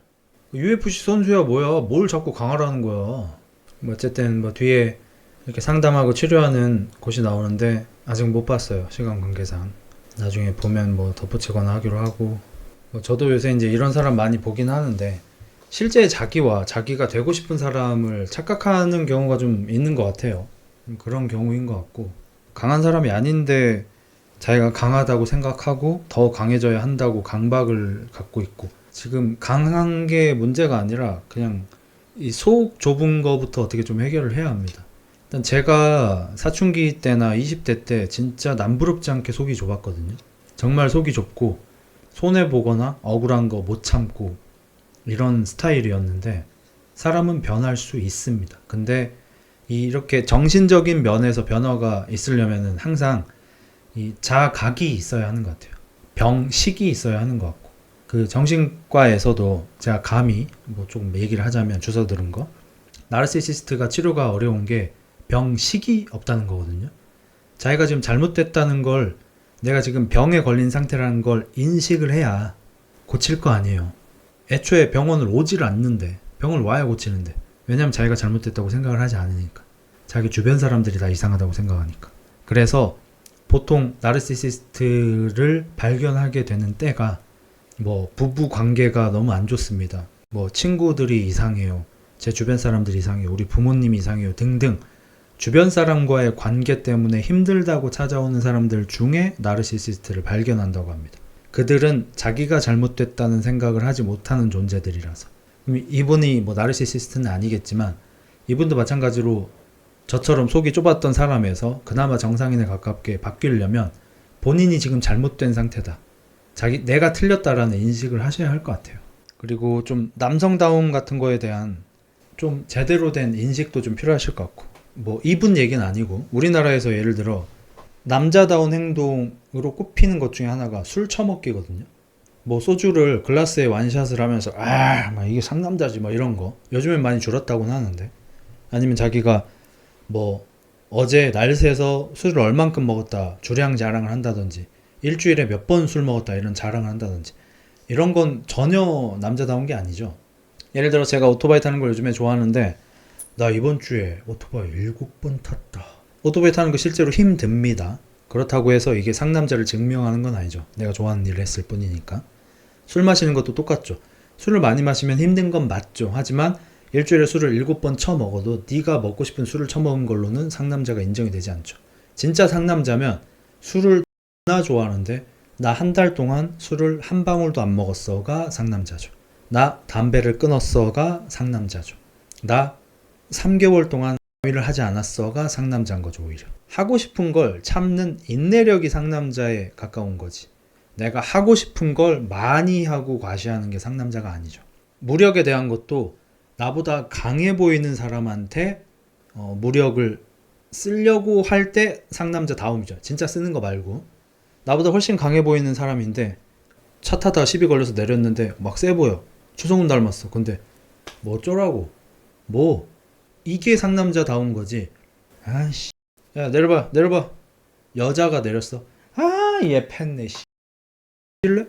UFC 선수야 뭐야. 뭘 자꾸 강하라는 거야. 어쨌든 뭐 뒤에 이렇게 상담하고 치료하는 곳이 나오는데 아직 못 봤어요. 시간 관계상. 나중에 보면 뭐 덧붙이거나 하기로 하고. 저도 요새 이제 이런 사람 많이 보긴 하는데 실제 자기와 자기가 되고 싶은 사람을 착각하는 경우가 좀 있는 것 같아요. 그런 경우인 것 같고 강한 사람이 아닌데 자기가 강하다고 생각하고 더 강해져야 한다고 강박을 갖고 있고 지금 강한 게 문제가 아니라 그냥 이 속 좁은 거부터 어떻게 좀 해결을 해야 합니다. 일단 제가 사춘기 때나 20대 때 진짜 남부럽지 않게 속이 좁았거든요. 정말 속이 좁고 손해보거나 억울한 거 못 참고 이런 스타일이었는데 사람은 변할 수 있습니다. 근데 이렇게 정신적인 면에서 변화가 있으려면은 항상 이 자각이 있어야 하는 것 같아요. 병식이 있어야 하는 것 같고 그 정신과에서도 제가 감히 뭐 조금 얘기를 하자면 주워 들은 거 나르시시스트가 치료가 어려운 게 병식이 없다는 거거든요. 자기가 지금 잘못됐다는 걸 내가 지금 병에 걸린 상태라는 걸 인식을 해야 고칠 거 아니에요. 애초에 병원을 오지를 않는데 병을 와야 고치는데 왜냐면 자기가 잘못됐다고 생각을 하지 않으니까 자기 주변 사람들이 다 이상하다고 생각하니까. 그래서 보통 나르시시스트를 발견하게 되는 때가 뭐 부부 관계가 너무 안 좋습니다. 뭐 친구들이 이상해요. 제 주변 사람들이 이상해요. 우리 부모님이 이상해요. 등등 주변 사람과의 관계 때문에 힘들다고 찾아오는 사람들 중에 나르시시스트를 발견한다고 합니다. 그들은 자기가 잘못됐다는 생각을 하지 못하는 존재들이라서. 이분이 뭐 나르시시스트는 아니겠지만 이분도 마찬가지로 저처럼 속이 좁았던 사람에서 그나마 정상인에 가깝게 바뀌려면 본인이 지금 잘못된 상태다. 내가 틀렸다라는 인식을 하셔야 할 것 같아요. 그리고 좀 남성다움 같은 거에 대한 좀 제대로 된 인식도 좀 필요하실 것 같고, 뭐 이분 얘기는 아니고 우리나라에서 예를 들어 남자다운 행동으로 꼽히는 것 중에 하나가 술 처먹기거든요. 뭐 소주를 글라스에 완샷을 하면서 막 이게 상남자지 뭐 이런 거 요즘엔 많이 줄었다고는 하는데, 아니면 자기가 뭐 어제 날새서 술을 얼만큼 먹었다 주량 자랑을 한다든지, 일주일에 몇 번 술 먹었다 이런 자랑을 한다든지, 이런 건 전혀 남자다운 게 아니죠. 예를 들어 제가 오토바이 타는 걸 요즘에 좋아하는데, 나 이번 주에 오토바이 7번 탔다. 오토바이 타는 거 실제로 힘듭니다. 그렇다고 해서 이게 상남자를 증명하는 건 아니죠. 내가 좋아하는 일을 했을 뿐이니까. 술 마시는 것도 똑같죠. 술을 많이 마시면 힘든 건 맞죠. 하지만 일주일에 술을 7번 처먹어도 네가 먹고 싶은 술을 처먹은 걸로는 상남자가 인정이 되지 않죠. 진짜 상남자면 술을 나 좋아하는데 나 한 달 동안 술을 한 방울도 안 먹었어가 상남자죠. 나 담배를 끊었어가 상남자죠. 나 3개월 동안 일을 하지 않았어가 상남자인 거죠. 오히려 하고 싶은 걸 참는 인내력이 상남자에 가까운 거지, 내가 하고 싶은 걸 많이 하고 과시하는 게 상남자가 아니죠. 무력에 대한 것도 나보다 강해 보이는 사람한테 무력을 쓰려고 할 때 상남자다움이죠. 진짜 쓰는 거 말고, 나보다 훨씬 강해 보이는 사람인데 차 타다가 시비 걸려서 내렸는데 막 세 보여. 추성훈 닮았어. 근데 뭐 어쩌라고. 뭐 이게 상남자다운 거지. 아씨, 야 내려봐. 여자가 내렸어. 얘 팼네 씨.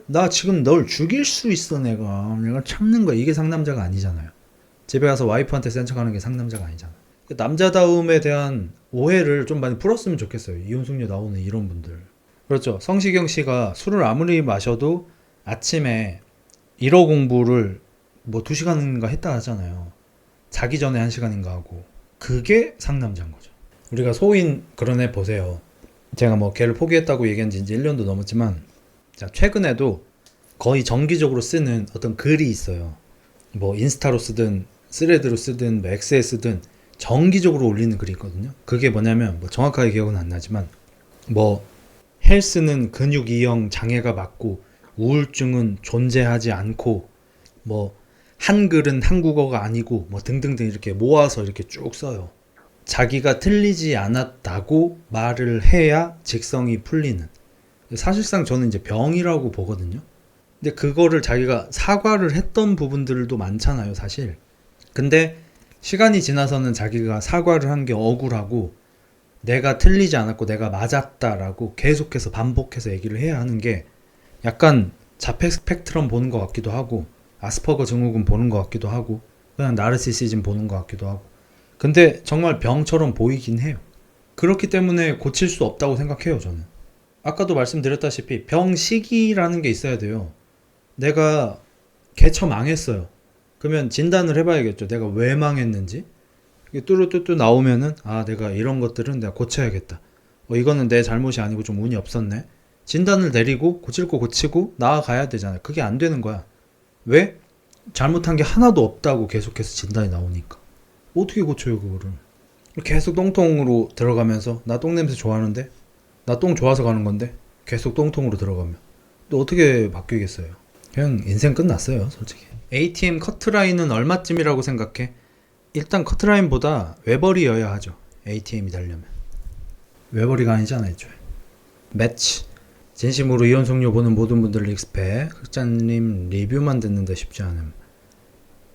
나 지금 널 죽일 수 있어. 내가 참는 거야. 이게 상남자가 아니잖아요. 집에 가서 와이프한테 센 척하는 게 상남자가 아니잖아. 남자다움에 대한 오해를 좀 많이 풀었으면 좋겠어요. 이혼숙녀 나오는 이런 분들. 그렇죠. 성시경 씨가 술을 아무리 마셔도 아침에 1호 공부를 뭐 2시간인가 했다 하잖아요. 자기 전에 1시간인가 하고. 그게 상남자인 거죠. 우리가 소인 그런 애 보세요. 제가 뭐 걔를 포기했다고 얘기한 지 이제 1년도 넘었지만, 자, 최근에도 거의 정기적으로 쓰는 어떤 글이 있어요. 뭐 인스타로 쓰든 스레드로 쓰든 뭐 X에 쓰든 정기적으로 올리는 글이 있거든요. 그게 뭐냐면, 뭐 정확하게 기억은 안 나지만, 뭐 헬스는 근육 이형 장애가 맞고 우울증은 존재하지 않고, 뭐 한글은 한국어가 아니고, 뭐 등등등 이렇게 모아서 이렇게 쭉 써요. 자기가 틀리지 않았다고 말을 해야 직성이 풀리는. 사실상 저는 이제 병이라고 보거든요. 근데 그거를 자기가 사과를 했던 부분들도 많잖아요, 사실. 근데 시간이 지나서는 자기가 사과를 한 게 억울하고, 내가 틀리지 않았고 내가 맞았다라고 계속해서 반복해서 얘기를 해야 하는 게 약간 자폐 스펙트럼 보는 것 같기도 하고, 아스퍼거 증후군 보는 것 같기도 하고, 그냥 나르시시즘 보는 것 같기도 하고. 근데 정말 병처럼 보이긴 해요. 그렇기 때문에 고칠 수 없다고 생각해요, 저는. 아까도 말씀드렸다시피 병식이라는 게 있어야 돼요. 내가 개처 망했어요. 그러면 진단을 해봐야겠죠. 내가 왜 망했는지. 뚜루뚜뚜 나오면은 내가 이런 것들은 내가 고쳐야겠다. 이거는 내 잘못이 아니고 좀 운이 없었네. 진단을 내리고 고칠 거 고치고 나아가야 되잖아요. 그게 안 되는 거야. 왜? 잘못한 게 하나도 없다고 계속해서 진단이 나오니까. 어떻게 고쳐요 그거를. 계속 똥통으로 들어가면서 나 똥냄새 좋아하는데, 나 똥 좋아서 가는 건데 계속 똥통으로 들어가면 또 어떻게 바뀌겠어요. 그냥 인생 끝났어요 솔직히. ATM 커트라인은 얼마쯤이라고 생각해? 일단 커트라인보다 외벌이여야 하죠. ATM이 되려면. 외벌이가 아니잖아요 애초에. 매치. 진심으로 이혼숙녀 보는 모든 분들 리스펙. 흑자님 리뷰만 듣는데 쉽지 않음.